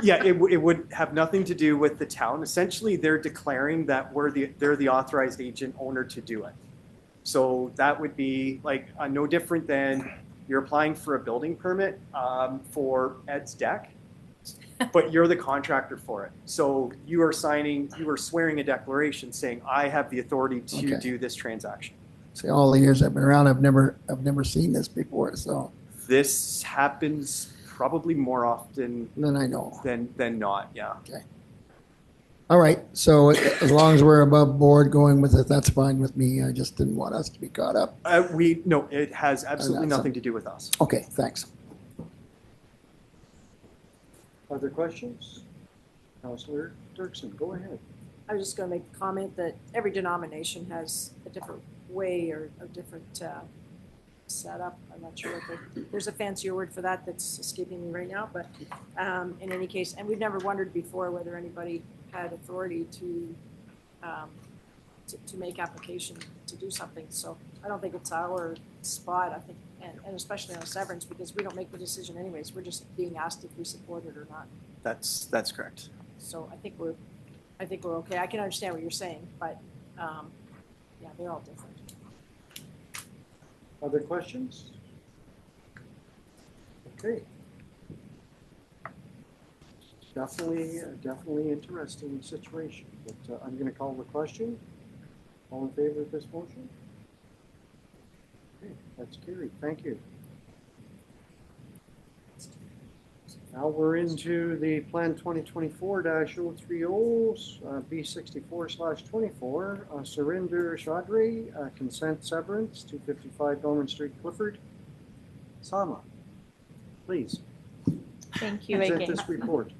Yeah, it would have nothing to do with the town. Essentially, they're declaring that they're the authorized agent owner to do it. So that would be like no different than you're applying for a building permit for Ed's deck, but you're the contractor for it. So you are swearing a declaration saying, I have the authority to Okay. do this transaction. See, all the years I've been around, I've never seen this before. So This happens probably more often then I know. than not, yeah. Okay. All right. So as long as we're above board going with it, that's fine with me. I just didn't want us to be caught up. No, it has absolutely nothing to do with us. Okay. Thanks. Other questions? Councillor Dirksen, go ahead. I was just going to make the comment that every denomination has a different way or a different setup. I'm not sure what there's a fancier word for that that's escaping me right now, but in any case, and we've never wondered before whether anybody had authority to make application to do something. So I don't think it's our spot, I think, and especially on a severance, because we don't make the decision anyways. We're just being asked if we support it or not. That's correct. So I think we're okay. I can understand what you're saying, but yeah, they're all different. Other questions? Okay. Definitely interesting situation, but I'm going to call the question. All in favor of this motion? Okay, that's carried. Thank you. Now we're into the Plan 2024-030, B64/24, Surinder Chaudhry, consent severance, 255 Norman Street, Clifford. Sama, please. Thank you Present again. this report.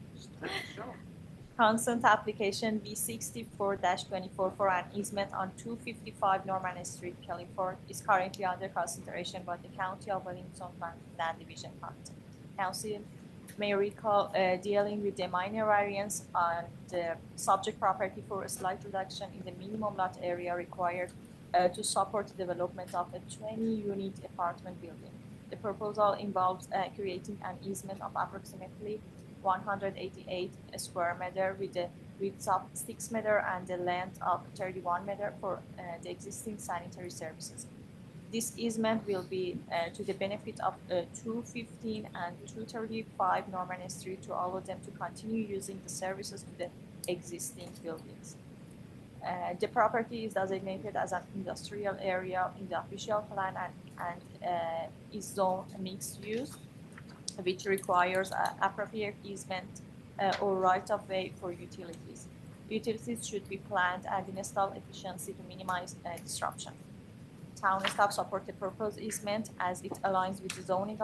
Consent application B64-24 for an easement on 255 Norman Street, Kellingford is currently under consideration by the County of Wellington Land Division Council. May recall dealing with the minor variance on the subject property for a slight reduction in the minimum lot area required to support the development of a 20-unit apartment building. The proposal involves creating an easement of approximately 188 square meter with the width of 6 meter and the length of 31 meter for the existing sanitary services. This easement will be to the benefit of 215 and 235 Norman Street to allow them to continue using the services to the existing buildings. The property is designated as an industrial area in the official plan and is zoned mixed use, which requires appropriate easement or right-of-way for utilities. Utilities should be planned and installed efficiently to minimize disruption. Town staff support the proposed easement as it aligns with the zoning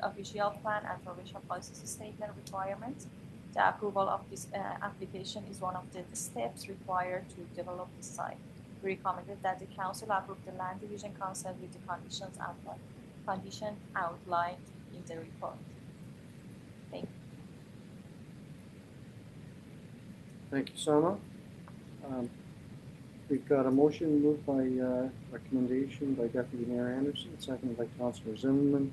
official plan and provincial policy statement requirements. The approval of this application is one of the steps required to develop the site. We recommended that the council approve the land division consent with the conditions outlined in the report. Thank you. Thank you, Sama. We've got a motion moved by recommendation by Deputy Mayor Anderson, seconded by Councillor Zimmerman.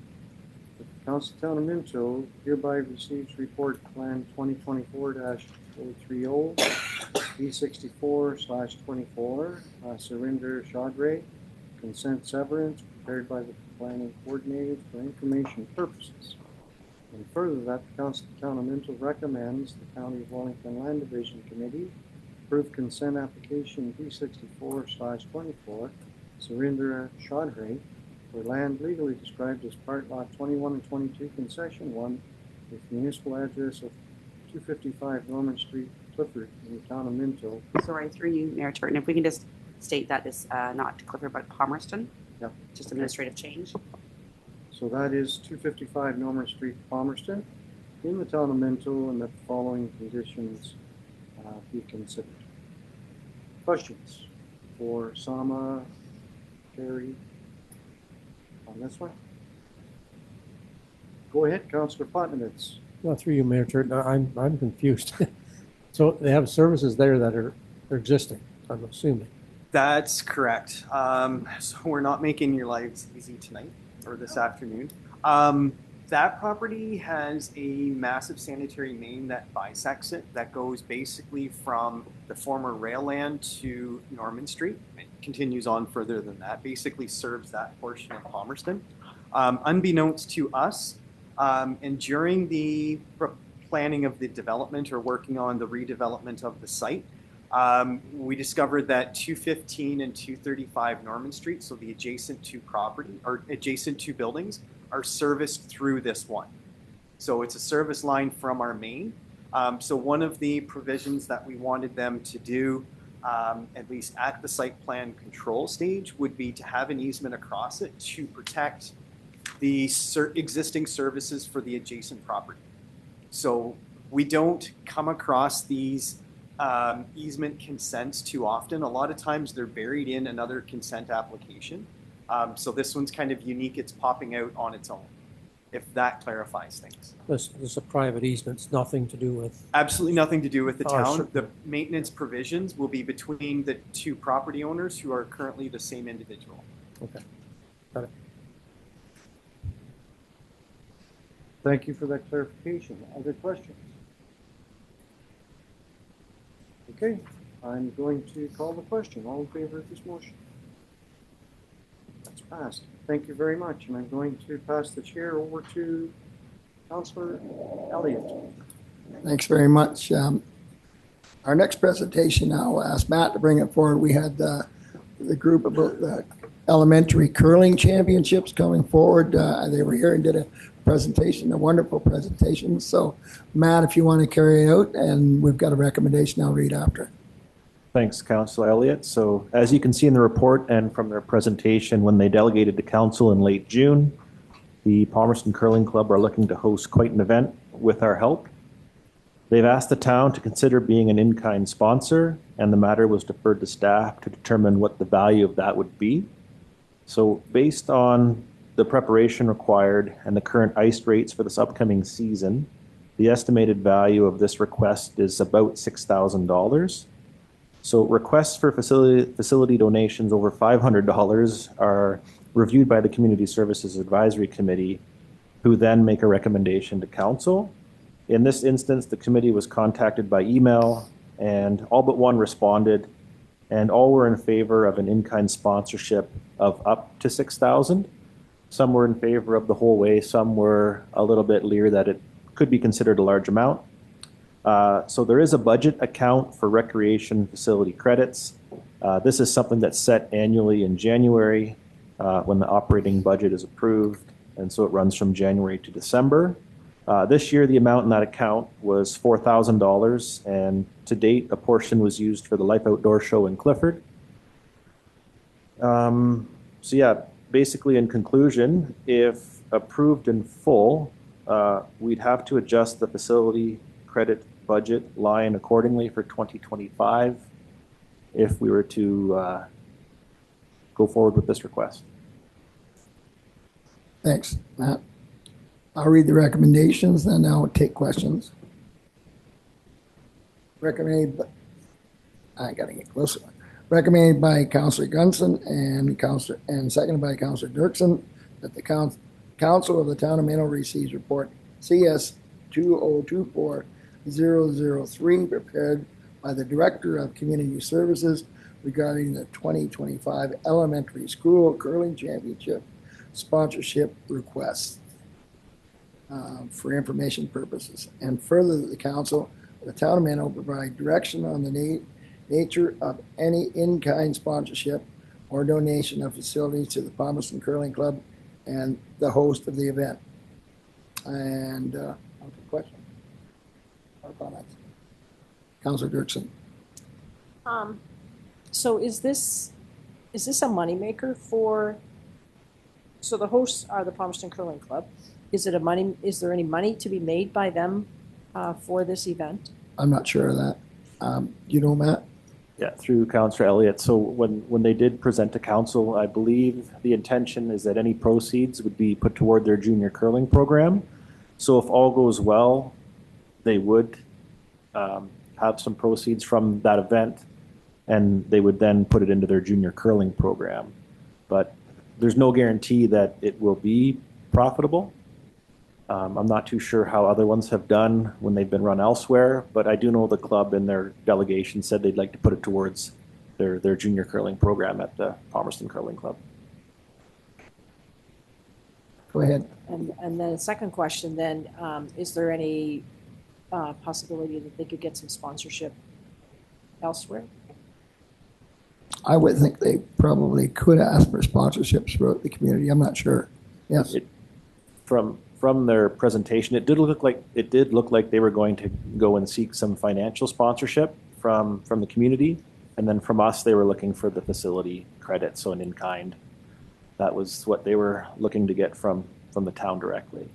The Council Town of Minto hereby receives report Plan 2024-030, B64/24, Surinder Chaudhry, consent severance prepared by the planning coordinator for information purposes. And further that the Council Town of Minto recommends the County of Wellington Land Division Committee approve consent application B64/24, Surinder Chaudhry, for land legally described as part lot 21 and 22, concession 1, with municipal address of 255 Norman Street, Clifford, in the town of Minto. Sorry, through you, Mayor Turton, if we can just state that this, not Clifford, but Palmerston. Yep. Just administrative change. So that is 255 Norman Street, Palmerston, in the town of Minto, and that the following conditions be considered. Questions for Sama, Terry, on this one? Go ahead, Councillor Potnowitz. Well, through you, Mayor Turton, I'm confused. So they have services there that are existing, I'm assuming. That's correct. So we're not making your lives easy tonight or this afternoon. That property has a massive sanitary main that bisects it, that goes basically from the former rail land to Norman Street. It continues on further than that, basically serves that portion of Palmerston. Unbeknownst to us, and during the planning of the development or working on the redevelopment of the site, we discovered that 215 and 235 Norman Street, so the adjacent two property or adjacent two buildings, are serviced through this one. So it's a service line from our main. So one of the provisions that we wanted them to do, at least at the site plan control stage, would be to have an easement across it to protect the existing services for the adjacent property. So we don't come across these easement consents too often. A lot of times they're buried in another consent application. So this one's kind of unique. It's popping out on its own, if that clarifies things. This is a private easement. It's nothing to do with. Absolutely nothing to do with the Oh, town. sure. The maintenance provisions will be between the two property owners who are currently the same individual. Okay. Got it. Thank you for that clarification. Other questions? Okay, I'm going to call the question. All in favor of this motion? That's passed. Thank you very much. And I'm going to pass the chair over to Councillor Elliott. Thanks very much. Our next presentation, I'll ask Matt to bring it forward. We had the group about the elementary curling championships coming forward. They were here and did a presentation, a wonderful presentation. So, Matt, if you want to carry it out, and we've got a recommendation I'll read after. Thanks, Councillor Elliott. So as you can see in the report and from their presentation, when they delegated to council in late June, the Palmerston Curling Club are looking to host quite an event with our help. They've asked the town to consider being an in-kind sponsor, and the matter was deferred to staff to determine what the value of that would be. So based on the preparation required and the current ice rates for this upcoming season, the estimated value of this request is about $6,000. So requests for facility donations over $500 are reviewed by the Community Services Advisory Committee, who then make a recommendation to council. In this instance, the committee was contacted by email, and all but one responded, and all were in favor of an in-kind sponsorship of up to $6,000. Some were in favor of the whole way. Some were a little bit leery that it could be considered a large amount. So there is a budget account for recreation facility credits. This is something that's set annually in January when the operating budget is approved, and so it runs from January to December. This year, the amount in that account was $4,000, and to date, a portion was used for the Life Outdoor Show in Clifford. So yeah, basically in conclusion, if approved in full, we'd have to adjust the facility credit budget line accordingly for 2025 if we were to go forward with this request. Thanks, Matt. I'll read the recommendations, then I'll take questions. Recommended, I gotta get closer. Recommended by Councillor Gunson and seconded by Councillor Dirksen that the Council of the Town of Minto receives report CS 2024-003 prepared by the Director of Community Services regarding the 2025 Elementary School Curling Championship sponsorship request for information purposes. And further, that the Council of the Town of Minto provide direction on the nature of any in-kind sponsorship or donation of facilities to the Palmerston Curling Club and the host of the event. And question or comments? Councillor Dirksen. So is this a moneymaker for? So the hosts are the Palmerston Curling Club. Is there any money to be made by them for this event? I'm not sure of that. You know, Matt? Yeah, through Councillor Elliott. So when they did present to council, I believe the intention is that any proceeds would be put toward their junior curling program. So if all goes well, they would have some proceeds from that event, and they would then put it into their junior curling program. But there's no guarantee that it will be profitable. I'm not too sure how other ones have done when they've been run elsewhere, but I do know the club in their delegation said they'd like to put it towards their junior curling program at the Palmerston Curling Club. Go ahead. And then the second question then, is there any possibility that they could get some sponsorship elsewhere? I would think they probably could ask for sponsorships throughout the community. I'm not sure. Yes. From their presentation, it did look like they were going to go and seek some financial sponsorship from the community, and then from us, they were looking for the facility credit, so an in-kind. That was what they were looking to get from the town directly.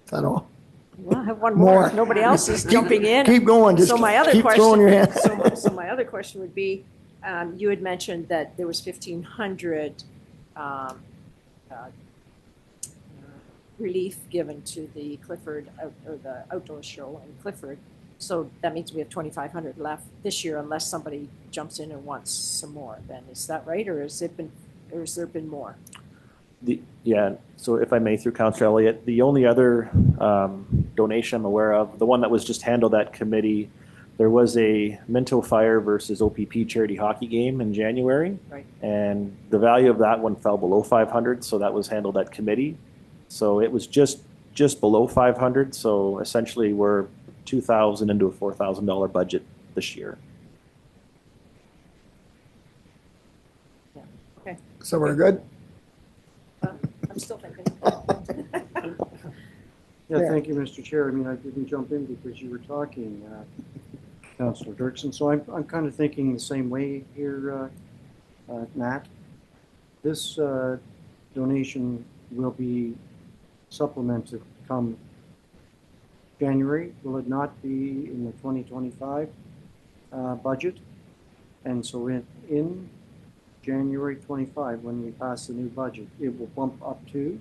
Is that all? Well, I have one more. Nobody else is jumping in. Keep going. Just so my other keep question, throwing your hand. so my other question would be, you had mentioned that there was 1,500 relief given to the Clifford or the outdoor show in Clifford. So that means we have 2,500 left this year, unless somebody jumps in and wants some more. Then is that right, or has there been more? Yeah. So if I may, through Councillor Elliott, the only other donation I'm aware of, the one that was just handled at committee, there was a Minto Fire versus OPP charity hockey game in January, right? And the value of that one fell below 500, so that was handled at committee. So it was just below 500. So essentially, we're $2,000 into a $4,000 budget this year. Yeah. Okay. So we're good. I'm still thinking. Yeah, thank you, Mr. Chair. I mean, I didn't jump in because you were talking, Councillor Dirksen. So I'm kind of thinking the same way here, Matt. This donation will be supplemented come January. Will it not be in the 2025 budget? And so in January 25, when we pass the new budget, it will bump up to?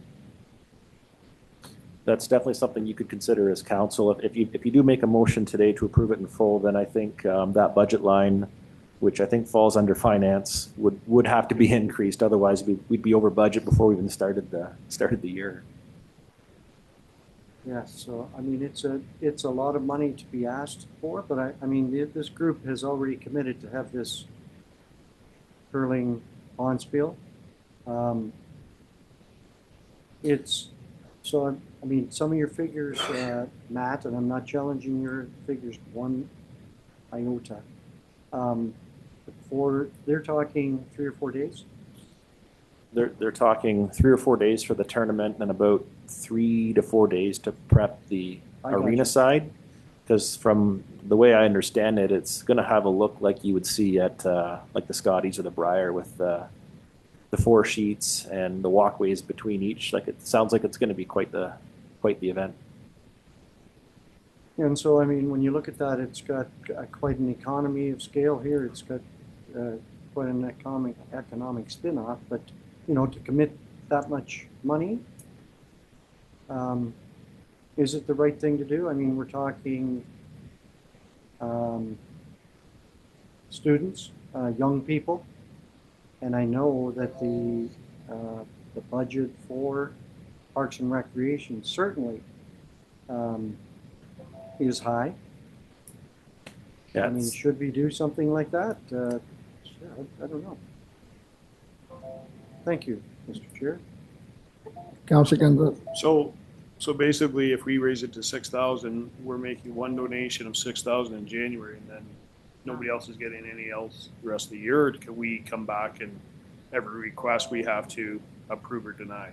That's definitely something you could consider as council. If you do make a motion today to approve it in full, then I think that budget line, which I think falls under finance, would have to be increased. Otherwise, we'd be over budget before we even started the year. Yes, so I mean it's a lot of money to be asked for, but I mean this group has already committed to have this curling bonspiel. It's so I mean some of your figures, Matt, and I'm not challenging your figures one iota. They're talking 3 or 4 days. They're talking 3 or 4 days for the tournament and about 3 to 4 days to prep the arena side. Because from the way I understand it, it's going to have a look like you would see at like the Scotties or the Briar with the 4 sheets and the walkways between each. Like it sounds like it's going to be quite the event. And so I mean, when you look at that, it's got quite an economy of scale here. It's got quite an economic spin-off, but you know, to commit that much money, is it the right thing to do? I mean, we're talking students, young people, and I know that the budget for Parks and Recreation certainly is high. Yeah, I mean, should we do something like that? I don't know. Thank you, Mr. Chair. Councilor Gunn. So basically, if we raise it to 6,000, we're making one donation of 6,000 in January, and then nobody else is getting any else the rest of the year. Or can we come back and every request we have to approve or deny?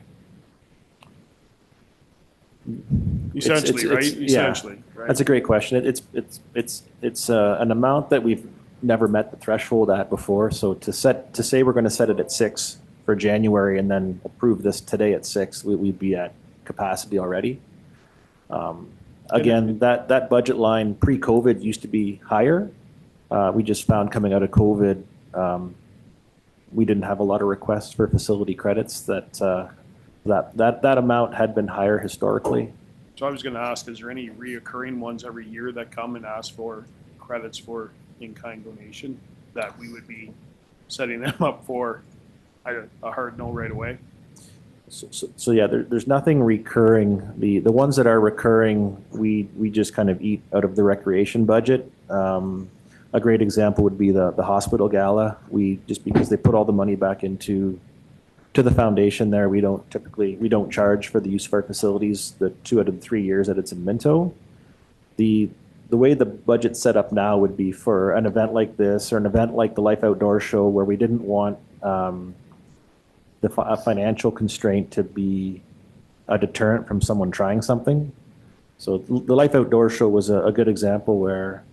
Essentially, right? Essentially, right? That's a great question. It's an amount that we've never met the threshold at before. So to say we're going to set it at 6 for January and then approve this today at 6, we'd be at capacity already. Again, that budget line pre-COVID used to be higher. We just found coming out of COVID, we didn't have a lot of requests for facility credits. That amount had been higher historically. So I was going to ask, is there any reoccurring ones every year that come and ask for credits for in-kind donation that we would be setting them up for a hard no right away? So yeah, there's nothing recurring. The ones that are recurring, we just kind of eat out of the recreation budget. A great example would be the hospital gala. We just because they put all the money back into the foundation there, we don't charge for the use of our facilities the 2 out of the 3 years that it's in Minto. The way the budget's set up now would be for an event like this or an event like the Life Outdoor Show where we didn't want a financial constraint to be a deterrent from someone trying something. So the Life Outdoor Show was a good example where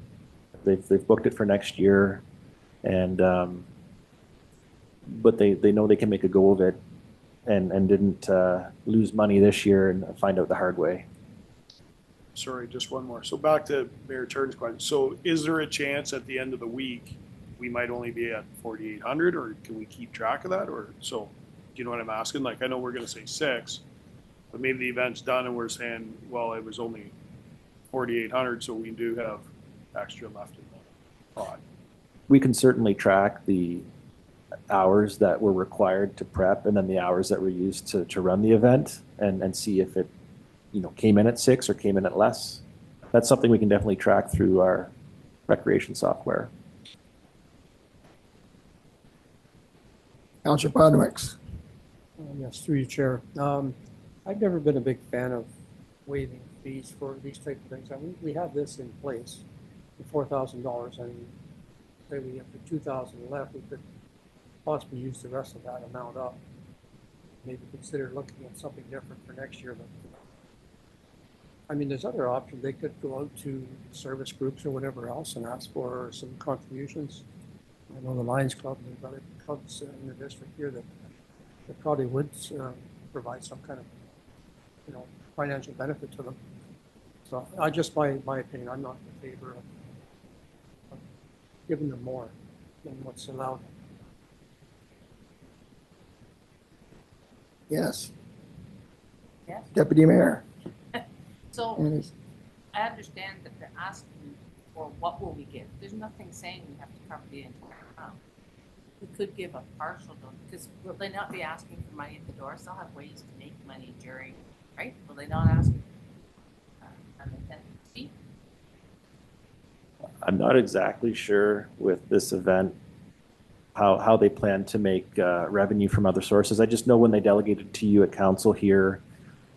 they've booked it for next year, and but they know they can make a go of it, and didn't lose money this year and find out the hard way. Sorry, just one more. So back to Mayor Turton's question. So is there a chance at the end of the week we might only be at 4,800, or can we keep track of that? Or so, do you know what I'm asking? Like, I know we're going to say 6, but maybe the event's done and we're saying, well, it was only 4,800, so we do have extra left in the pot. We can certainly track the hours that were required to prep and then the hours that were used to run the event and see if it came in at 6 or came in at less. That's something we can definitely track through our recreation software. Councillor Podmix. Yes, through you, Chair. I've never been a big fan of waiving fees for these type of things. I mean, we have this in place, the $4,000, and say we have the 2,000 left, we could possibly use the rest of that amount up. Maybe consider looking at something different for next year. But I mean, there's other options. They could go out to service groups or whatever else and ask for some contributions. I know the Lions Club and other clubs in the district here that probably would provide some kind of, financial benefit to them. So just my opinion, I'm not in favor of giving them more than what's allowed. Yes. Yes. Deputy Mayor. So I understand that they're asking for what will we give. There's nothing saying we have to cover the entire amount. We could give a partial donation, because will they not be asking for money at the door? They'll have ways to make money during, right? Will they not ask an attendance fee? I'm not exactly sure with this event how they plan to make revenue from other sources. I just know when they delegated to you at council here,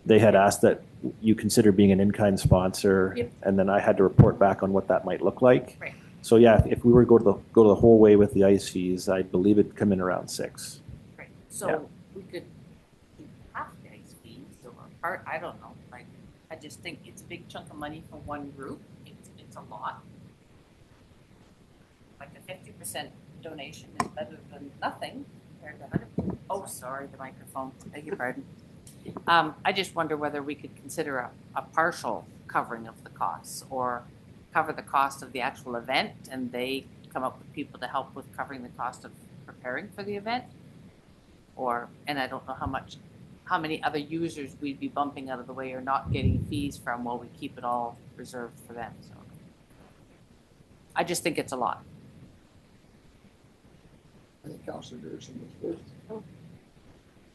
they had asked that you consider being an in-kind sponsor, Yep. and then I had to report back on what that might look like. Right. So yeah, if we were to go the whole way with the ice fees, I believe it'd come in around 6. Right. So Yeah. we could do half the ice fees or part. I don't know. Like, I just think it's a big chunk of money for one group. It's a lot. Like a 50% donation is better than nothing compared to 100. Oh, sorry, the microphone. Beg your pardon. I just wonder whether we could consider a partial covering of the costs, or cover the cost of the actual event and they come up with people to help with covering the cost of preparing for the event. And I don't know how many other users we'd be bumping out of the way or not getting fees from while we keep it all reserved for them. So I just think it's a lot. I think Councillor Gerson was first.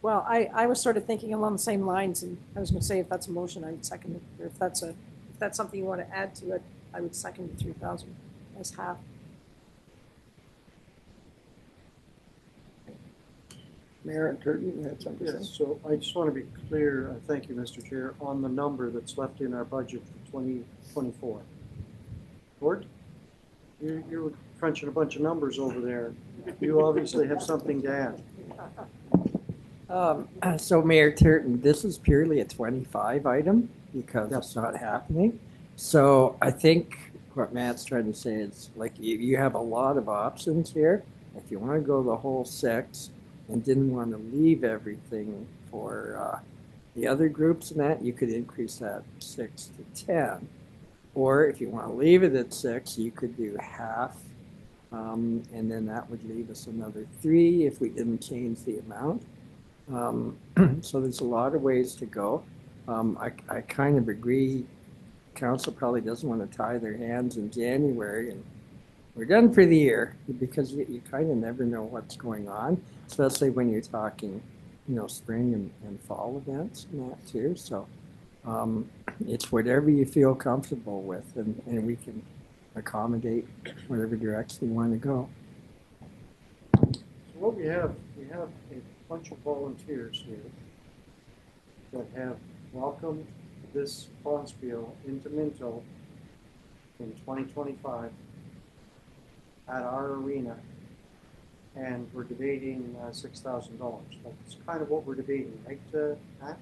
Well, I was sort of thinking along the same lines, and I was going to say if that's a motion, I would second it. Or if that's something you want to add to it, I would second the 3,000 as half. Mayor Turton, you had something to Yes, say? so I just want to be clear, thank you, Mr. Chair, on the number that's left in our budget for 2024. Gord, you're crunching a bunch of numbers over there. You obviously have something to add. So Mayor Turton, this is purely a 25 item because it's not happening. So I think what Matt's trying to say is like you have a lot of options here. If you want to go the whole 6 and didn't want to leave everything for the other groups and that, you could increase that 6 to 10. Or if you want to leave it at 6, you could do half. And then that would leave us another 3 if we didn't change the amount. So there's a lot of ways to go. I kind of agree. Council probably doesn't want to tie their hands in January and we're done for the year, because you kind of never know what's going on, especially when you're talking spring and fall events and that too. So it's whatever you feel comfortable with, and we can accommodate whatever direction you want to go. So what we have a bunch of volunteers here that have welcomed this bonspiel into Minto in 2025 at our arena, and we're debating $6,000. That's kind of what we're debating, right, Matt?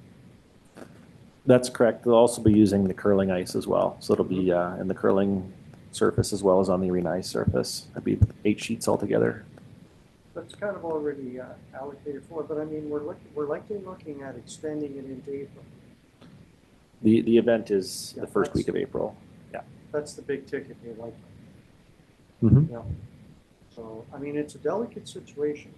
That's correct. They'll also be using the curling ice as well. So it'll be in the curling surface as well as on the arena ice surface. That'd be 8 sheets altogether. That's kind of already allocated for, but I mean, we're likely looking at extending it into April. The event is the first week of April. Yeah. That's the big ticket here, like. Mm-hmm. Yeah. So, I mean, it's a delicate situation.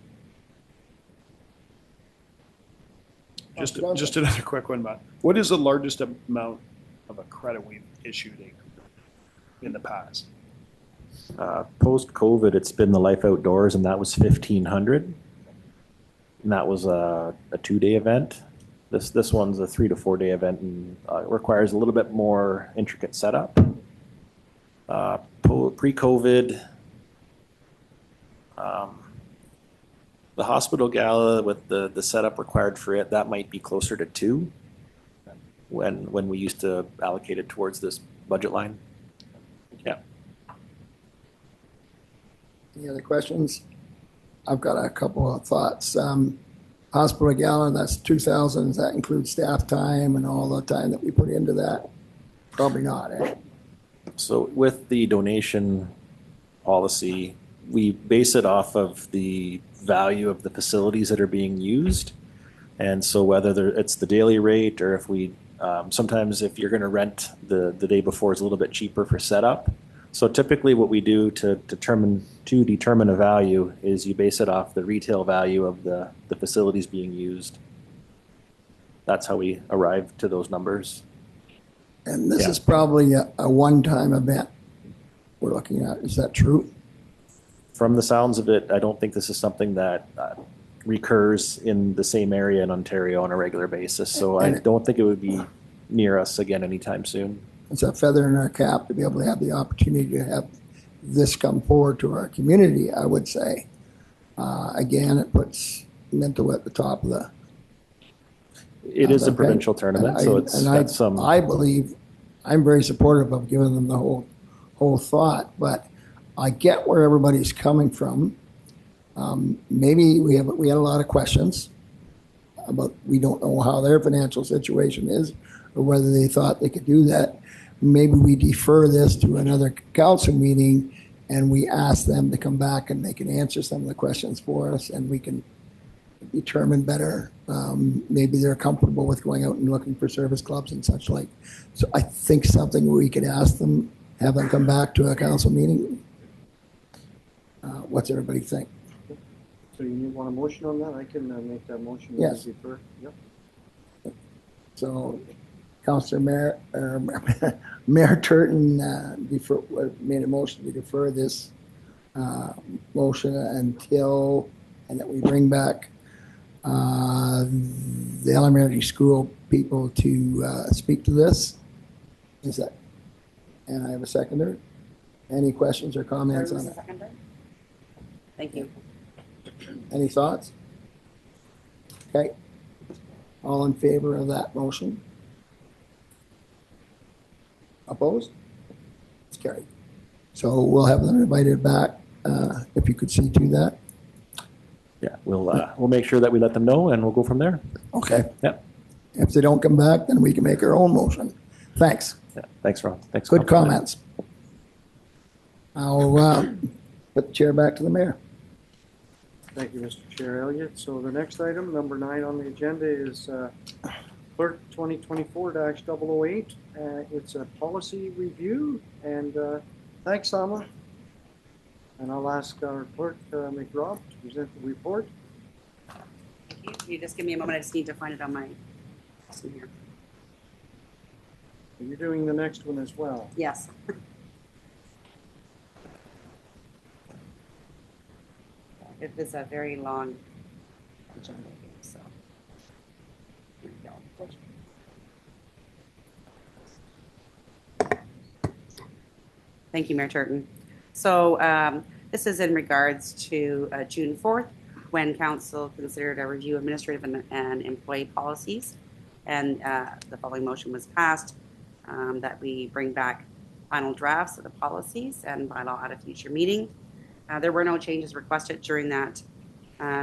Just another quick one, Matt. What is the largest amount of a credit we've issued in the past? Post-COVID, it's been the Life Outdoors, and that was 1,500. And that was a 2-day event. This one's a 3 to 4 day event, and requires a little bit more intricate setup. Pre-COVID, the hospital gala with the setup required for it, that might be closer to 2 when we used to allocate it towards this budget line. Yeah. Any other questions? I've got a couple of thoughts. Hospital gala, that's 2,000. Does that include staff time and all the time that we put into that? Probably not, eh? So with the donation policy, we base it off of the value of the facilities that are being used. And so whether it's the daily rate, or if we, sometimes if you're going to rent the day before, it's a little bit cheaper for setup. So typically what we do to determine a value is you base it off the retail value of the facilities being used. That's how we arrive to those numbers. And this is probably a one-time event we're looking at. Is that true? From the sounds of it, I don't think this is something that recurs in the same area in Ontario on a regular basis. So I don't think it would be near us again anytime soon. It's a feather in our cap to be able to have the opportunity to have this come forward to our community, I would say. Again, it puts Minto at the top of the... It is a provincial tournament, so it's I believe, I'm very supportive of giving them the whole thought, but I get where everybody's coming from. Maybe we had a lot of questions about, we don't know how their financial situation is or whether they thought they could do that. Maybe we defer this to another council meeting and we ask them to come back and they can answer some of the questions for us, and we can determine better. Maybe they're comfortable with going out and looking for service clubs and such like. So I think something we could ask them, have them come back to a council meeting. What's everybody think? So you want a motion on that? I can make that motion. Yes. Yep. So Councillor Mayor Turton made a motion to defer this motion until, and that we bring back the elementary school people to speak to this. Is that? And I have a seconder. Any questions or comments on it? Seconder. Thank you. Any thoughts? Okay. All in favor of that motion? Opposed? It's carried. So we'll have them invited back, if you could see to that. Yeah, we'll make sure that we let them know, and we'll go from there. Okay. Yep. If they don't come back, then we can make our own motion. Thanks. Yeah, thanks, Ron. Thanks. Good comments. I'll put the chair back to the mayor. Thank you, Mr. Chair Elliott. So the next item, number 9 on the agenda, is Clerk 2024-008. It's a policy review, and thanks, Sama. And I'll ask our clerk, McRob, to present the report. Thank you. Can you just give me a moment? I just need to find it on my system here. You're doing the next one as well. Yes. It is a very long agenda here, so Thank you, Mayor Turton. So this is in regards to June 4th, when council considered a review of administrative and employee policies. And the following motion was passed that we bring back final drafts of the policies and bylaw at a future meeting. There were no changes requested during that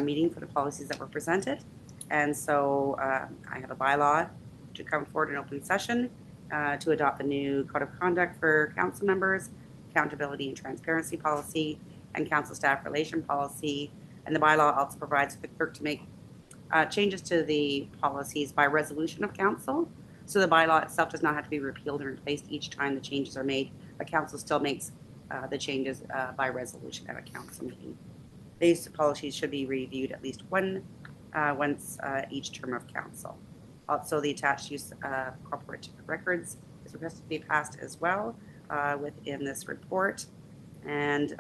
meeting for the policies that were presented. And so I have a bylaw to come forward in open session to adopt the new code of conduct for council members, accountability and transparency policy, and council staff relation policy. And the bylaw also provides for the clerk to make changes to the policies by resolution of council. So the bylaw itself does not have to be repealed and replaced each time the changes are made. The council still makes the changes by resolution at a council meeting. These policies should be reviewed at least once each term of council. Also, the attached use of corporate records is requested to be passed as well within this report, and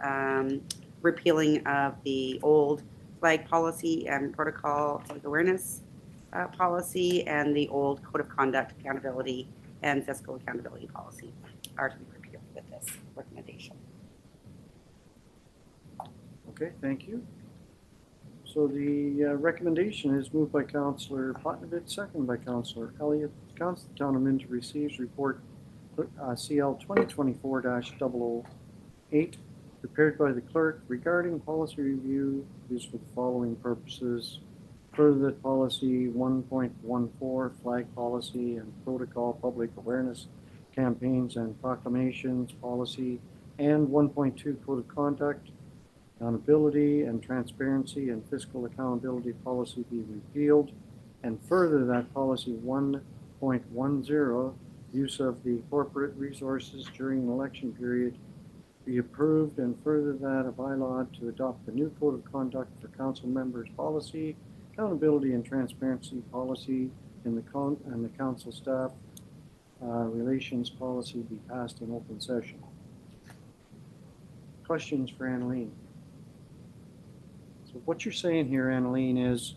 repealing of the old flag policy and protocol public awareness policy and the old code of conduct, accountability, and fiscal accountability policy are to be repealed with this recommendation. Okay, thank you. So the recommendation is moved by Councillor Potnovich, second by Councillor Elliott. Council Town of Minto receives report CL 2024-008 prepared by the clerk regarding policy review used for the following purposes. Further, policy 1.14 flag policy and protocol public awareness campaigns and proclamations policy, and 1.2 code of conduct, accountability and transparency and fiscal accountability policy be repealed, and further that policy 1.10 use of the corporate resources during an election period be approved, and further that a bylaw to adopt the new code of conduct for council members policy, accountability and transparency policy in the council staff relations policy be passed in open session. Questions for Annalene? So what you're saying here, Annalene, is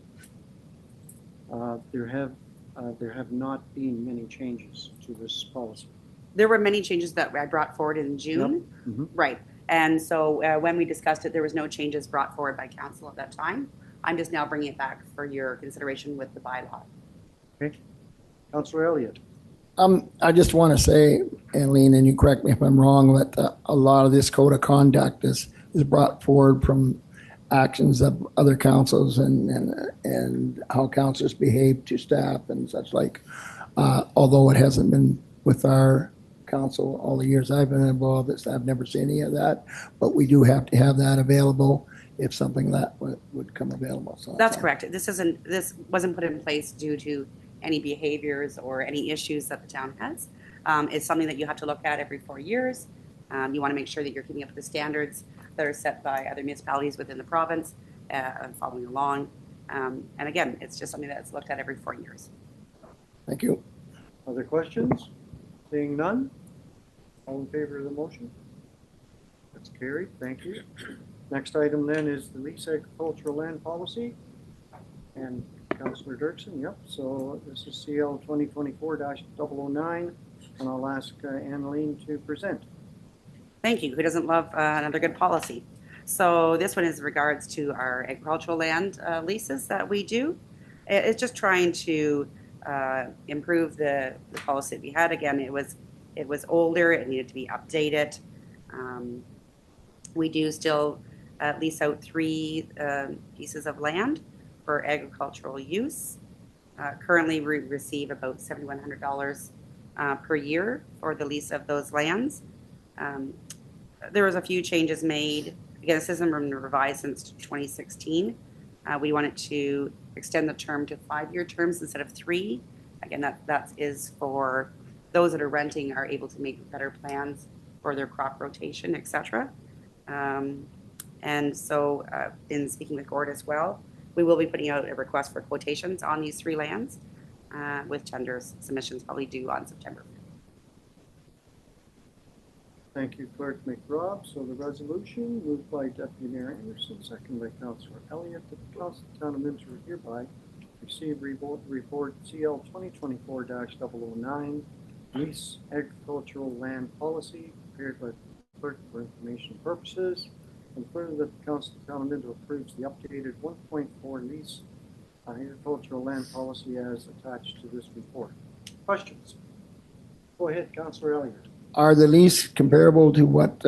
there have not been many changes to this policy. There were many changes that I brought forward in June. Yep. Mm-hmm. Right. And so when we discussed it, there was no changes brought forward by council at that time. I'm just now bringing it back for your consideration with the bylaw. Okay. Councillor Elliott. I just want to say, Annalene, and you correct me if I'm wrong, but a lot of this code of conduct is brought forward from actions of other councils and how councils behave to staff and such like. Although it hasn't been with our council all the years I've been involved, I've never seen any of that. But we do have to have that available if something that would come available. So that's correct. This wasn't put in place due to any behaviors or any issues that the town has. It's something that you have to look at every 4 years. You want to make sure that you're keeping up with the standards that are set by other municipalities within the province and following along. And again, it's just something that's looked at every 4 years. Thank you. Other questions? Seeing none? All in favor of the motion? That's carried. Thank you. Next item then is the lease agricultural land policy. And Councillor Dirksen, yep. So this is CL 2024-009, and I'll ask Annalene to present. Thank you. Who doesn't love another good policy? So this one is in regards to our agricultural land leases that we do. It's just trying to improve the policy that we had. Again, it was older. It needed to be updated. We do still lease out 3 pieces of land for agricultural use. Currently, we receive about $7,100 per year for the lease of those lands. There was a few changes made. Again, this hasn't been revised since 2016. We wanted to extend the term to 5-year terms instead of 3. Again, that is for those that are renting are able to make better plans for their crop rotation, etc. And so in speaking with Gord as well, we will be putting out a request for quotations on these 3 lands with tender submissions probably due on September 5th. Thank you, Clerk McRobb. So the resolution moved by Deputy Mayor Anderson, second by Councillor Elliott, that the Council of the Town of Minto hereby receive report CL 2024-009, lease agricultural land policy prepared by the clerk for information purposes. And further, that the Council of Town of Minto approves the updated 1.4 lease agricultural land policy as attached to this report. Questions? Go ahead, Councillor Elliott. Are the lease comparable to what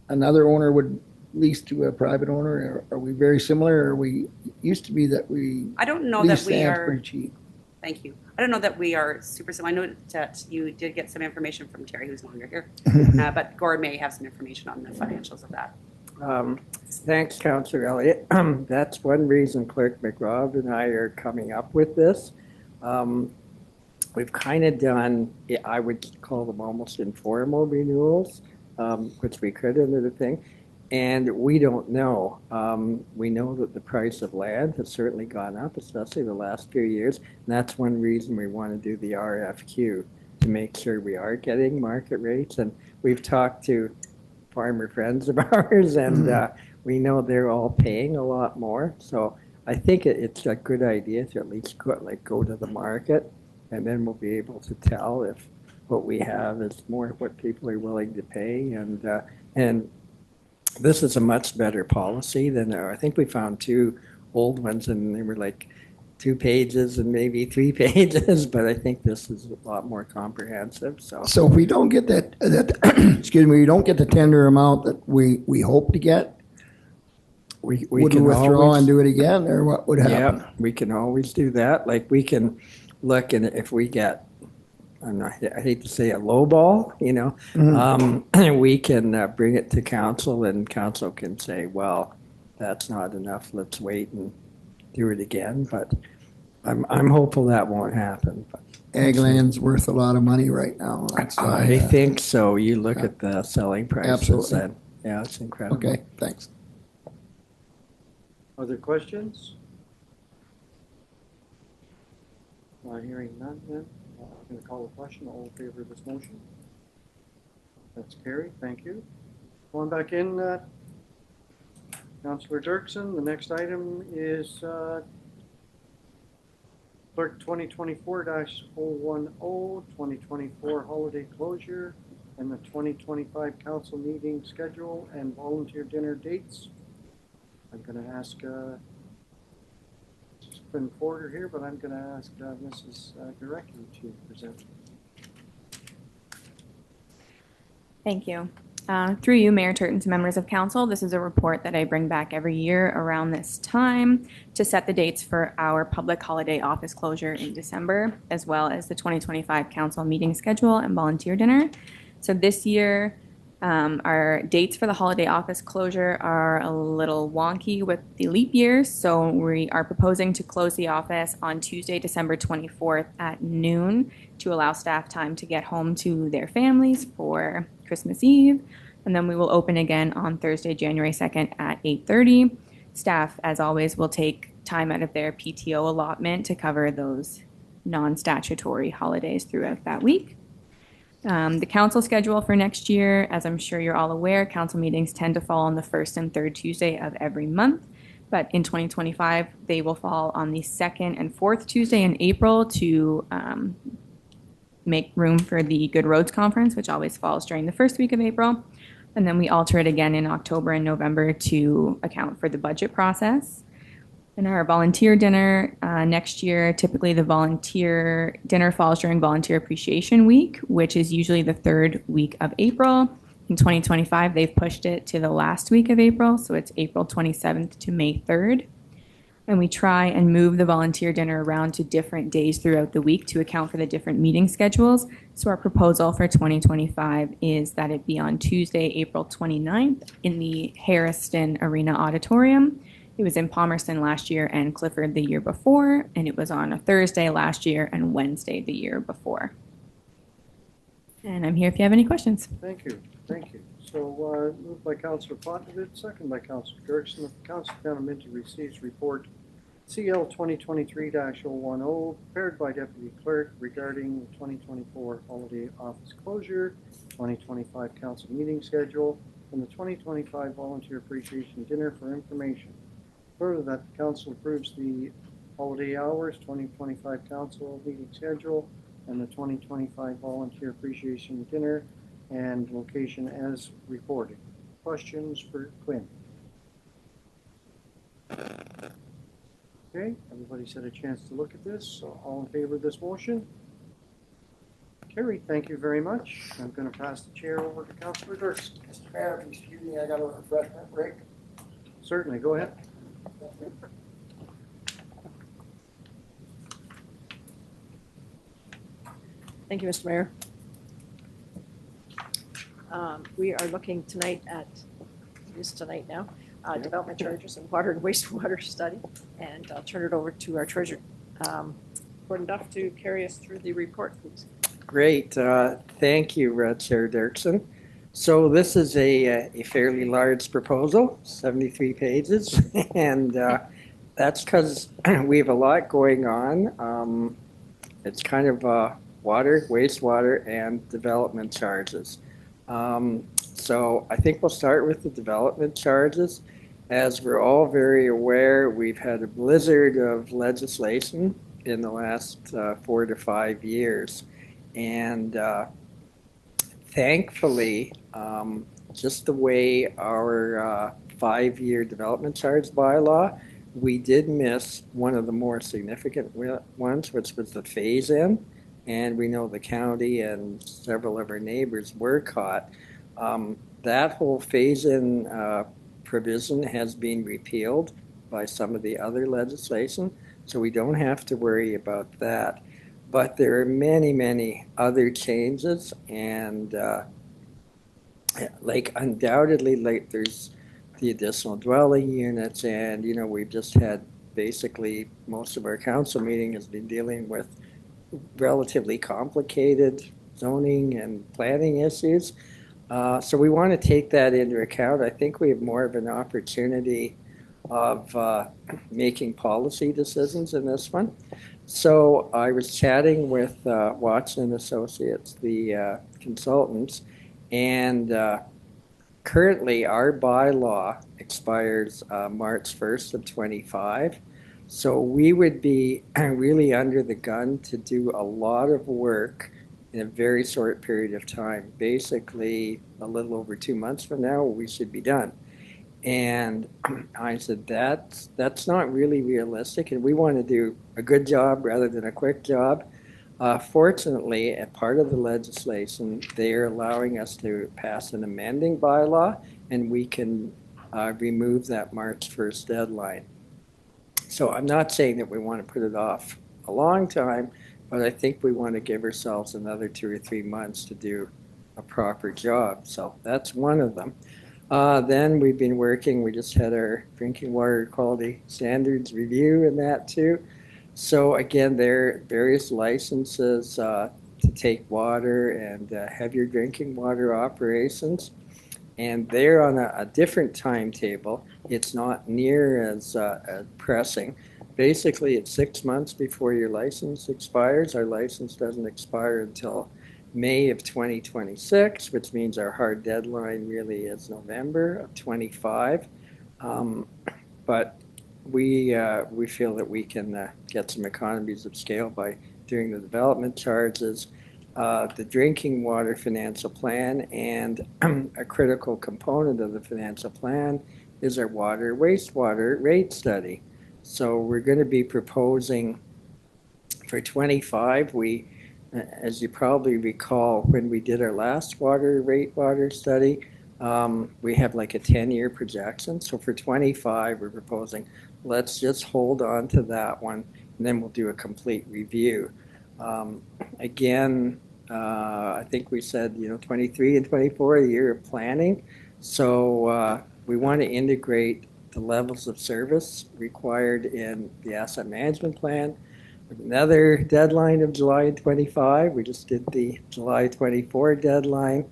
another owner would lease to a private owner? Are we very similar? Or we used to be that we I don't know lease that we lands are. pretty cheap. Thank you. I don't know that we are super similar. I know that you did get some information from Terry, who's no longer here, but Gord may have some information on the financials of that. Thanks, Councillor Elliott. That's one reason Clerk McRobb and I are coming up with this. We've kind of done, I would call them almost informal renewals, which we could under the thing. And we don't know. We know that the price of land has certainly gone up, especially the last few years. And that's one reason we want to do the RFQ, to make sure we are getting market rates. And we've talked to farmer friends of ours, and we know they're all paying a lot more. So I think it's a good idea to at least go to the market, and then we'll be able to tell if what we have is more what people are willing to pay. And this is a much better policy than I think we found two old ones, and they were like 2 pages and maybe 3 pages, but I think this is a lot more comprehensive. So if we don't get that excuse me, we don't get the tender amount that we hope to get, we would can we withdraw always, and do it again, or what would happen? Yeah, we can always do that. Like we can look, and if we get, I hate to say a low ball, we can bring it to council, and council can say, well, that's not enough, let's wait and do it again. But I'm hopeful that won't happen. But Ag land's worth a lot of money right now. I think so. You look at the selling prices. Absolutely. And, yeah, it's incredible. Okay, thanks. Other questions? Hearing none, then I'm going to call the question. All in favor of this motion? That's carried. Thank you. Going back in, Councillor Dirksen. The next item is Clerk 2024-010, 2024 holiday closure, and the 2025 council meeting schedule and volunteer dinner dates. I'm going to ask Quinn Porter here, but I'm going to ask Mrs. Gurecki to present. Thank you. Through you, Mayor Turton, to members of council, this is a report that I bring back every year around this time to set the dates for our public holiday office closure in December, as well as the 2025 council meeting schedule and volunteer dinner. So this year, our dates for the holiday office closure are a little wonky with the leap year. So we are proposing to close the office on Tuesday, December 24th at noon to allow staff time to get home to their families for Christmas Eve. And then we will open again on Thursday, January 2nd at 8:30. Staff, as always, will take time out of their PTO allotment to cover those non-statutory holidays throughout that week. The council schedule for next year, as I'm sure you're all aware, council meetings tend to fall on the first and third Tuesday of every month. But in 2025, they will fall on the second and fourth Tuesday in April to make room for the Good Roads Conference, which always falls during the first week of April. And then we alter it again in October and November to account for the budget process. And our volunteer dinner next year, typically the volunteer dinner falls during Volunteer Appreciation Week, which is usually the third week of April. In 2025, they've pushed it to the last week of April, so it's April 27th to May 3rd. And we try and move the volunteer dinner around to different days throughout the week to account for the different meeting schedules. So our proposal for 2025 is that it be on Tuesday, April 29th in the Harrison Arena Auditorium. It was in Palmerston last year and Clifford the year before, and it was on a Thursday last year and Wednesday the year before. And I'm here if you have any questions. Thank you. Thank you. So moved by Councillor Potvin, second by Councillor Dirksen. The Council of Town of Minto receives report CL 2023-010 prepared by Deputy Clerk regarding the 2024 holiday office closure, 2025 council meeting schedule, and the 2025 volunteer appreciation dinner for information. Further, that the council approves the holiday hours, 2025 council meeting schedule, and the 2025 volunteer appreciation dinner, and location as reported. Questions for Quinn? Okay, everybody's had a chance to look at this, so all in favor of this motion? Carried, thank you very much. I'm going to pass the chair over to Councillor Durst. Mr. Mayor, if you excuse me, I got a refreshment break. Certainly, go ahead. Thank you, Mr. Mayor. We are looking tonight at, it is tonight now, development charges and water and wastewater study. And I'll turn it over to our treasurer, Gordon Duff, to carry us through the report, please. Great. Thank you, Chair Dirksen. So this is a fairly large proposal, 73 pages, and that's because we have a lot going on. It's kind of water, wastewater, and development charges. So I think we'll start with the development charges. As we're all very aware, we've had a blizzard of legislation in the last 4 to 5 years. And thankfully, just the way our 5-year development charge bylaw, we did miss one of the more significant ones, which was the phase-in. And we know the county and several of our neighbors were caught. That whole phase-in provision has been repealed by some of the other legislation, so we don't have to worry about that. But there are many, many other changes, and undoubtedly, there's the additional dwelling units, and we've just had basically most of our council meeting has been dealing with relatively complicated zoning and planning issues. So we want to take that into account. I think we have more of an opportunity of making policy decisions in this one. So I was chatting with Watson Associates, the consultants, and currently our bylaw expires March 1st of 25. So we would be really under the gun to do a lot of work in a very short period of time. Basically, a little over 2 months from now, we should be done. And I said, that's not really realistic, and we want to do a good job rather than a quick job. Fortunately, as part of the legislation, they are allowing us to pass an amending bylaw, and we can remove that March 1st deadline. So I'm not saying that we want to put it off a long time, but I think we want to give ourselves another 2 or 3 months to do a proper job. So that's one of them. Then we've been working, we just had our drinking water quality standards review and that too. So again, there are various licenses to take water and have your drinking water operations. And they're on a different timetable. It's not near as pressing. Basically, it's 6 months before your license expires. Our license doesn't expire until May of 2026, which means our hard deadline really is November of 25. But we feel that we can get some economies of scale by doing the development charges, the drinking water financial plan, and a critical component of the financial plan is our water wastewater rate study. So we're going to be proposing for 25. As you probably recall, when we did our last water study, we have like a 10-year projection. So for 25, we're proposing, let's just hold on to that one, and then we'll do a complete review. Again, I think we said, 23 and 24, a year of planning. So we want to integrate the levels of service required in the asset management plan. Another deadline of July 25. We just did the July 24 deadline.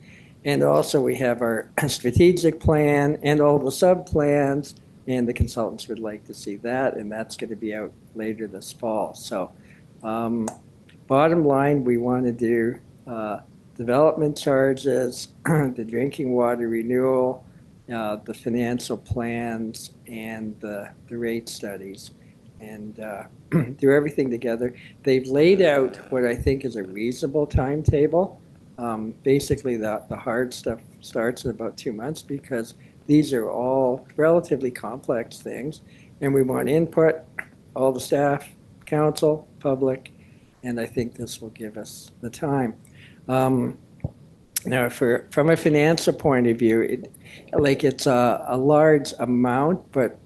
And also we have our strategic plan and all the sub-plans, and the consultants would like to see that, and that's going to be out later this fall. So bottom line, we want to do development charges, the drinking water renewal, the financial plans, and the rate studies. and do everything together. They've laid out what I think is a reasonable timetable. Basically, the hard stuff starts in about 2 months because these are all relatively complex things, and we want input, all the staff, council, public, and I think this will give us the time. Now, from a financial point of view, it's a large amount, but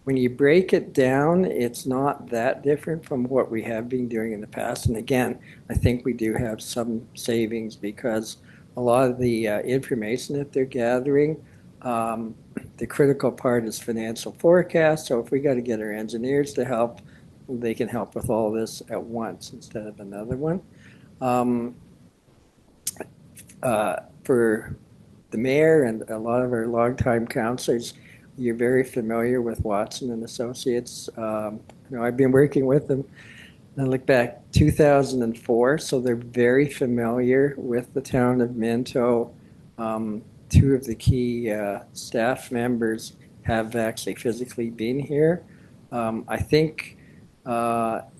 when you break it down, it's not that different from what we have been doing in the past. And again, I think we do have some savings because a lot of the information that they're gathering, the critical part is financial forecast. So if we got to get our engineers to help, they can help with all this at once instead of another one. For the mayor and a lot of our longtime councilors, you're very familiar with Watson and Associates. I've been working with them. I look back 2004, so they're very familiar with the town of Minto. Two of the key staff members have actually physically been here. I think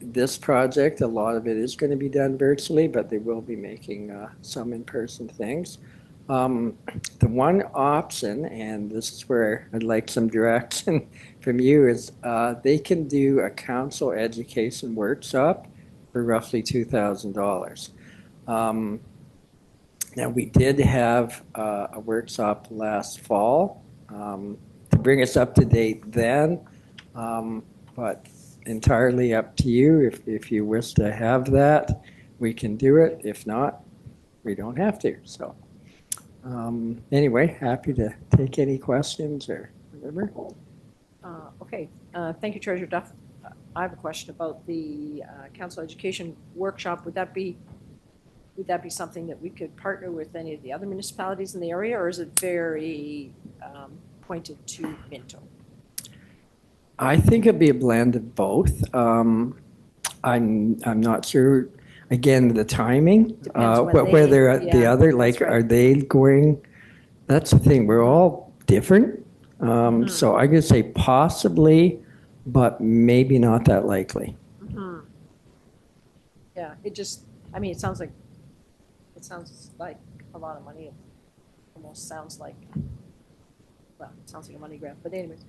this project, a lot of it is going to be done virtually, but they will be making some in-person things. The one option, and this is where I'd like some direction from you, is they can do a council education workshop for roughly $2,000. Now, we did have a workshop last fall to bring us up to date then, but entirely up to you. If you wish to have that, we can do it. If not, we don't have to. So. Anyway, happy to take any questions or whatever. Okay, thank you, Treasurer Duff. I have a question about the council education workshop. Would that be something that we could partner with any of the other municipalities in the area, or is it very pointed to Minto? I think it'd be a blend of both. I'm not sure. Again, the timing, whether the other, like, right. Are they going? That's the thing. We're all different. So I could say possibly, but maybe not that likely. Mm-hmm. Yeah, it sounds like a lot of money. It almost sounds like, well, it sounds like a money grab. But anyways,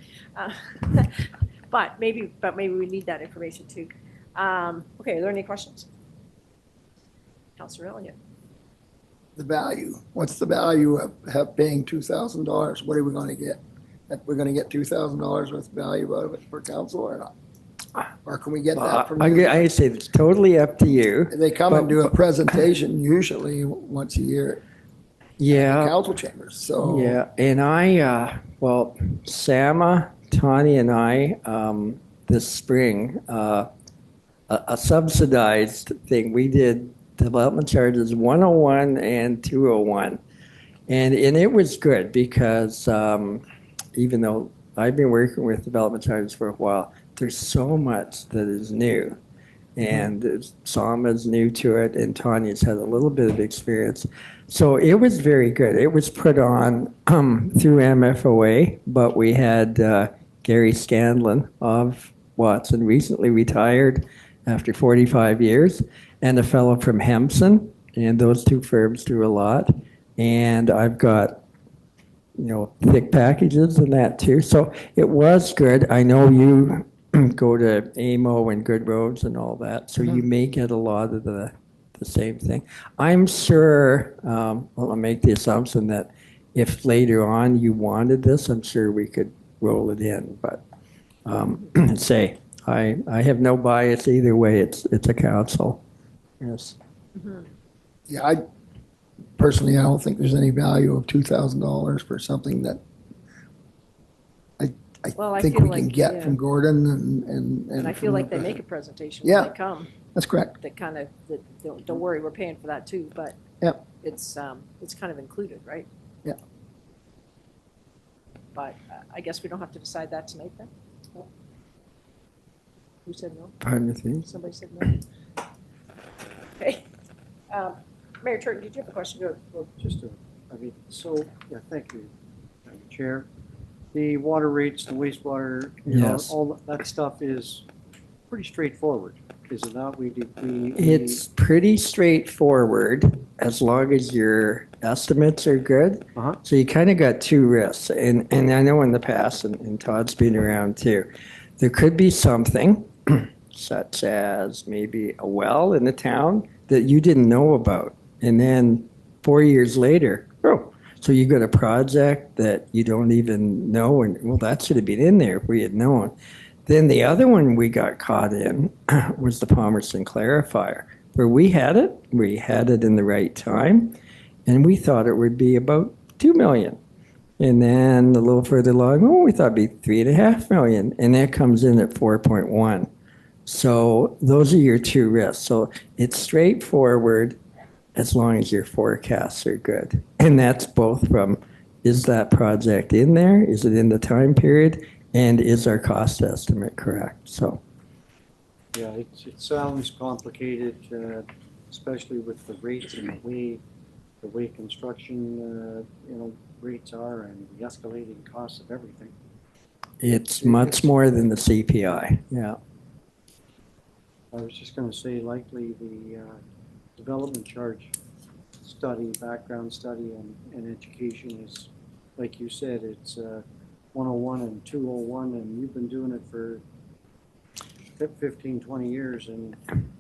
but maybe we need that information too. Okay, are there any questions? Councilor Elliott. The value. What's the value of paying $2,000? What are we going to get? We're going to get $2,000 worth of value out of it for council or not? Or can we get that from you? I say it's totally up to you. They come and do a presentation usually once a year. Yeah. In the council chambers. So yeah, and well, Sama, Tani, and I this spring a subsidized thing we did. Development charges 101 and 201. And it was good because even though I've been working with development charges for a while, there's so much that is new. And Sama's new to it, and Tanya's had a little bit of experience. So it was very good. It was put on through MFOA, but we had Gary Scanlon of Watson, recently retired after 45 years. And a fellow from Hempson, and those two firms do a lot. And I've got, thick packages and that too. So it was good. I know you go to AMO and Good Roads and all that, so you may get a lot of the same thing. I'm sure, I'll make the assumption that if later on you wanted this, I'm sure we could roll it in. But I have no bias either way. It's a council. Yes. Mm-hmm. Yeah, I don't think there's any value of $2,000 for something that I think we can get from Gordon and I feel like they make a presentation when they come. That's correct. That kind of don't worry, we're paying for that too, but it's kind of included, right? Yeah. But I guess we don't have to decide that tonight then. Who said no? Pardon me. Somebody said no. Okay. Mayor Turton, did you have a question? Well, thank you, Chair. The water rates, the wastewater, Yes. all that stuff is pretty straightforward, is it not? It's pretty straightforward as long as your estimates are good. Uh-huh. So you kind of got two risks, and I know in the past, and Todd's been around too, there could be something such as maybe a well in the town that you didn't know about, and then 4 years later, oh, so you got a project that you don't even know, and well, that should have been in there if we had known. Then the other one we got caught in was the Palmerston Clarifier, where we had it in the right time, and we thought it would be about 2 million. And then a little further along, oh, we thought it'd be 3.5 million, and that comes in at 4.1. So those are your two risks. So it's straightforward as long as your forecasts are good. And that's both from, is that project in there? Is it in the time period? And is our cost estimate correct? So, yeah, it sounds complicated, especially with the rates and the way construction, rates are and the escalating costs of everything. it's much more than the CPI. Yeah. I was just going to say, likely the development charge study, background study, and education is, like you said, it's 101 and 201, and you've been doing it for 15, 20 years, and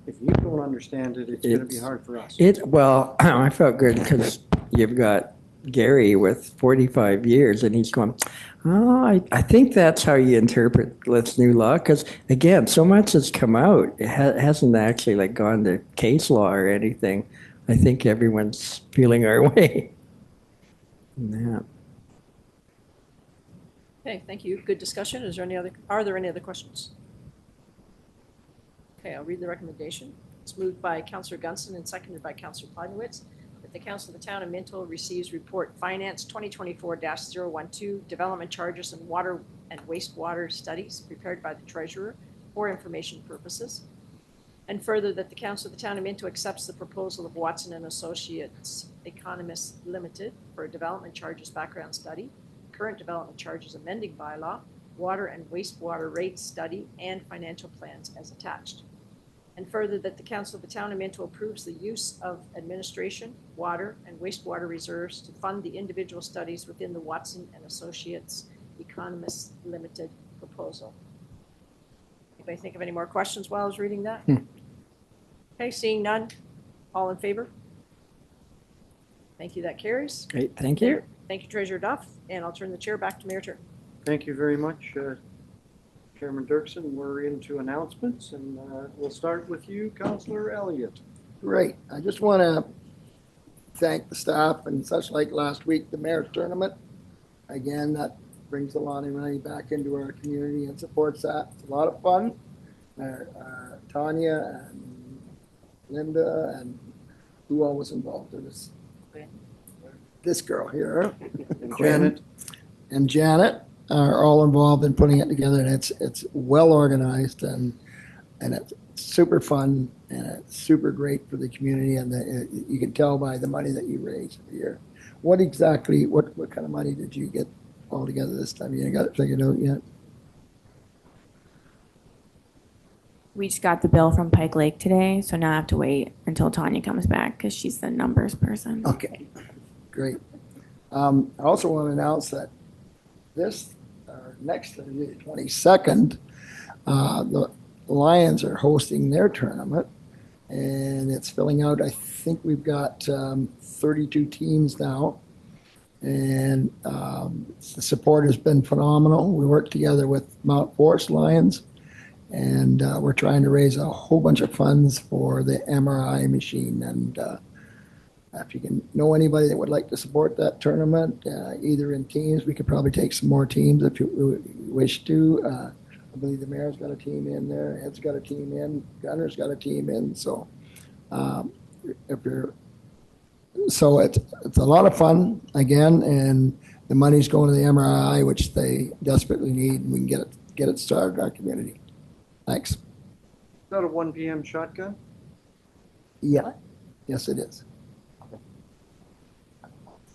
if you don't understand it, it's going to be hard for us. Well, I felt good because you've got Gary with 45 years, and he's going, oh, I think that's how you interpret this new law, because, again, so much has come out. It hasn't actually like gone to case law or anything. I think everyone's feeling our way. Yeah. Okay, thank you. Good discussion. Are there any other questions? Okay, I'll read the recommendation. It's moved by Councillor Gunson and seconded by Councillor Plynowitz that the Council of the Town of Minto receives report Finance 2024-012 Development Charges and Water and Wastewater Studies prepared by the Treasurer for information purposes. And further, that the Council of the Town of Minto accepts the proposal of Watson and Associates Economists Limited for a development charges background study, current development charges amending bylaw, water and wastewater rates study, and financial plans as attached. And further, that the Council of the Town of Minto approves the use of administration, water, and wastewater reserves to fund the individual studies within the Watson and Associates Economists Limited proposal. Anybody think of any more questions while I was reading that? Okay, seeing none, all in favor? Thank you, that carries. Great, thank you. Thank you, Treasurer Duff, and I'll turn the chair back to Mayor Turton. Thank you very much, Chairman Dirksen. We're into announcements, and we'll start with you, Councillor Elliott. Great. I just want to thank the staff and such like last week, the mayor's tournament. Again, that brings a lot of money back into our community and supports that. It's a lot of fun. Tanya and Linda and who all was involved in this? This girl here. And Janet. And Janet are all involved in putting it together, and it's well organized and it's super fun and it's super great for the community, and you can tell by the money that you raise every year. What kind of money did you get all together this time? You ain't got it figured out yet? We just got the bill from Pike Lake today, so now I have to wait until Tanya comes back because she's the numbers person. Okay, great. I also want to announce that next Thursday, the 22nd, the Lions are hosting their tournament, and it's filling out. I think we've got 32 teams now, and the support has been phenomenal. We work together with Mount Forest Lions, and we're trying to raise a whole bunch of funds for the MRI machine. And if you can know anybody that would like to support that tournament, either in teams, we could probably take some more teams if you wish to. I believe the mayor's got a team in there, Ed's got a team in, Gunner's got a team in. So it's a lot of fun again, and the money's going to the MRI, which they desperately need, and we can get it started in our community. Thanks. Is that a 1 p.m. shotgun? Yeah. Yes, it is.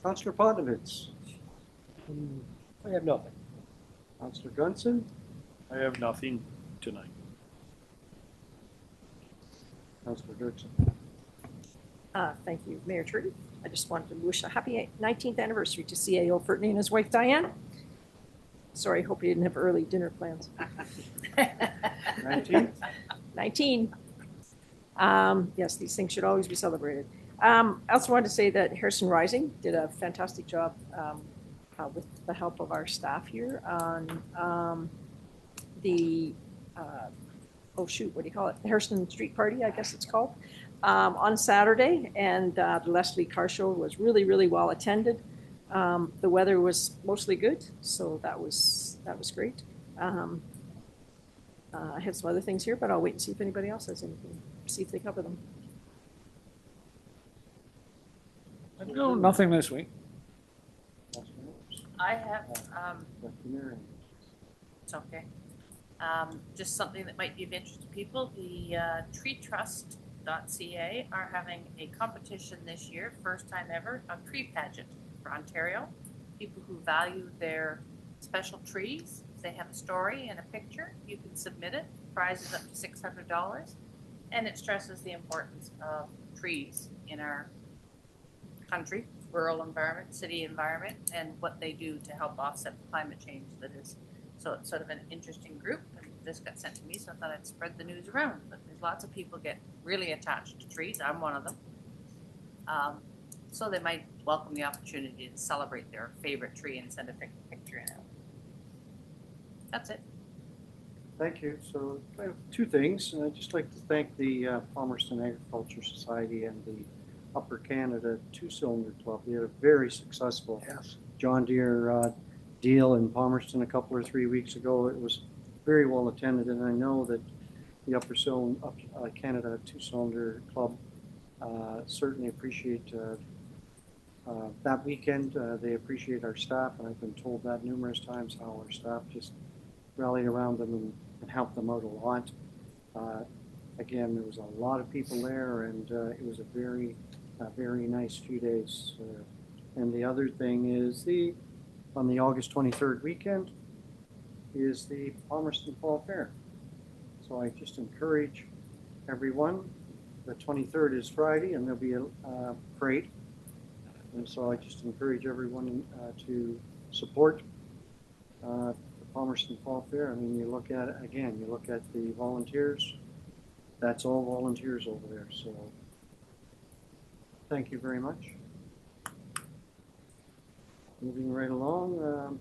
Councillor Podovitz. I have nothing. Councillor Gunson. I have nothing tonight. Councillor Dirksen. Thank you, Mayor Turton. I just wanted to wish a happy 19th anniversary to CAO Fertney and his wife Diane. Sorry, hope you didn't have early dinner plans. 19? 19. Yes, these things should always be celebrated. I also wanted to say that Harrison Rising did a fantastic job with the help of our staff here on the, oh shoot, what do you call it? The Harrison Street Party, I guess it's called, on Saturday. And the Leslie Car Show was really, really well attended. The weather was mostly good, so that was great. I have some other things here, but I'll wait and see if anybody else has anything, see if they cover them. No, nothing this week. I have, it's okay. Just something that might be of interest to people. The treetrust.ca are having a competition this year, first time ever, a tree pageant for Ontario. People who value their special trees, if they have a story and a picture, you can submit it. Prize is up to $600, and it stresses the importance of trees in our country, rural environment, city environment, and what they do to help offset the climate change that is. So it's sort of an interesting group, and this got sent to me, so I thought I'd spread the news around. But there's lots of people get really attached to trees. I'm one of them. So they might welcome the opportunity to celebrate their favorite tree and send a picture in it. That's it. Thank you. So I have two things. I'd just like to thank the Palmerston Agriculture Society and the Upper Canada Two-Cylinder Club. They had a very successful John Deere deal in Palmerston a couple or 3 weeks ago. It was very well attended, and I know that the Upper Canada Two-Cylinder Club certainly appreciate that weekend. They appreciate our staff, and I've been told that numerous times how our staff just rallied around them and helped them out a lot. Again, there was a lot of people there, and it was a very nice few days. And the other thing is on the August 23rd weekend is the Palmerston Fall Fair. So I just encourage everyone. The 23rd is Friday, and there'll be a parade. And so I just encourage everyone to support the Palmerston Fall Fair. I mean, you look at it again, you look at the volunteers, that's all volunteers over there. So thank you very much. Moving right along,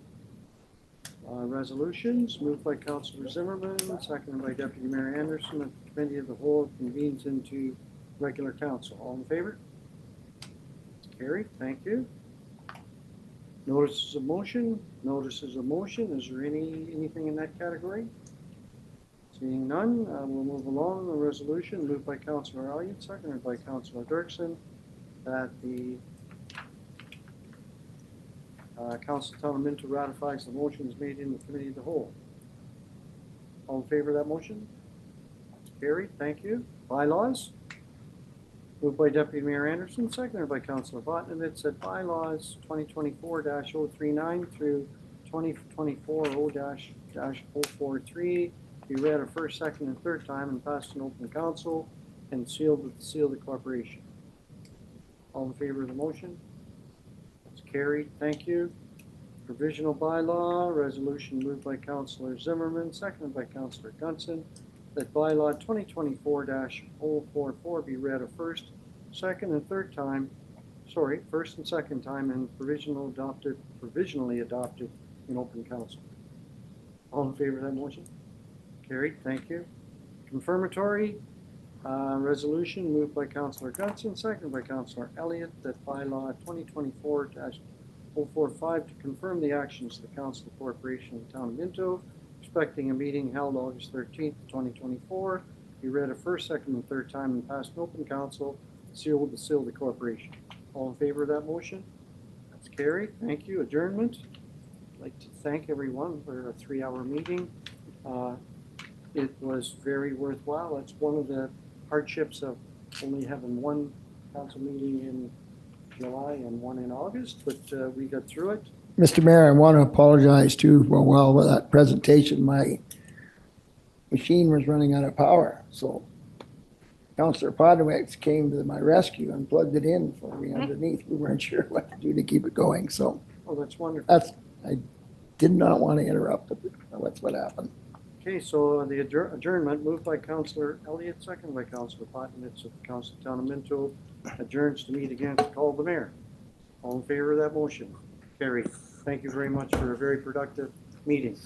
resolutions moved by Councillor Zimmerman, seconded by Deputy Mayor Anderson. The Committee of the Whole convenes into regular council. All in favor? Carried. Thank you. Notices of motion. Notices of motion. Is there anything in that category? Seeing none, we'll move along. The resolution moved by Councillor Elliott, seconded by Councillor Dirksen, that the Council of Town of Minto ratifies the motions made in the Committee of the Whole. All in favor of that motion? Carried. Thank you. Bylaws. Moved by Deputy Mayor Anderson, seconded by Councillor Votman. It said bylaws 2024-039 through 2024-0-043 be read a first, second, and third time and passed in open council and sealed with the seal of the corporation. All in favor of the motion? It's carried. Thank you. Provisional bylaw resolution moved by Councillor Zimmerman, seconded by Councillor Gunson, that bylaw 2024-044 be read a first, second, and third time, first and second time, and provisionally adopted in open council. All in favor of that motion? Carried. Thank you. Confirmatory resolution moved by Councillor Gunson, seconded by Councillor Elliott, that bylaw 2024-045 to confirm the actions of the Council of Corporation of the Town of Minto respecting a meeting held August 13th, 2024, be read a first, second, and third time and passed in open council, sealed with the seal of the corporation. All in favor of that motion? That's carried. Thank you. Adjournment. I'd like to thank everyone for a 3-hour meeting. It was very worthwhile. That's one of the hardships of only having one council meeting in July and one in August, but we got through it. Mr. Mayor, I want to apologize too. Well, with that presentation, my machine was running out of power. So Councillor Podowitz came to my rescue and plugged it in for me underneath. We weren't sure what to do to keep it going, so Oh, that's wonderful. I did not want to interrupt, but that's what happened. Okay, so the adjournment moved by Councillor Elliott, second by Councillor Potnitz of the Council of Town of Minto, adjourns to meet again to call the mayor. All in favor of that motion? Carried. Thank you very much for a very productive meeting.